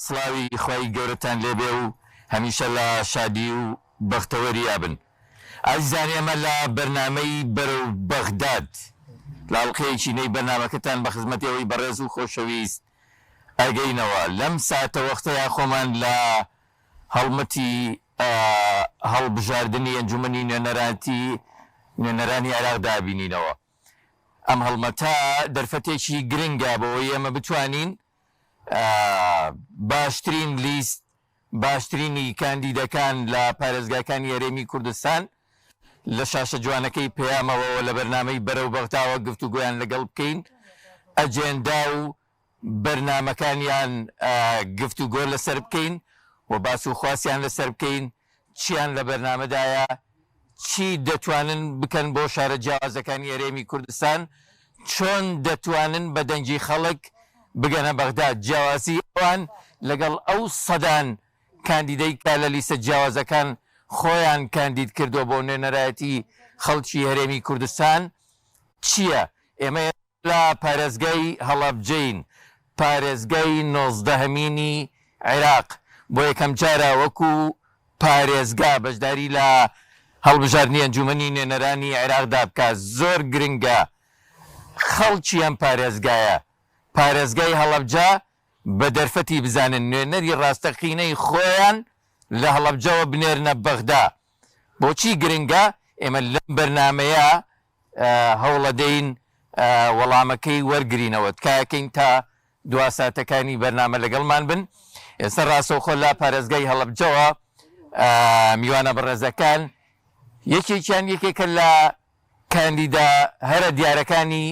سڵاوی خوای گەورەتان لێبێ و هەمیشە لە شادی و بەختەوەری یابن. ئازیزان ئێمە لە بەرنامەی بەرەو بەغداد لاڵقەیەکی نەی بەرنامەکەتان بە خزمەتەوەی بەڕێز و خۆشەویست ئەگەینەوە. لەم ساتە وەختەیە خۆمان لە هەڵمەتی هەڵبژاردننی ئەنجومەنی نوێنەرانی عێراق دابینینەوە. ئەم هەڵمەتە دەرفەتێکی گرنگە بەوەی ئێمە بتوانین باشترین لیست باشترینی کاندیدەکان لە پارێزگاکانی هەرێمی کوردستان لە شاشە جوانەکەی پەیامەوە لە بەرنامەی بەرەو بەغداوە گفتوگویان لەگەڵ بکەین، ئەجێندا و بەرنامەکانیان گفتوگۆ لەسەر بکەین و باس و خواسیان لەسەر بکەین، چیان لە بەرنامەدایە، چی دەتوانن بکەن بۆ شارە جیاوازەکانی هەرێمی کوردستان، چۆن دەتوانن بە دەنگی خەڵک بگەنە بەغداد. جیاوازی ئەوان لەگەڵ ئەو سەدان کاندیدەی کا لە لیستە جیاوازەکان خۆیان کاندید کردو بۆ نوێنەرایەتی خەڵکی هەرێمی کوردستان چییە؟ ئێمە لە پارێزگای هەڵەبجەین، پارێزگای 19هەمینی عێراق، بۆ یەکەم جارە وەکو پارێزگا بەشداری لە هەڵبژاردننی ئەنجومەنی نوێنەرانی عێراقدا بکات. زۆر گرنگە خەڵکی ئەم پارێزگایە، پارێزگای هەڵەبجە بە دەرفەتی بزانن نوێنەری ڕاستەقینەی خۆیان لە هەڵەبجەوە بنێرنە بەغدا. بۆچی گرنگە؟ ئێمە لەم بەرنامەیە هەوڵەدەین وەڵامەکەی وەرگرینەوە، تکایەکەین تا دوا ساتەکانی بەرنامە لەگەڵمان بن. ئێستا ڕاستەوخۆ لە پارێزگای هەڵەبجەوە میوانە بەڕێزەکان یەکێکیان یەکێکە لە کاندیدا هەرە دیارەکانی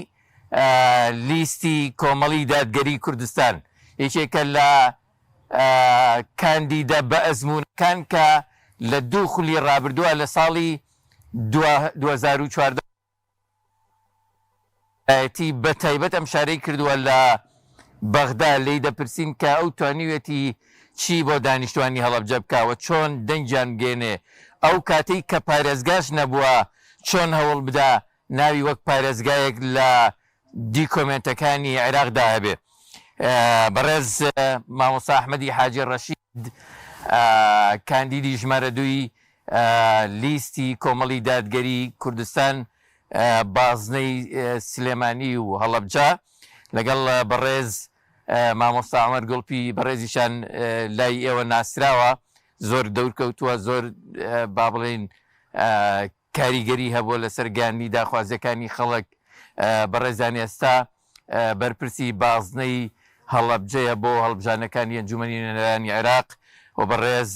لیستی کۆمەڵی دادگەری کوردستان، یەکێکە لە کاندیدا بە ئەزمونەکان کە لە 2 خولی ڕابردووە لە ساڵی 2014 بە تایبەت ئەم شارەی کردووە لە بەغدا. لی دەپرسین کە ئەو توانیوێتی چی بۆ دانیشتوانی هەڵەبجە بکاوە، چۆن دەنجیان گێنێ، ئەو کاتەی کە پارێزگاش نەبووە چۆن هەوڵ بدا ناوی وەک پارێزگایەک لە دیکۆمنتەکانی عێراقدا هەبێ. بەڕێز مامۆستا ئەحمەدی حاجی ڕەشید کاندیدی ژمارە 2 لیستی کۆمەڵی دادگەری کوردستان بازنەی سلێمانی و هەڵەبجە لەگەڵ بەڕێز مامۆستا عومەر گوڵپی بەڕێزیشان لای ئێوە ناسراوە، زۆر دەورکەوتووە، زۆر با بڵێن کاریگەری هەبووە لەسەر گاندی داخوازیەکانی خەڵک. بەڕێزانی ئێستا بەرپرسی بازنەی هەڵەبجەیە بۆ هەڵبژانەکانی ئەنجومەنی نوێنەرانی عێراق و بەڕێز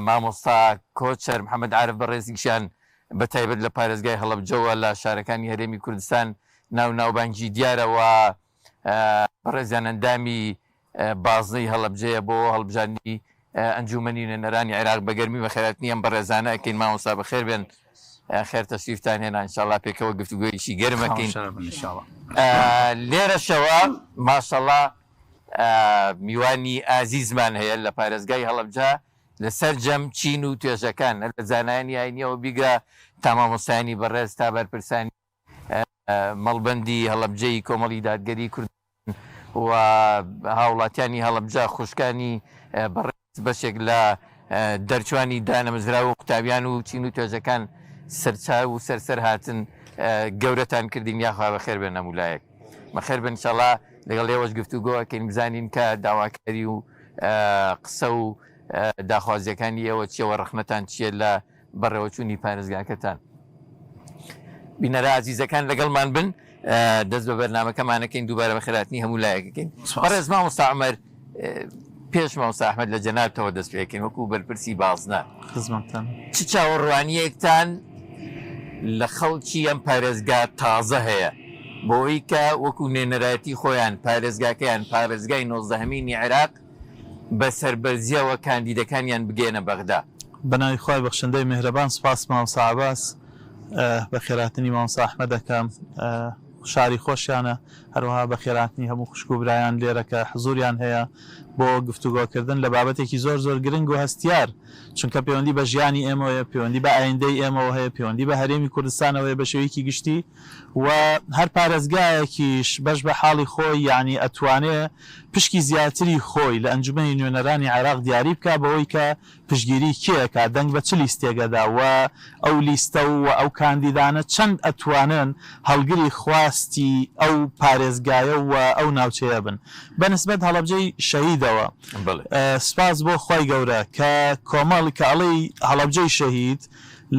مامۆستا کۆچەر محەممەد عارف بەڕێزیشان بە تایبەت لە پارێزگای هەڵەبجەوە لە شارەکانی هەرێمی کوردستان ناوبانگی دیارەوە بەڕێزیان ئەندامی بازنەی هەڵەبجەیە بۆ هەڵبژاردننی ئەنجومەنی نوێنەرانی عێراق. بەگەرمی بە خێراتنی ئەم بەڕێزانە ئەکەین. مامۆستا بەخێر بێن، خێر تەشریفتان هێنا، ئینشاڵڵا پێکەوە گفتوگویەکی گەرمەکەین. لێرەشەوە ماشەڵڵا میوانی ئازیزمان هەیە لە پارێزگای هەڵەبجە لەسەر جەم چین و توێژەکان لە زانایانی ئاینیەوە بیگرە تا مامۆستایانی بەڕێز تا بەرپرسانی مەڵبەندی هەڵەبجەی کۆمەڵی دادگەری کوردستان و هاوڵاتیانی هەڵەبجە خوشکانی بەڕێز بەشێک لە دەرچوانی دانەمەزرا و قوتابیان و چین و توێژەکان سەرچاو و سەرسەر هاتن گەورەتان کردین. یاخوا بەخێر بێن نەمولایەک بەخێر بن ئینشاڵڵا لەگەڵ ئێوەش گفتوگۆکەین بزانین کە داواکاری و قسە و داخوازیەکانی ئێوە چیەوە، ڕەخنەتان چیە لە بەڕێوەچوونی پارێزگاکەتان. بینەرە عەزیزەکان لەگەڵمان بن، دەست بە بەرنامەکەمانەکەین، دووبارە بەخێراتنی هەموو لایەکەکەین. بەڕێز مامۆستا عومەر، پێش مامۆستا ئەحمەد لە جەنابتەوە دەست پێکەین وەکو بەرپرسی بازنە، چ چاوەڕوانیەکتان لە خەڵکی ئەم پارێزگا تازە هەیە بۆی کە وەکو نوێنەرایەتی خۆیان پارێزگاکەیان پارێزگای 19هەمینی عێراق بە سەربەرزیەوە کاندیدەکانیان بگێنە بەغدا؟ بەناوی خوای بەخشندەی میهرەبان، سوپاس مامۆستا عەباس، بە خێراتنی مامۆستا ئەحمەد دەکەم، شاری خۆشیانە، هەروەها بە خێراتنی هەموو خوشک و برایان لێرە کە حزوریان هەیە بۆ گفتوگۆکردن لە بابەتێکی زۆر گرنگ و هەستیار چونکە پەیوەندی بە ژیانی ئێمەوەیە پەیوەندی بە ئایندەی ئێمەوە هەیە پەیوەندی بە هەرێمی کوردستانەوەی بە شێوەیەکی گشتی و هەر پارێزگایەکیش بەش بە حاڵی خۆی یعنی ئەتوانێ پشکی زیاتری خۆی لە ئەنجومەنی نوێنەرانی عێراق دیاری بکە بەوەی کە پشگیری کێکە دەنگ بە چ لیستێگەدا و ئەو لیستە و ئەو کاندیدانە چەند ئەتوانن هەڵگری خواستی ئەو پارێزگایە و ئەو ناوچەیە بن بەنسبەت هەڵەبجەی شەهیدەوە سپاس بۆ خی گەورە کە کۆمەڵ کە ئەڵەی هەڵەبجەی شەهید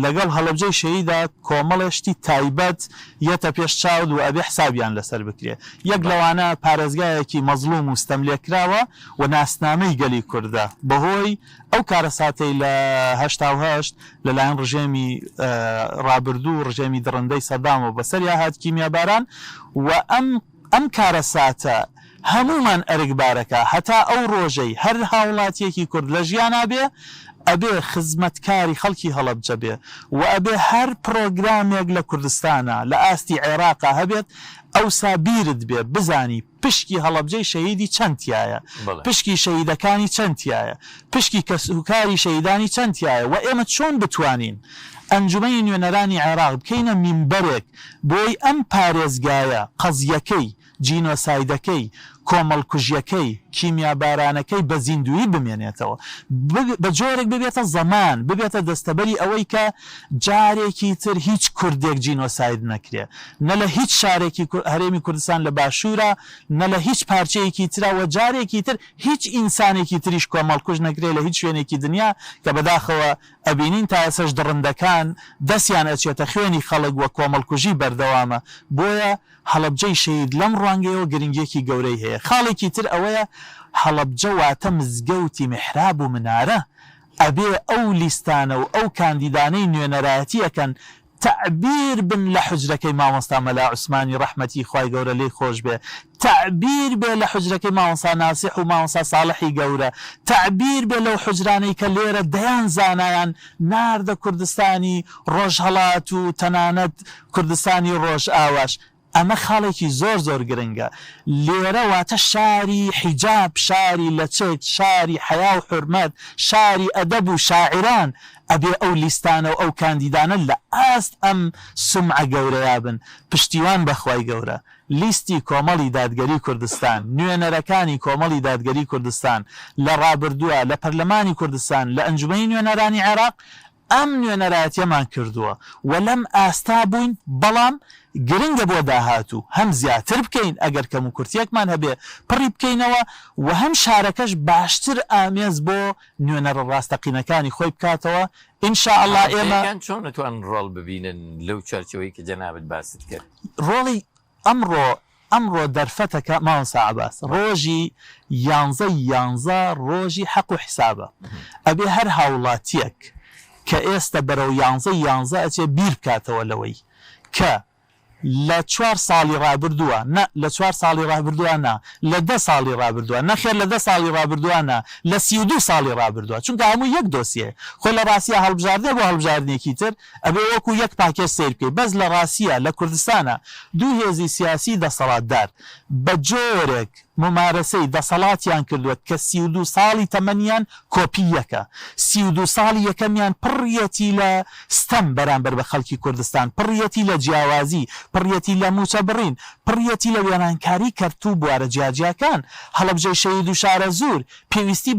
لەگەڵ هەڵەبجەی شەهیدا کۆمەڵێشتی تایبەت یەتە پێش چاود و ئەبێ حسابیان لەسەر بکرێ یەک لەوانە پارێزگایەکی مەزلوم و ستەملێکراوە و ناسنامەی گەلی کوردە بەهۆی ئەو کارەساتەی لە هەشت لەلایەن ڕژێمی ڕابردوو ڕژێمی دڕندەی سەدامەوە بەسەریا هات کیمیاباران و ئەم کارەساتە هەمومان ئەرگبارەکە هەتا ئەو ڕۆژەی هەر هاوڵاتیەکی کورد لە ژیانە بێ ئەبێ خزمەتکاری خەڵکی هەڵەبجە بێ و ئەبێ هەر پرۆگرامێک لە کوردستانە لە ئاستی عێراقا هەبێت ئەوسا بیرت بێ بزانی پشکی هەڵەبجەی شەهیدی چەندتیایە پشکی شەهیدەکانی چەندتیایە پشکی کەسوکاری شەهیدانی چەندتیایە و ئێمە چۆن بتوانین ئەنجومەی نوێنەرانی عێراق بکەینە مینبەرێک بۆی ئەم پارێزگایە قەزیەکەی جینۆسایدەکەی کۆمەڵکوژیەکەی کیمیابارانەکەی بە زیندوی بمێنێتەوە بە جۆرێک ببێتە زەمان ببێتە دەستەبەری ئەوەی کە جارێکی تر هیچ کوردێک جینۆساید نەکرێ نە لە هیچ شارێکی هەرێمی کوردستان لە باشوورە نە لە هیچ پارچەیەکی تراوە جارێکی تر هیچ ئینسانێکی تریش کۆمەڵکوژ نەکرێ لە هیچ شوێنێکی دنیا کە بەداخەوە ئەبینین تا ئێسش دڕندەکان دەستیان ئەچێتە خوێنی خەڵک وە کۆمەڵکوژی بەردەوامە بۆیە هەڵەبجەی شەهید لەم ڕوانگەیەوە گرنگێکی گەورەی هەیە خاڵێکی تر ئەوەیە هەڵەبجە واتە مزگەوتی میحراب و منارە ئەبێ ئەو لیستانە و ئەو کاندیدانەی نوێنەرایەتیەکەن تعبیر بن لە حجرەکەی مامۆستا مەلا عوسمانی ڕەحمەتی خوای گەورە لێی خۆش بێ تعبیر بێ لە حجرەکەی مامۆستا ناسیح و مامۆستا ساڵحی گەورە تعبیر بێ لەو حجرانەی کە لێرە دەیان زانایان ناردە کوردستانی ڕۆژهەڵات و تەنانەت کوردستانی ڕۆژ ئاواش ئەمە خاڵێکی زۆر گرنگە لێرە واتە شاری حیجاب شاری لەچێک شاری حیا و حرمەت شاری ئەدەب و شاعران ئەبێ ئەو لیستانە و ئەو کاندیدانە لە ئاست ئەم سمعە گەورەیا بن پشتیوان بەخوای گەورە لیستی کۆمەڵی دادگەری کوردستان نوێنەرەکانی کۆمەڵی دادگەری کوردستان لە ڕابردووە لە پەرلەمانی کوردستان لە ئەنجومەی نوێنەرانی عێراق ئەم نوێنەرایەتیەمان کردووە و لەم ئاستا بووین بەڵام گرنگە بۆ داهاتوو هەم زیاتر بکەین ئەگەر کەم و کورتیەکمان هەبێ پڕی بکەینەوە و هەم شارەکەش باشتر ئامێز بۆ نوێنەرە ڕاستەقینەکانی خۆی بکاتەوە ئینشاءالله ئێمە چۆن نتوان ڕۆڵ ببینن لەو چارچەوەی کە جەنابەت باست کرد ڕۆڵی ئەمڕۆ دەرفەتەکە ماوەسا عەباس ڕۆژی 11 ڕۆژی حەق و حیسابە ئەبێ هەر هاوڵاتیەک کە ئێستا بەرەو 11 ئەچێ بیر بکاتەوە لەوەی کە لە 4 ساڵی ڕابردووە لە 4 ساڵی ڕابردووانە لە 10 ساڵی ڕابردووە نەخێر لە 10 ساڵی ڕابردووانە لە 32 ساڵی ڕابردووە چونکە هەموو یەک دۆسیە خۆی لە ڕاستیە هەڵبژاردنێ بۆ هەڵبژاردنێکی تر ئەبێ وەکو یەک پاکێت سیر بکەیت بەس لە ڕاستیە لە کوردستانە دوو هێزی سیاسی دەسەڵاتدار بە جۆرێک ممارەسەی دەسەڵاتیان کردووە کە 32 ساڵی تەمەنیان کۆپیەکە 32 ساڵی یەکەمیان پڕیەتی لە ستەم بەرامبەر بە خەڵکی کوردستان پڕیەتی لە جیاوازی پڕیەتی لە موچە بڕین پڕیەتی لە وێنانکاری کەرتوو بوارە جیاجیاکان هەڵەبجەی شەهید و شارە زور پێویستی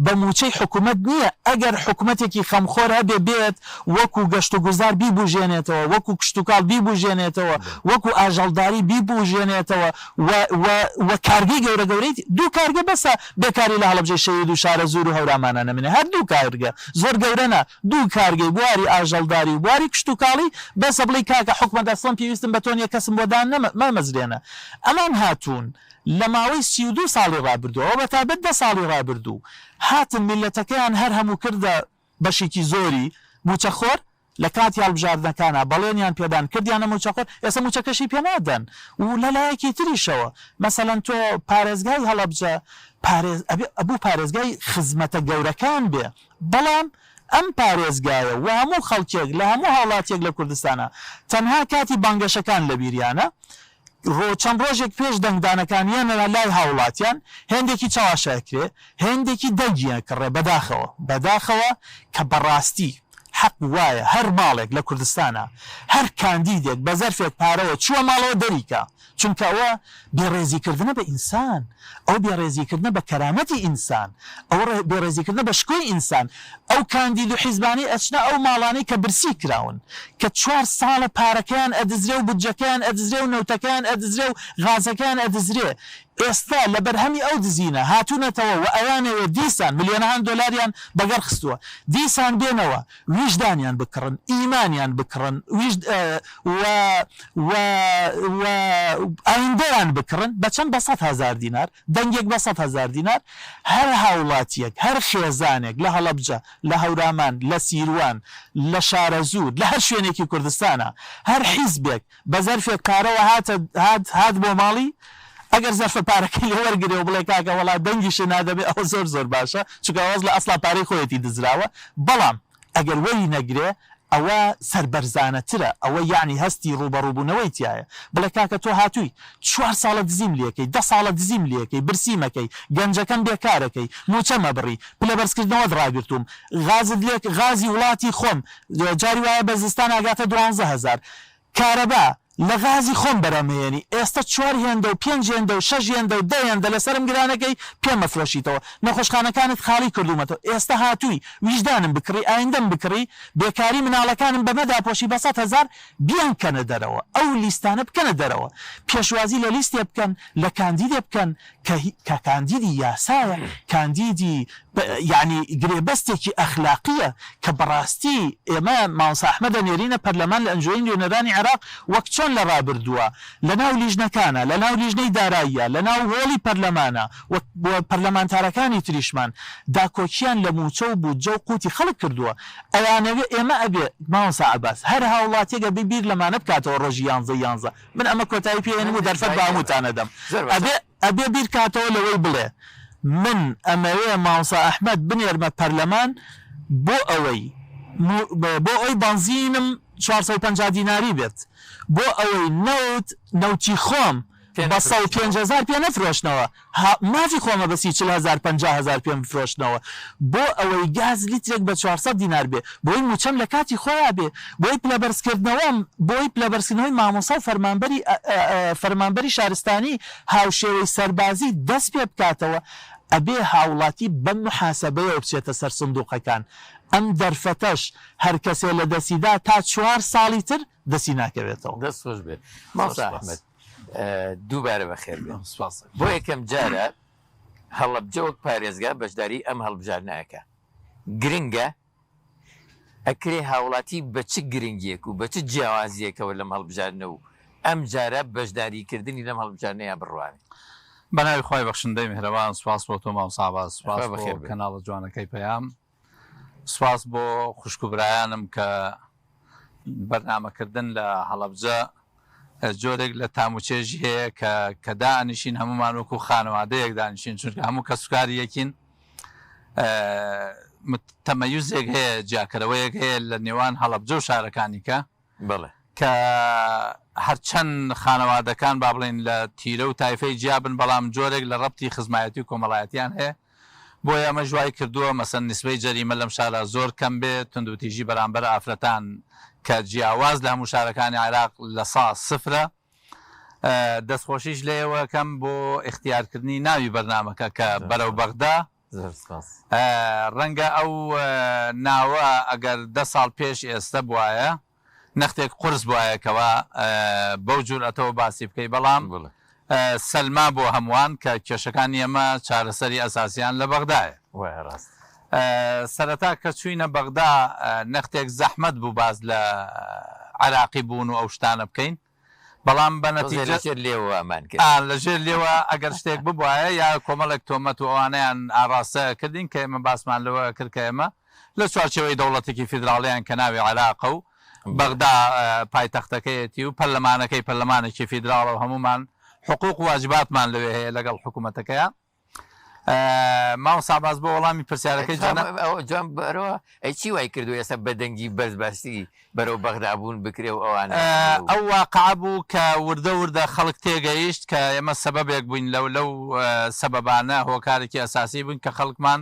بە موچەی حکوومەت نییە ئەگەر حکوومەتێکی خەمخۆر هەبێ بێت وەکو گەشت و گوزار بیبوژێنێتەوە وەکو کشتتوکاڵ بیبوژێنێتەوە وەکو ئاژەڵداری بیبوژێنێتەوە وە کارگەی گەورەی دوو کارگە بەسە بێکاری لە هەڵەبجەی شەهید و شارە زور و هەورامانە نەمێنێ هەر دوو کارگە زۆر گەورەنە دوو کارگەی بواری ئاژەڵداری و بواری کشتتوکاڵی بەسە بڵی کاکە حکومەت ئەسڵەن پێویستم بە تۆنیە کەسم بۆدان مەمەزرێنە ئەمان هاتوون لە ماوەی 32 ساڵی ڕابردووە بە تابەت 10 ساڵی ڕابردوو هاتن میلەتەکەیان هەر هەموو کردە بەشێکی زۆری موچەخۆر لە کاتی هەڵبژاردنەکانە بەڵێنیان پێدان کردیانە موچەخۆر ئێستا موچەکەشی پێنادەن و لە لایەکی تریشەوە مەسەڵەن تۆ پارێزگای هەڵەبجە ئەبوو پارێزگای خزمەتە گەورەکان بێ بەڵام ئەم پارێزگایە و هەموو خەڵکێک لە هەموو هاوڵاتێک لە کوردستانە تەنها کاتی بانگەشەکان لە بیریانە چەند ڕۆژێک پێش دەنگدانەکانیانە لای هاوڵاتیان هێندێکی چاواشەکرێ هێندێکی دەنگیان کڕێ بەداخەوە کە بەڕاستی حەق وایە هەر ماڵێک لە کوردستانە هەر کاندیدێک بە زەرفێک پارەوە چووە ماڵەوە دەریکە چونکە ئەوە بێڕێزیکردنە بە ئینسان ئەو بێڕێزیکردنە بە کەرامەتی ئینسان ئەو بێڕێزیکردنە بە شکۆی ئینسان ئەو کاندید و حیزبانی ئەچنە ئەو ماڵانەی کە برسی کراون کە 4 ساڵە پارەکەیان ئەدزرێ و بودجەکەیان ئەدزرێ و نەوتەکەیان ئەدزرێ و غازەکەیان ئەدزرێ ئێستا لە بەرهەمی ئەو دزینە هاتوونەتەوە و ئەوانەوە دیسان ملیۆنەهان دۆلاریان بەگەر خستووە دیسان بێنەوە ویژدانیان بکڕن ئیمانیان بکڕن ئایندەیان بکڕن بە چەند بە 100,000 دینار دەنگێک بە 100,000 دینار هەر هاوڵاتیەک هەر خێزانێک لە هەڵەبجە لە هەورامان لە سیروان لە شارەزود لە هەر شوێنێکی کوردستانە هەر حیزبێک بە زەرفێک پارەوە هات بۆ ماڵی ئەگەر زەرفە پارەکەی لێ وەرگرێ و بڵێ کاکە وڵا دەنگیشە نادەبێت ئەو زۆر باشە چونکە ئەوەز لە ئەسڵا پارەی خۆیەتی دزراوە بەڵام ئەگەر وەری نەگرێ ئەوە سەربەرزانەترە ئەوە یعنی هەستی ڕوبەڕووبوونەوەی تایە بڵێ کاکە تۆ هاتووی 4 ساڵە دزیم لەکەی 10 ساڵە دزیم لەکەی برسیمەکەی گەنجەکەم بێکارەکەی موچە مەبڕی پلە بەرزکردنەوە دڕاگرتوم غازت لێک غازی وڵاتی خۆم جاری وایە بە زستان ئاگاتە 12,000 کارەبا لە غازی خۆم بەرەمێنی ئێستا 4 هێندە و 5 هێندە و 6 هێندە و 10 هێندە لەسرم گرانەکەی پێم مەفرۆشیتەوە نەخۆشخانەکانت خاڵی کردومەتەوە ئێستا هاتووی ویژدانم بکڕی ئایندەم بکڕی بێکاری مناڵەکانم بەمەدا پۆشی بە 100,000 بیان کەنە دەرەوە ئەو لیستانە بکەنە دەرەوە پێشوازی لە لیستێ بکەن لە کاندیدێ بکەن کە کاندیدی یاسایە کاندیدی یعنی گرێبەستێکی ئەخلاقیە کە بەڕاستی ئێمە مامۆستا ئەحمەد دەنێرینە پەرلەمان لە ئەنجومەی نوێنەرانی عێراق وەک چۆن لە ڕابردووە لە ناو لیژنەکانە لە ناو لیژنەی داراییە لە ناو هۆڵی پەرلەمانە بۆ پەرلەمانتارەکانی تریشمان داکۆچیان لە موچە و بودجە و قوتی خەڵک کردووە ئەوانەوێ ئێمە ئەبێ مامۆستا عەباس هەر هاوڵاتیەکە بیر لەمانە بکاتەوە ڕۆژی 11 من ئەمە کۆتایی پێێنم و دەرفەت باموتانە دەم ئەبێ بیر کاتەوە لەوەی بڵێ من ئەمەوێ مامۆستا ئەحمەد بنێرمە پەرلەمان بۆ ئەوەی بانزینم 450 دیناری بێت بۆ ئەوەی نەوتی خۆم بە 150,000 پێ نەفرۆشنەوە مافی خۆمە بەسی 40,000 50,000 پێم فرۆشنەوە بۆ ئەوەی گاز لیترێک بە 400 دینار بێ بۆی موچەم لە کاتی خۆیان بێ بۆی پلەبەرزکردنەوەی مامۆستا و فەرمانبەری شارستانی هاوشێوەی سەربازی دەست پێ بکاتەوە ئەبێ هاوڵاتی بەم محاسبەیە بچێتە سەر سندوقەکان ئەم دەرفەتەش هەر کەسێ لە دەسیدا تا 4 ساڵی تر دەسی ناکەوێتەوە دەست خۆش بێت مامۆستا ئەحمەد دووبارە بەخێر بێت بۆ یەکەم جارە هەڵەبجە وەک پارێزگا بەشداری ئەم هەڵبژارنەکە گرنگە ئەکرێ هاوڵاتی بە چ گرنگیەک و بە چ جیاوازیەکەوە لەم هەڵبژارنە و ئەم جارە بەشداریکردنی لەم هەڵبژارنەیە بڕوانێ بەناوی خۆی بەخشندەی میهرەبان سوپاس بۆ تۆ مامۆستا عەباس سوپاس بۆ کەناڵە جوانەکەی پەیام سوپاس بۆ خوشکوبرایانم کە بەرنامەکردن لە هەڵەبجە جۆرێک لە تاموچێژی هەیە کە دانیشین هەمومان وەکو خانەوادەیەک دانیشین چونکە هەموو کە سوکاری یەکین تەمەیوزێک هەیە جیاکەرەوەیەک هەیە لە نێوان هەڵەبجە و شارەکانی کە هەرچەند خانەوادەکان با بڵێن لە تیرە و تایفەی جیابن بەڵام جۆرێک لە ڕەبتی خزمایەتی و کۆمەڵایەتیان هەیە بۆیە ئەمە ژوای کردووە مەسەن نسبەی جەریمە لەم شارە زۆر کەم بێت توندوتیژی بەرامبەر ئافرەتان کە جیاواز لە هەموو شارەکانی عێراق لە 100 دەستخۆشیش لێەوە کەم بۆ اختیارکردنی ناوی بەرنامەکە کە بەرەو بەغدا ڕەنگە ئەو ناوە ئەگەر 10 ساڵ پێش ئێستا بواە نەختێک قرس بواەکەوە بەو جورئەتەوە باسی بکەی بەڵام سەلما بۆ هەمووان کە کێشەکانی ئەمە چارەسەری ئەساسیان لە بەغدایە سەرەتا کە چوینە بەغدا نەختێک زەحمەت بوو باز لە عراقی بوون و ئەو شتانە بکەین بەڵام بەنەتیجە لەژێر لێوە ئەگەر شتێک ببوایە یا کۆمەڵێک تۆمەت و ئەوانەیان ئاڕاستە کردین کە ئێمە باسمان لەوە کرد کە ئێمە لە چوارچەوەی دەوڵەتێکی فیدراڵیان کە ناوی عێراقە و بەغدا پایتەختەکەیەتی و پەرلەمانەکەی پەرلەمانێکی فیدراڵە و هەمومان حقوق و واجباتمان لەوێ هەیە لەگەڵ حکوومەتەکەیە ماوە ساباز بۆ وەڵامی پرسیارەکەی جوان بەرەوە ئەی چی وای کردو ئێستا بەدەنگی بەرزباستی بەرەو بەغدابوون بکرێ و ئەوانە ئەو واقع بوو کە وردە وردە خەڵک تێگەیشت کە ئێمە سەبەبێک بووین لەو سەبەبانە هۆکارێکی ئەساسی بووین کە خەڵکمان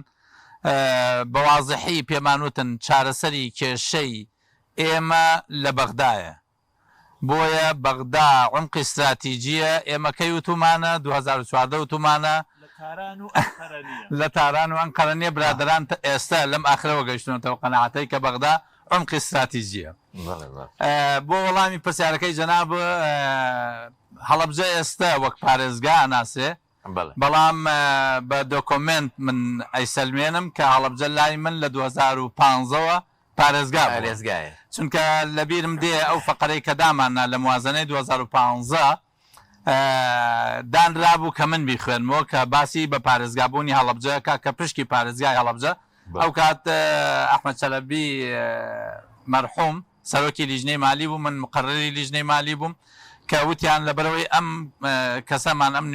بەوازحی پێمانوتن چارەسەری کێشەی ئێمە لە بەغدایە بۆیە بەغدا عمقی استراتیجیە ئێمە کەی وتومانە 2014 وتومانە لە تاران و ئەنقەرە برادران ئێستا لەم ئاخرەوە گەیشتونەوە قەناعەتەی کە بەغدا عمقی استراتیجیە بۆ وەڵامی پرسیارەکەی جەناب هەڵەبجە ئێستا وەک پارێزگا ئەناسێ بەڵام بە دۆکۆمنت من ئەیسەلمێنم کە هەڵەبجە لای من لە 2015ەوە پارێزگایە چونکە لەبیرم دێ ئەو فەقەرەی کە دامانە لە موازنەی 2015 دانرابوو کە من بیخوێنمەوە کە باسی بە پارێزگابوونی هەڵەبجەکە کە پشکی پارێزگای هەڵەبجە ئەو کات ئەحمەد چەلەبی مەرحوم سەرۆکی لیژنەی مالی بوو من مقرری لیژنەی مالی بووم کە وتیان لەبەرەوەی ئەم کەسەمان ئەم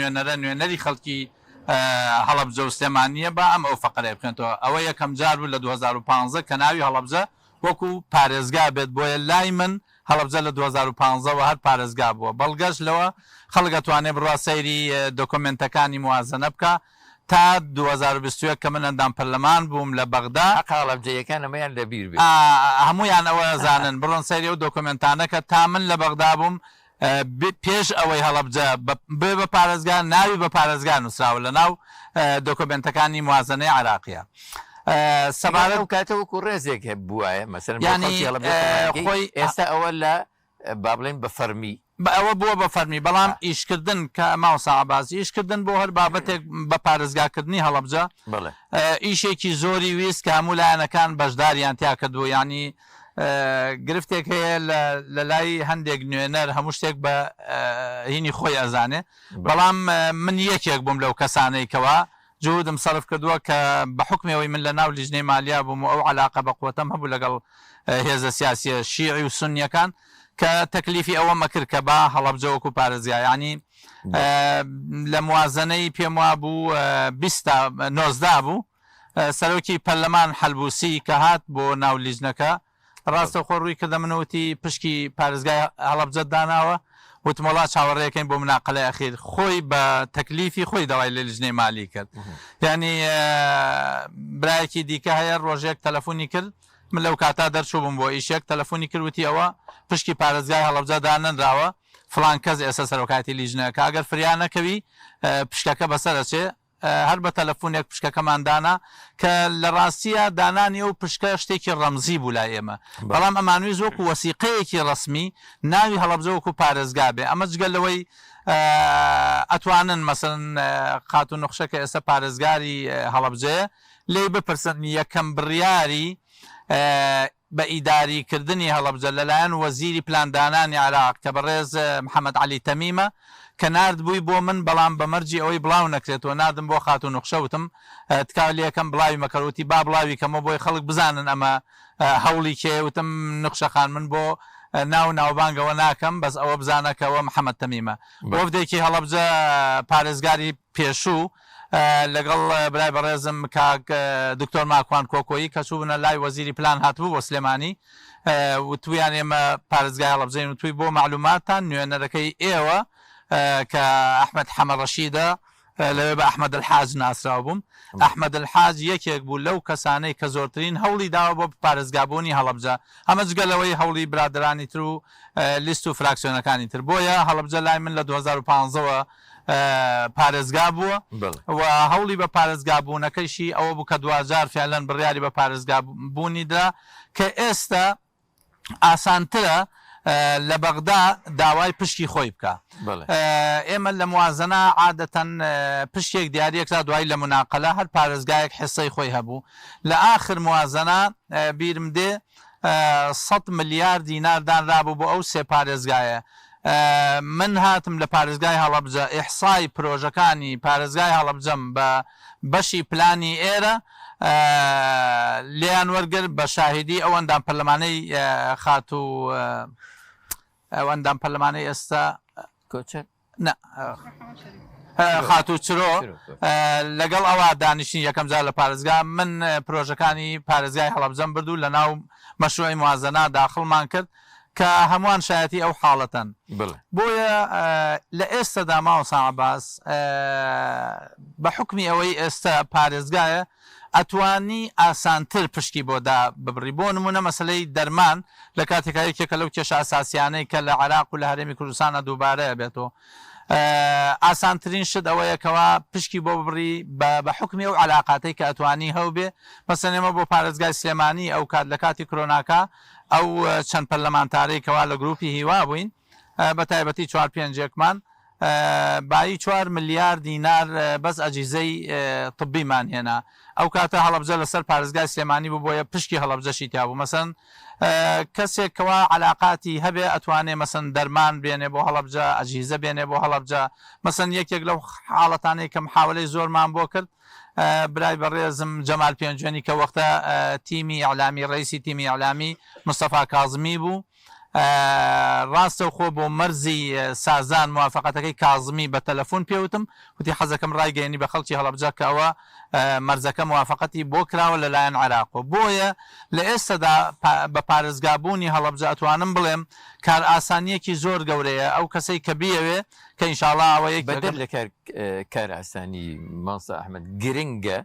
نوێنەری خەڵکی هەڵەبجە و سلێمانیە بە ئەم ئەو فەقەرەی بخێنێتەوە ئەوە یەکەم جار بوو لە 2015 کە ناوی هەڵەبجە وەکو پارێزگا بێت بۆیە لای من هەڵەبجە لە 2015ەوە هەر پارێزگا بووە بەڵگەشت لەوە خەڵک دەتوانێت بڕوا سەیری دۆکۆمنتەکانی موازنە بکە تا 2021 کە من ئەندام پەرلەمان بووم لە بەغدا هەڵەبجەیەکان ئەمەیان لەبیر بێت هەمویان ئەوە زانن بڕۆن سەیری ئەو دۆکۆمنتانەکە تا من لە بەغدا بووم پێش ئەوەی هەڵەبجە بێ بە پارێزگا ناوی بە پارێزگا نووسراوە لە ناو دۆکۆمنتەکانی موازنەی عراقیە سەبارەت و کاتەوەکو ڕێزێک بووایە مەسەرەن خۆی ئێستا ئەوە لە با بڵێن بە فەرمی ئەوە بووە بە فەرمی بەڵام ئیشکردن کە ماوەسا عەباسی ئیشکردن بۆ هەر بابەتێک بە پارێزگاکردنی هەڵەبجە ئیشێکی زۆری ویست کە هەموو لایەنەکان بەشداریان تیا کردووە ینی گرفتێک هەیە لە لای هەندێک نوێنەر هەموو شتێک بە هینی خۆی ئەزانێ بەڵام من یەکێک بووم لەو کەسانەی کەوە جهودم سەرف کردووە کە بە حکمەوەی من لە ناو لیژنەی مالیا بووم و ئەو علاقە بە قوتەم هەبوو لەگەڵ هێزە سیاسیە شیعی و سونیەکان کە تەکلیفی ئەوە مەکرد کە با هەڵەبجە وەکو پارێزگا ینی لە موازنەی پێم وا بوو 19 بوو سەرۆکی پەرلەمان حەلبوسی کە هات بۆ ناو لیژنەکە ڕاستە خۆ ڕووی کردە منوتی پشکی پارێزگای هەڵەبجە داناوە وتمەڵا چاوەڕێەکەین بۆ مناقلەی ئەخیر خۆی بە تەکلیفی خۆی داوای لە لیژنەی مالی کرد ینی برایەکی دیکە هەیە ڕۆژێک تەلەفۆنی کرد من لەو کاتا دەرچوو بووم بۆ ئیشێک تەلەفۆنی کردوتی ئەوە پشکی پارێزگای هەڵەبجە دانراوە فلان کەس ئێستا سەرۆکاتی لیژنەکە ئەگەر فریان نەکەوی پشکەکە بەسەرەچێ هەر بە تەلەفۆنێک پشکەکەماندانا کە لە ڕاستیە دانانی ئەو پشکە شتێکی ڕەمزی بوو لای ئێمە بەڵام ئەمانوی زۆک و وەسیقەیەکی ڕسمی ناوی هەڵەبجە وەکو پارێزگا بێ ئەمە جگەلەوەی ئەتوانن مەسەن قات و نوخشەکە ئێستا پارێزگاری هەڵەبجەیە لێ بپرسن یەکەم بڕیاری بە ئیداریکردنی هەڵەبجە لەلایەن وەزیری پلاندانانی عراق کە بەڕێز محەممەد علی تەمیمە کە نرد بووی بۆ من بەڵام بەمەرجی ئەوەی بڵاو نەکرێتەوە نادم بۆ خات و نوخشەوتم تکاو لەکەم بڵاوی مەکەوتی با بڵاوی کەمە بۆی خەڵک بزانن ئەمە هەوڵی کێوتم نوخشەخان من بۆ ناوبانگەوە ناکەم بەس ئەوە بزانەکەەوە محەممەد تەمیمە وەفدێکی هەڵەبجە پارێزگاری پێشوو لەگەڵ برای بەڕێزم کاک دکتۆر ماکوان کۆکۆیی کەچوو بنە لای وەزیری پلان هاتبوو بۆ سلێمانی وتویان ئێمە پارێزگای هەڵەبجەین وتوی بۆ معلوماتان نوێنەرەکەی ئێوە کە ئەحمەد حەمەڕەشیدە لەوێ بە ئەحمەد الحاج ناسرااو بووم ئەحمەد الحاج یەکێک بوو لەو کەسانەی کە زۆرترین هەوڵی داوە بۆ پارێزگابوونی هەڵەبجە ئەمە جگەلەوەی هەوڵی برادرانی تر و لیست و فراکسیۆنەکانی تر بۆیە هەڵەبجە لای من لە 2015ەوە پارێزگا بووە و هەوڵی بە پارێزگابوونەکەیشی ئەوە بوو کە دوجار فعلەن بڕیاری بە پارێزگابوونی دا کە ئێستا ئاسانترە لە بەغدا داوای پشکی خۆی بکە ئێمە لە موازنە عادەتەن پشتێک دیارەکرا دوای لە مناقلە هەر پارێزگایەک حسەی خۆی هەبوو لە ئاخر موازنە بیرم دێ 100 ملیار دینار دانرابوو بۆ ئەو سێ پارێزگایە من هاتم لە پارێزگای هەڵەبجە ئیحسای پرۆژەکانی پارێزگای هەڵەبجەم بە بەشی پلانی ئێرە لیان وەرگر بە شاهدی ئەو ئەندام پەرلەمانەی خات و ئەو ئەندام پەرلەمانەی ئێستا کۆچەر خاتو چرۆ لەگەڵ ئەوە دانیشتنی یەکەم جار لە پارێزگا من پرۆژەکانی پارێزگای هەڵەبجەم بردو لە ناو مەشروعی موازنە داخڵمان کرد کە هەمووان شایەتی ئەو حاڵەتەن بۆیە لە ئێستادا ماوە ساعباس بە حکمی ئەوەی ئێستا پارێزگایە ئەتوانی ئاسانتر پشتی بۆدا ببڕی بۆ نمونە مەسلەی دەرمان لە کاتێکایەکێکە لەو کێشە ئاساسیانەی کە لە عێراق و لە هەرێمی کوردستانە دووبارەیە بێتەوە ئاسانترین شت ئەوەیەکەوە پشتی بۆ ببڕی بە حکمی ئەو علااقاتەی کە ئەتوانی هەو بێ مەسەن ئێمە بۆ پارێزگای سلێمانی ئەو کات لە کاتی کۆرۆناکە ئەو چەند پەرلەمانتارێکەوە لە گروپی هیوا بووین بە تایبەتی 4-5 بایی 4 ملیار دینار بەس ئەجیزەی طبیمان هێنا ئەو کاتە هەڵەبجە لەسەر پارێزگای سلێمانی بوو بۆیە پشتی هەڵەبجەشی تیا بوو مەسەن کەسێکەوە علااقاتی هەبێ ئەتوانێ مەسەن دەرمان بێنێ بۆ هەڵەبجە ئەجیزە بێنێ بۆ هەڵەبجە مەسەن یەکێک لەو حاڵەتانەی کە محاولەی زۆرمان بۆ کرد برای بەڕێزم جەمال پێنجێنی کە وەختە تیمی ئەعلامی ڕئیسی تیمی ئەعلامی مستەفا کاظمی بوو ڕاستە خۆ بۆ مەرزی سازان موافقەتەکەی کاظمی بە تەلەفۆن پێوتم وتی حەزەکەم ڕایگەیەنی بە خەڵکی هەڵەبجە کە ئەوە مەرزەکە موافقەتی بۆ کراوە لەلایەن عێراقەوە بۆیە لە ئێستادا بە پارێزگابوونی هەڵەبجە ئەتوانم بڵێم کار ئاسانیەکی زۆر گەورەیە ئەو کەسەی کە بیەوێ کە ئینشاڵڵا ئەوەیە بەدەر لە کار ئاسانی ماسە ئەحمەد گرنگە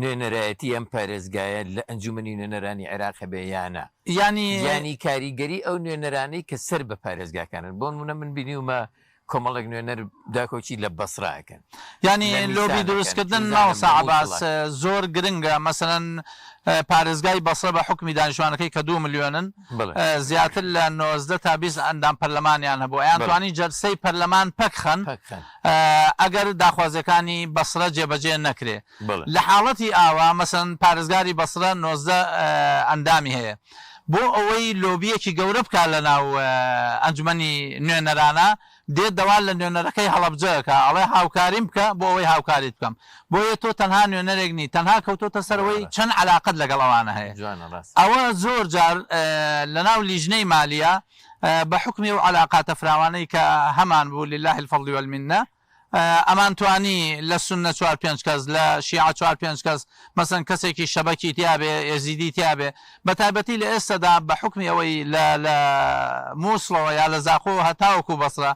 نوێنەرایەتی ئەم پارێزگایە لە ئەنجومنی نوێنەرانی عێراق بێ یانە ینی کاریگەری ئەو نوێنەرانەی کە سەر بە پارێزگاکانن بۆ نمونە من بینیومە کۆمەڵێک نوێنەر داکۆچی لە بەسڕاکەن ینی لۆبی دروستکردن ناو ساعباس زۆر گرنگە مەسەن پارێزگای بەسڕە بە حکمی دانیشتوانەکەی کە 2 ملیۆنن زیاتر لە 90 تا 20 ئەندام پەرلەمانیان هەبوو ئەیان توانی جەرسەی پەرلەمان پەکخەن ئەگەر داخوازەکانی بەسڕە جێبەجێ نەکرێ لە حاڵەتی ئاوا مەسەن پارێزگاری بەسڕە 90 ئەندامی هەیە بۆ ئەوەی لۆبیەکی گەورە بکە لە ناو ئەنجومەنی نوێنەرانە دێت دەوال لە نوێنەرەکەی هەڵەبجەکە ئەڵێ هاوکاریم بکە بۆ ئەوەی هاوکاریت بکەم بۆیە تۆ تەنها نوێنەرێکنی تەنها کەوتۆتە سەرەوەی چەند علاقت لەگەڵ ئەوانە هەیە ئەوە زۆر جار لە ناو لیژنەی مالیە بە حکمی و علاقاتە فراوانەی کە هەمان بوو لله الفضل والمنة ئەمان توانی لە سنە 4-5 کەس لە شیعە 4-5 کەس مەسەن کەسێکی شەبەکی تیابێ ئێزیدی تیابێ بە تایبەتی لە ئێستادا بە حکمی ئەوەی لە مووسڵەوە یا لە زاخۆ هەتاوەکو بەسڕە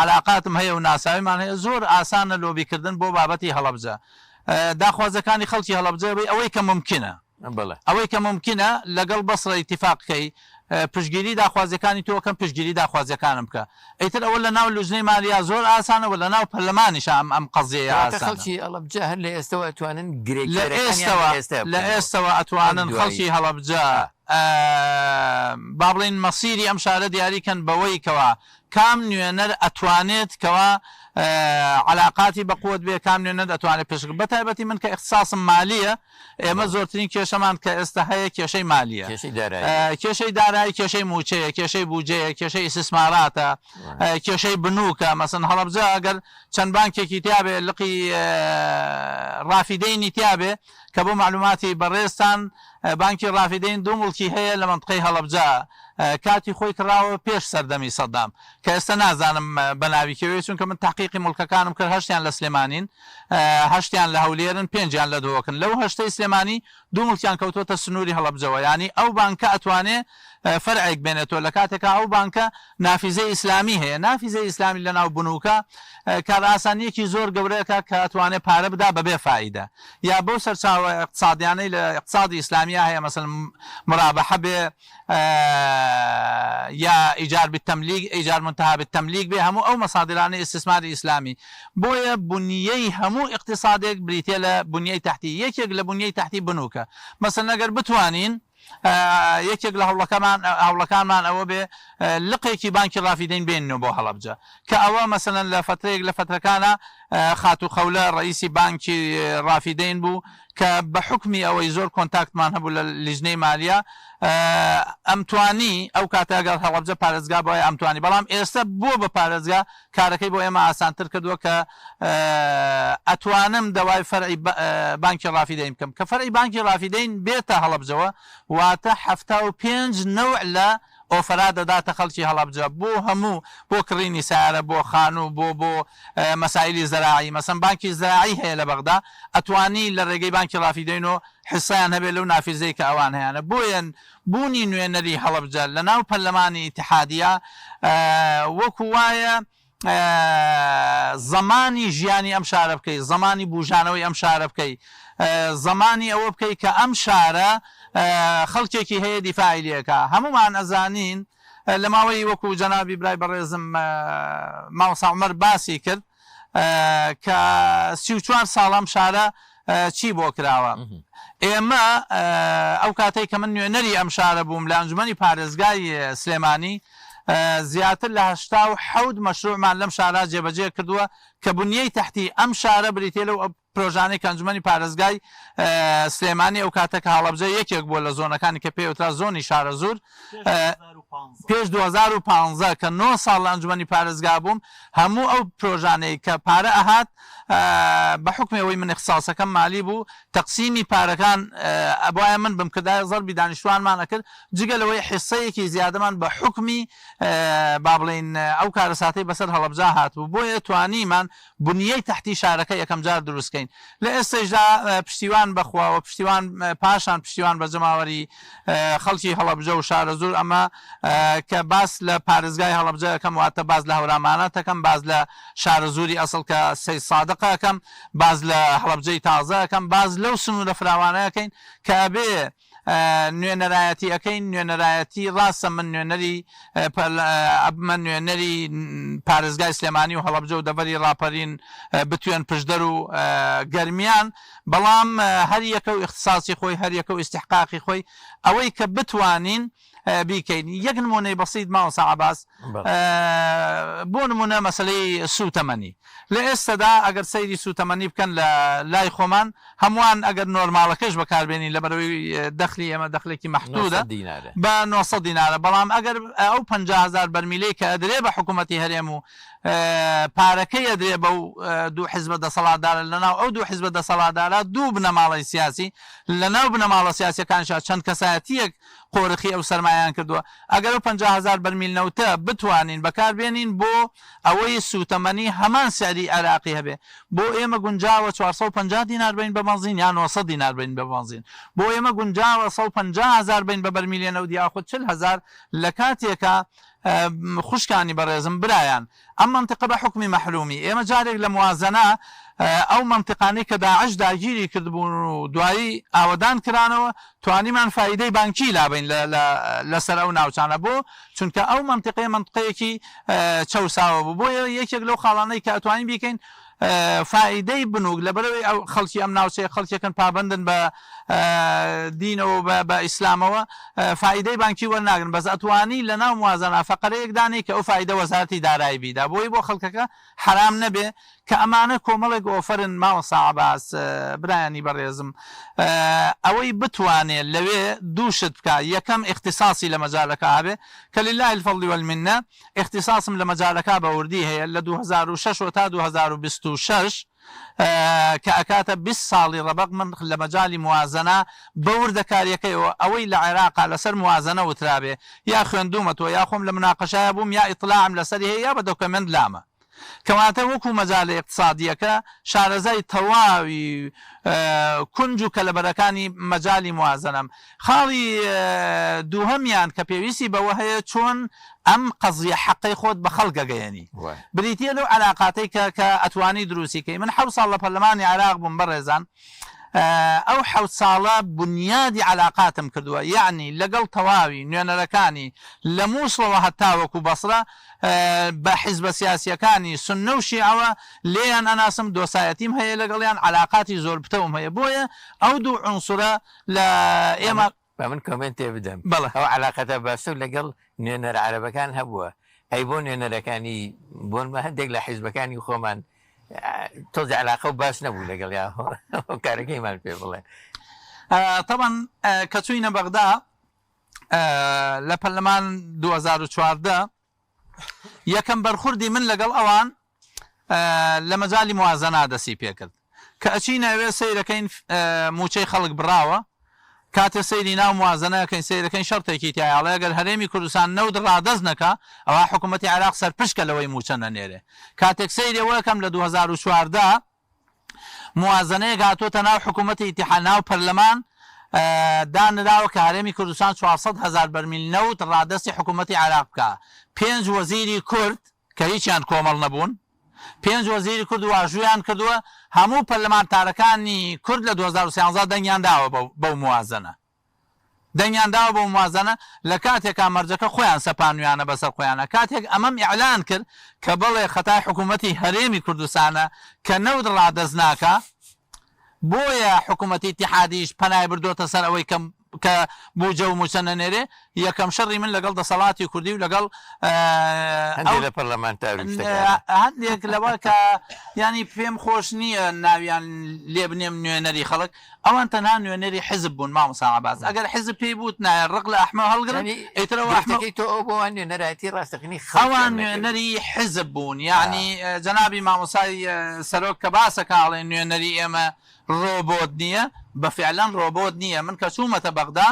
علاقاتم هەیە و ناساویمان هەیە زۆر ئاسانە لۆبیکردن بۆ بابەتی هەڵەبجە داخوازەکانی خەڵکی هەڵەبجە ئەوەی کە ممکنە ئەوەی کە ممکنە لەگەڵ بەسڕە ئیتیفاقکەی پشتگیری داخوازەکانی تۆکەم پشتگیری داخوازەکانم بکە ئیتر ئەوە لە ناو لوژنەی مالیا زۆر ئاسانەوە لە ناو پەرلەمانیش ئەم قەزیە خەڵکی هەڵەبجە هەر لە ئێستەوە ئەتوانن لە ئێستەوە ئەتوانن خەڵکی هەڵەبجە با بڵین مەسیری ئەم شارە دیاریکەن بەوەی کەوە کام نوێنەر ئەتوانێت کەوە علاقاتی بەقوت بێ کام نوێنەر ئەتوانێت پێشک بە تایبەتی من کە اختصاصم مالیە ئێمە زۆرترین کێشەمان کە ئێستا هەیە کێشەی مالیە کێشەی دارایی کێشەی موچەیە کێشەی بوجەیە کێشەی ئیسtisماراتە کێشەی بنووکە مەسن هەڵەبجە ئەگەر چەند بانکێکی تیابێ لقی ڕافیدەینی تیابێ کە بۆ معلوماتی بەڕێستان بانکی ڕافیدەین 2 مڵکی هەیە لە منطقەی هەڵەبجە کاتی خۆی کراوە پێش سەردەمی سەدام کە ئێستا نازانم بە ناویکەوەی چونکە من تحقیقی مڵکەکانم کرد 8یان لە سلێمانین 8یان لە هەولێرن 5یان لە دۆکن لەو 8ی سلێمانی 2 مڵکیان کەوتۆتە سنووری هەڵەبجەوە ینی ئەو بانکە ئەتوانێ فەرعێک بێنێتەوە لە کاتێکا ئەو بانکە نافیزەی ئیسلامی هەیە نافیزەی ئیسلامی لە ناو بنووکە کار ئاسانیەکی زۆر گەورەیەکە کە ئەتوانێت پارە بدا بەبێ فائیدە یا بەو سەرچاوە اقتصادیانەی لە اقتصادی ئیسلامیە هەیە مەسەن مرابحە بێ یا ئیجار بالتەملیک ئیجار منتهى بالتەملیک بێ هەموو ئەو مەسادرانەی ئیستثماری ئیسلامی بۆیە بنیەی هەموو اقتصادێک بریتێ لە بنیەی تحتی یەکێک لە بنیەی تحتی بنووکە مەسەن ئەگەر بتوانین یەکێک لە هەوڵەکانمان ئەوە بێ لقێکی بانکی ڕافیدەین بێننەوە بۆ هەڵەبجە کە ئەوە مەسەلەن لە فترەیەک لە فترەکانە خاتو خەولە ڕئیسی بانکی ڕافیدەین بوو کە بە حکمی ئەوەی زۆر کۆنتاکتمان هەبوو لە لیژنەی مالیە ئەمتوانی ئەو کاتەگەڵ هەڵەبجە پارێزگا بۆیە ئەمتوانی بەڵام ئێستا بۆ بە پارێزگا کارەکەی بۆ ئێمە ئاسانتر کردووە کە ئەتوانم دەوای فەرعی بانکی ڕافیدەین بکەم کە فەرعی بانکی ڕافیدەین بێتە هەڵەبجەوە واتە 75 نەوع لە ئۆفرا دەداتە خەڵکی هەڵەبجە بۆ هەموو بۆ کڕینی سیارە بۆ خانوو بۆ مەسائلی زراعی مەسەن بانکی زراعی هەیە لە بەغدا ئەتوانی لە ڕێگەی بانکی ڕافیدەینەوە حسایان هەبێت لەو نافیزەی کە ئەوان هەیەە بۆیان بوونی نوێنەری هەڵەبجە لە ناو پەرلەمانی ئیتحادیە وەکو وایە زمانی ژیانی ئەم شارە بکەیت زمانی بوژانەوەی ئەم شارە بکەیت زمانی ئەوە بکەیت کە ئەم شارە خەڵکێکی هەیە دیفاعی لێکە هەمومان ئەزانین لە ماوەی وەکو جەنابی برای بەڕێزم ماوەسا عومەر باسی کرد کە 34 ساڵم شارە چی بۆ کراوە ئێمە ئەو کاتێک کە من نوێنەری ئەم شارە بووم لە ئەنجومەنی پارێزگای سلێمانی زیاتر لە 87 مەشروعمان لەم شارە جێبەجێ کردووە کە بنیەی تحتی ئەم شارە بریتێ لەو پرۆژانەی کەنجومەنی پارێزگای سلێمانی ئەو کاتە کە هەڵەبجە یەکێک بووە لە زۆنەکانی کە پێوترا زۆنی شارە زۆر پێش 2015 کە 9 ساڵ لە ئەنجومەنی پارێزگا بووم هەموو ئەو پرۆژانەی کە پارە ئەهات بە حکمەوەی من اختصاصەکەم مالی بوو تەقسیمی پارەکان ئەبواە من بمکردای زەربی دانیشتوانمان ئەکرد جگە لەوەی حسەیەکی زیادەمان بە حکمی با بڵێن ئەو کارەساتەی بەسەر هەڵەبجە هاتبوو بۆیە توانیمان بنیەی تحتی شارەکە یەکەم جار دروستکەین لە ئێستەشدا پشتیوان بەخواوە پشتیوان پاشان پشتیوان بە جەماوەری خەڵکی هەڵەبجە و شارە زۆر ئەمە کە باس لە پارێزگای هەڵەبجە ئەەکەم واتە باز لە هەورامانەتەکەم باز لە شارە زوری ئەسڵ کە سەی سادقەکەم باز لە هەڵەبجەی تازەکەم باز لەو سنوورە فراوانەکەین کە بێ نوێنەرایەتی ئەەکەین نوێنەرایەتی ڕاستە من نوێنەری پارێزگای سلێمانی و هەڵەبجە و دەبەری ڕاپەرین بتوێن پشدەر و گەرمیان بەڵام هەر یەکە و اختصاصی خۆی هەر یەکە و استحقاقی خۆی ئەوەی کە بتوانین بیکەین یەک نمونەی بەسیط ماوەسا عەباس بۆ نمونە مەسەلەی سوتەمەنی لە ئێستادا ئەگەر سەیری سوتەمەنی بکەن لە لای خۆمان هەمووان ئەگەر نۆرماڵەکەش بەکاربێنین لە بەرەوەی دەخلی ئێمە دەخلێکی مەحدودە بە 900 دینارە بەڵام ئەگەر ئەو 50,000 بەرمیلەی کە ئەدرێ بە حکوومەتی هەرێم و پارەکەی ئەدرێ بە دوو حیزبە دەسەڵاتدارە لەناو ئەو دوو حیزبە دەسەڵاتدارە دوو بنەماڵی سیاسی لەناو بنەماڵە سیاسیەکانشا چەند کەسایەتیەک قۆرخی ئەو سەرمایان کردووە ئەگەر 50,000 بەرمیل نەوتە بتوانین بەکاربێنین بۆ ئەوەی سوتەمەنی هەمان سەری عێراقی هەبێ بۆ ئێمە گونجاوە 450 دینار بین بە بەنزین یان 900 دینار بین بە بەنزین بۆ ئێمە گونجاوە 150,000 بین بە بەرمیلێنە و دیاخۆ 40,000 لە کاتێکە خوشکانی بەڕێزم برایان ئەم منطقە بە حکمی مەحرومی ئێمە جارێک لە موازنە ئەو منطقانەی کە داعش داگیری کردبوون و دوایی ئاوەدان کرانەوە توانیمان فایدەی بانکی لابین لەسەر ئەو ناوچانە بۆ چونکە ئەو منطقەیەکی چەساوە بوو بۆ یەکێک لەو خاڵانەی کە ئەتوانین بیکەین فائدەی بنوک لە بەرەوەی ئەو خەڵکی ئەم ناوچەیە خەڵکیەکەن پابندن بە دینەوە بە ئیسلامەوە فائدەی بانکی وەرناگرن بەس ئەتوانی لە ناو موازنە فەقەرەیەک دانی کە ئەو فائدە وەزارەتی دارایی بیدا بۆی بۆ خەڵکەکە حرام نەبێ کە ئەمانە کۆمەڵێک ئۆفرن ماوەسا عەباس برایانی بەڕێزم ئەوەی بتوانێت لەوێ دووشت بکە یەکەم اختصاصی لە مەجالەکە هەبێ کە لله الفضل والمنە اختصاصم لە مەجالەکە بە وردی هەیە لە 2006 تا 2026 کە ئەکاتە 20 ساڵی ڕەبق من لە مەجای موازنە بەوردە کاریەکەیەوە ئەوەی لە عێراقا لەسەر موازنە وترابێ یا خوێندومەتەوە یا خۆم لە مناقەشایە بووم یا ئیطلاعم لەسەری هەیە یا بە دۆکمنت لامە کەواتە وەکو مەجای اقتصادیەکە شارەزای تەواوی کونج و کەلەبەرەکانی مەجای موازنەم خاڵی دووهەمیان کە پێویستی بەوە هەیە چۆن ئەم قەزیە حەقی خۆت بە خەڵکەگەیەنی بریتە لەو علااقاتی کە ئەتوانی دروستیکەی من 7 ساڵ لە پەرلەمانی عێراق بووم بەڕێزان ئەو 7 ساڵە بنیادی علااقاتم کردووە یعنی لەگەڵ تەواوی نوێنەرەکانی لە مووسڵەوە هەتاوەکو بەسرە بە حیزبە سیاسیەکانی سنە و شیعەوە لێیان ئەناسم دۆسایەتیم هەیە لەگەڵیان علااقاتی زۆر بتەوم هەیە بۆیە ئەو دوو عنسورە لە ئێمە من کۆمنتێ بدەم ئەو علااقەتە بەسە لەگەڵ نوێنەر عەرەبەکان هەبووە ئەی بۆ نوێنەرەکانی بۆنمە هەندێک لە حیزبەکانی خۆمان تۆزی علاقە و باش نەبوو لەگەڵ یا کارەکەیمان پێ بڵێ طبعا کە چووینە بەغدا لە پەرلەمان 2014 یەکەم بەرخوردی من لەگەڵ ئەوان لە مەجای موازنە دەسی پێ کرد کە ئەچینەوێ سەیرەکەین موچەی خەڵک بڕاوە کاتێ سەیری ناو موازنەکەین سیرەکەین شەرتێکی تایاڵە ئەگەر هەرێمی کوردستان نەود ڕادەست نەکە ئەوە حکوومەتی عێراق سەرپشکە لەوەی موچە نەنێرێ کاتێک سەیرەوەکەم لە 2014 موازنەیە هاتۆتە ناو حکوومەتی ئیتیحاد ناو پەرلەمان دانراوە کە هەرێمی کوردستان 400,000 بەرمیل نەوت ڕادەستی حکوومەتی عێراق بکە 5 وەزیری کورد کە هیچیان کۆمەڵ نەبوون 5 وەزیری کورد واژویان کردووە هەموو پەرلەمانتارەکانی کورد لە 2013 دەنگیان داوە بەو موازنە لە کاتێکا مەرجەکە خۆیان سەپانویانە بەسەر خۆیانە کاتێک ئەمەم ئیعلان کرد کە بڵێ خەتای حکوومەتی هەرێمی کوردستانە کە نەود ڕادەست ناکە بۆیە حکوومەتی ئیتیحادیش پەنای بردوۆتە سەر ئەوەی کە بوجە و موچە نەنێرێ یەکەم شەڕی من لەگەڵ دەسەڵاتی کوردی و لەگەڵ لە پەرلەمانتار هەندێک لەوە کە ینی پێم خۆش نییە ناویان لێ بنێم نوێنەری خەڵک ئەوان تەنها نوێنەری حزب بوون مامۆستا عەباس ئەگەر حزب پێی بوت نایە ڕق لە ئەحمە هەڵگرن ئیترەوە تۆ ئەو بۆوان نوێنەراتی ڕاستەقینی ئەوان نوێنەری حزب بوون یعنی جەنابی مامۆسای سەرۆک کە باسە کاڵێ نوێنەری ئێمە ڕۆبۆت نییە بەفعلان ڕۆبۆت نییە من کە چوومەتە بەغدا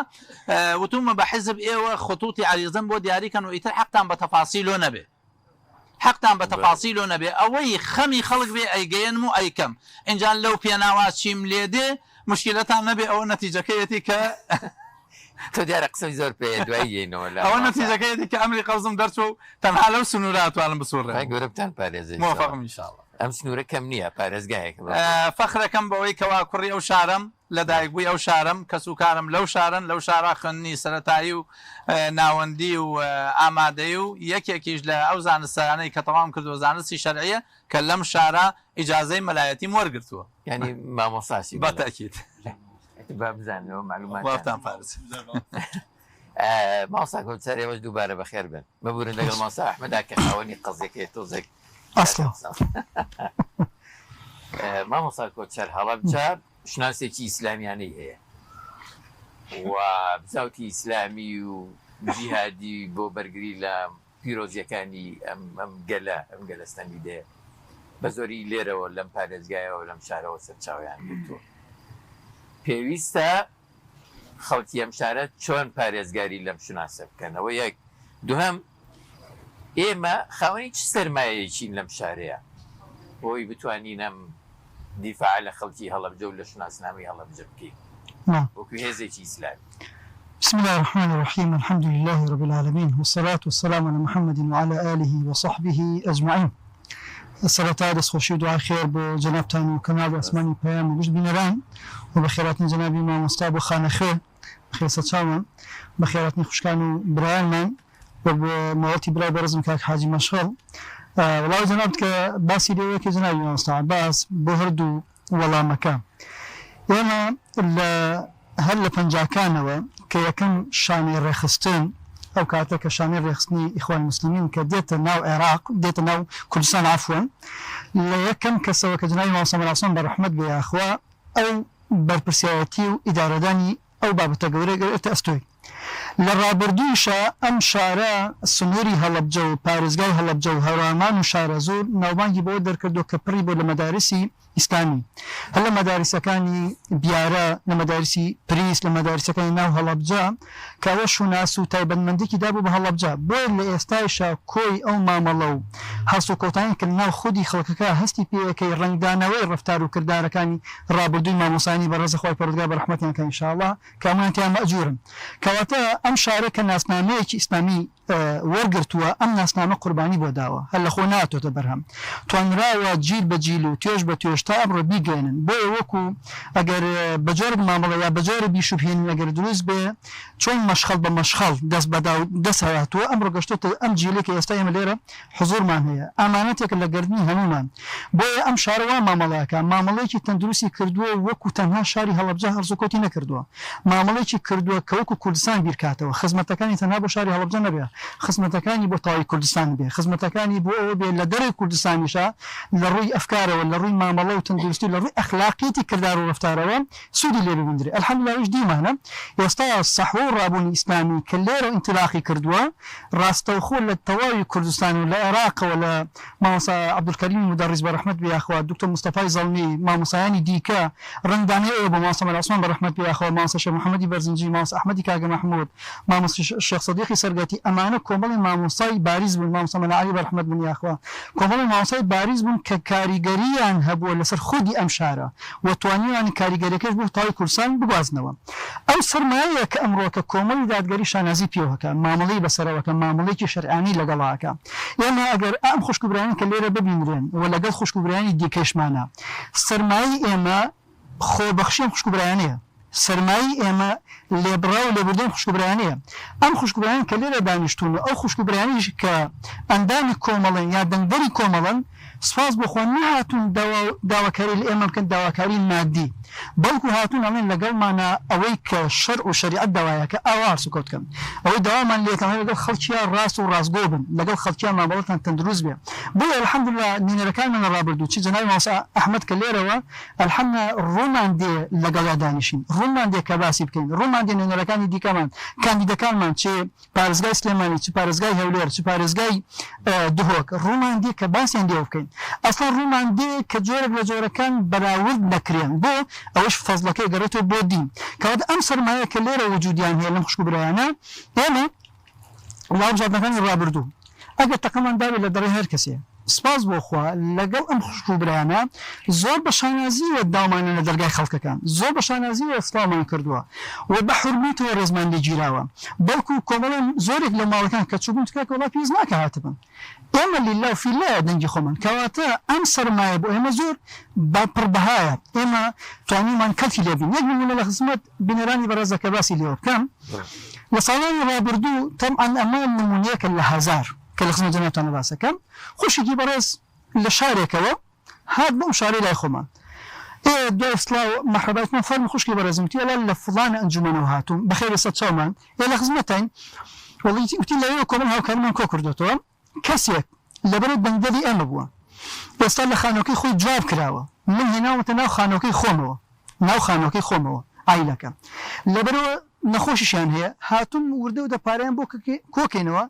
وتومە بە حزب ئێوە خطوتی عریزم بۆ دیاریکەن و ئیتر حەقتان بە تەفاسیلۆ نەبێ ئەوەی خەمی خەڵک بێ ئەیگەێنم و ئەیکەم ئینجان لەو پێناوا چیم لێ دێ مشکلەتان نەبێ ئەوە نەتیجەکەیەتی کە تۆ دیارە قسەی زۆر پێ دواییەوە ئەوە نەتیجەکەیەتی کە ئەمری قەوزم دەرچوە و تەنها لەو سنووراتوانم بسوڕێ گەورەتان پارێزی موافقم ئینشاءالله ئەم سنوورە کەم نییە پارێزگایەک فەخرەکەم بەوەی کەوا کوڕی ئەو شارم لە دایکبووی ئەو شارم کە سوکارم لەو شارن لەو شارە خوێندنی سەرەتایی و ناوەندی و ئامادەی و یەکێکیش لە ئەو زانستانەی کە تەواو کردووە زانستی شەرعیە کە لەم شارە ئیجازەی مەلایەتیم وەرگرتووە ینی مامۆستاسی بەتەکید با بزانەوە معلومات وەفتان فارس مامۆستا کۆچەر ئێوەش دووبارە بەخێر بن ببورن لەگەڵ مامۆستا ئەحمەدا کە خاوەنی قەزێکی تۆزێک مامۆستا کۆچەر هەڵەبجە شناسێکی ئیسلامیانەی هەیە و بزاوتی ئیسلامی و جیهادی بۆ بەرگری لە پیرۆزیەکانی ئەم گەلەستەنی دێ بە زۆری لێرەوە لەم پارێزگایەوە لەم شارەوە سەرچاویان گرتووە پێویستە خەڵکی ئەم شارە چۆن پارێزگاری لەم شناسە بکەنەوە یەک دووهەم ئێمە خاوەنی چ سەرمایەیەکین لەم شارەیە بۆی بتوانین ئەم دیفاع لە خەڵکی هەڵەبجە و لە شناسنامەی هەڵەبجە بکەین وەکو هێزێکی ئیسلامی بسم الله الرحمن الرحيم الحمد لله رب العالمين والصلاة والسلام على محمد وعلى آله وصحبه أجمعين الصلاة دەستخۆشی و دوعای خێر بۆ جەنابتان و کەناڵ ئەسمانی پەیام و گشت بینەران و بە خێراتنی جەنابی مامۆستا بۆ خانە خێر بەخێر سەرچاوان بە خێراتنی خوشکان و برایانمان و بۆ ماوەتی برای بەرزم کاک حاجی مەشغەڵ وڵاو جەنابت کە باسی لێوەیەکی جەنابی مامۆستا عەباس بۆ هەردوو وەڵامەکە ئێمە هەر لە پەنجاکانەوە کە یەکەم شانەی ڕێخستن ئەو کاتە کە شانەی ڕێخستنی ئیخوان موسلیمین کە دێتە ناو عێراق دێتە ناو کوردستان عەفوەن لە یەکەم کەسەوە کە جەنابی مامۆستا مەراسم بە ڕەحمەت بێ یاخوا ئەو بەرپرسیایەتی و ئیدارەدانی ئەو بابەتە گەورەی گەورێتە ئەستۆی لە ڕابردوویشە ئەم شارە سنووری هەڵەبجە و پارێزگای هەڵەبجە و هەورامان و شارە زۆر ناوبانگی بۆ دەرکردو کە پڕی بۆ لە مەدارسی ئیسلامی هەر لە مەدارسەکانی بیارە لە مەدارسی پریس لە مەدارسەکانی ناو هەڵەبجە کەەوە شوناس و تایبەتمەندێکی دابوو بە هەڵەبجە بۆ لە ئێستایشە کۆی ئەو مامەڵە و هەست و کەوتانی کە ناو خودی خەڵکەکە هەستی پێەکەی ڕنگدانەوەی ڕفتار و کردارەکانی ڕابردووی مامۆسانی بەڕێزە خۆی پەروەردگار بە ڕەحمەتیان کە ئینشاءالله کامانتیان مەئجورن کەواتە ئەم شارە کە ناسنامەیەکی ئیسلامی وەرگرتووە ئەم ناسنامە قوربانی بۆ داوە هەر لە خۆ ناتۆتە بەرهەم توانراوە جیل بە جیل و توێژ بە توێژ تا ئەمڕۆ بیگەێنن بۆیە وەکو ئەگەر بەجۆرە مامەڵە یا بەجۆرە بیشوبهێنن ئەگەر دروست بێ چۆن مەشخەڵ بە مەشخەڵ دەست بەدا و دەست هاتووە ئەمڕۆ گەشتۆتە ئەم جیلێکی ئێستا ئێمە لێرە حضورمان هەیە ئامانەتێکە لە گردنی هەمومان بۆیە ئەم شارەوە مامەڵەکە مامەڵەیەکی تەندروستی کردووە وەکو تەنها شاری هەڵەبجە هەرزوکۆتی نەکردووە مامەڵەیەکی کردووە کە وەکو کوردستان بیرکاتەوە خزمەتەکانی تەنها بۆ شاری هەڵەبجە نەبێ خزمەتەکانی بۆ تاوای کوردستان بێ خزمەتەکانی بۆ ئەوە بێ لە دەرەوەی کوردستانیشە لە ڕووی ئەفکارەوە لە ڕووی مامەڵە و تەندروستی لە ڕووی ئەخلاقیەتی کردار و ڕفتارەوە سوودی لێ ببیندرێ الحەمدولیللاهش دیمانە ئێستا سەحوە و ڕابوونی ئیسلامی کە لێرە ئینتیلاقی کردووە ڕاستەوخۆ لە تەواوی کوردستان و لە عێراقەوە لە مامۆستا عەبدولکەریم مدەڕیس بە ڕەحمەت بێ یاخوا دکتۆر مستەفای زەڵمی مامۆسایانی دیکە ڕەنگدانەیە بۆ مامۆستا مەلا عوسمان بە ڕەحمەت بێ یاخوا مامۆستا شێخ محەممەدی بەرزنجی مامۆستا ئەحمەدی کاگە مەحموود مامۆستا شێخ سەدیقی سەرگەتی ئەمانە کۆمەڵی مامۆستای باریز بوون مامۆستا مەلا عەلی بە ڕەحمەت بن یاخوا کۆمەڵی مامۆستای باریز بوون کە کاریگەریان هەبووە لەسەر خودی ئەم شارە و توانیوان کاریگەریەکەش بۆ تاوای کوردستان بگوازنەوە ئەو سەرمایەیە کە ئەمڕۆکە کۆمەڵی دادگەری شانازی پێوەکە مامەڵەی بەسەرەوەکە مامەڵەیەکی شەرعانی لەگەڵاکە ئێمە ئەگەر ئەم خوشکبرانی کە لێرە ببینرێن و لەگەڵ خوشکبرانی دیکەشمانە سەرمایی ئێمە خۆبەخشیان خوشکبرانەیە سەرمایی ئێمە لێبڕا و لێبوردن خوشکبرانەیە ئەم خوشکبرانی کە لێرە دانیشتون و ئەو خوشکبرانیش کە ئەندامی کۆمەڵن یا دەنگدەری کۆمەڵن سپاس بۆخوا نهاتون داواکاری لە ئێمە بکەن داواکاری مادی بەڵکو هاتون ئەڵێن لەگەڵمانە ئەوەی کە شەرع و شەریعەت داوایەکە ئاوا سوکەوت بکەن ئەوەی داوامان لێکەڵێن لەگەڵ خەڵکیان ڕاست و ڕاستگۆ بن لەگەڵ خەڵکیان مابەڵەتان تەندروست بێ بۆیە الحەمدوللا نوێنەرەکانمان ڕابردوو چی جەنابی مامۆستا ئەحمەد کە لێرەوە الحەمدوللا ڕوومان دێ لەگەڵا دانیشین ڕوومان دێ کە باسی بکەین ڕوومان دێ نوێنەرەکانی دیکەمان کاندیدەکانمان چێ پارێزگای سلێمانی چ پارێزگای هەولێر چ پارێزگای دهۆک ڕوومان دێ کە باسییان دێ بکەین ئەسڵ ڕوومان دێ کە جۆرێک لە جۆرەکان بەراورد نەکرێن بۆ ئەوش فەزلەکەی گەڕێتەوە بۆ دین کەواتە ئەم سەرمایە کە لێرە وجودیان هەیە لەم خوشکبرایانە ئێمە وڵاتژاردنەکانی ڕابردوو ئەگەر تەقەمان داوێت لە دەڕێ هەر کەسێ سپاس بۆخوا لەگەڵ ئەم خوشکبرانە زۆر بە شانازیوە داوامانە لە دەرگای خەڵکەکان زۆر بە شانازیوە ئەسڵامان کردووە و بە حورمەتەوە ڕێزمان لێگیراوە بەڵکو کۆمەڵێن زۆرێک لە ماڵەکان کە چوبوون تکا کە وڵا پێویست ناکە هاتبن ئێمە لیلا و فیلایە دەنگی خۆمان کەواتە ئەم سەرمایە بۆ ئێمە زۆر پڕبەهایە ئێمە توانیمان کەڵکی لێبین یەک نمونە لە خزمەت بینەرانی بەڕێزە کە باسی لێوە بکەم لە ساڵانی ڕابردوو تەمعەن ئەمە نمونەیەکە لە هەزار کە لە خزمەت جەنابتان باسەکەم خوشکی بەڕێز لە شارێکەوە هات بۆم شارەی لای خۆمان دوای سڵاو مەحرەباتمان فەرمی خوشکی بەڕێزمتی ئەلا لە فڵانە ئەنجومەنەوە هاتووم بەخێرە سەد چاومان لە خزمەتین وەڵی وتی لەوێ کۆمەڵ هاوکاریمان کۆ کردوتەوە کەسێک لەبەرەوەی بەنگدەری ئێمە بووە ئێستا لە خانۆکەی خۆی جواب کراوە من هێناوەتە ناو خانۆکەی خۆمەوە عیلەکە لەبەرەوە نەخۆشیشان هەیە هاتوون وردە و دەپارەیان بۆ کۆکەینەوە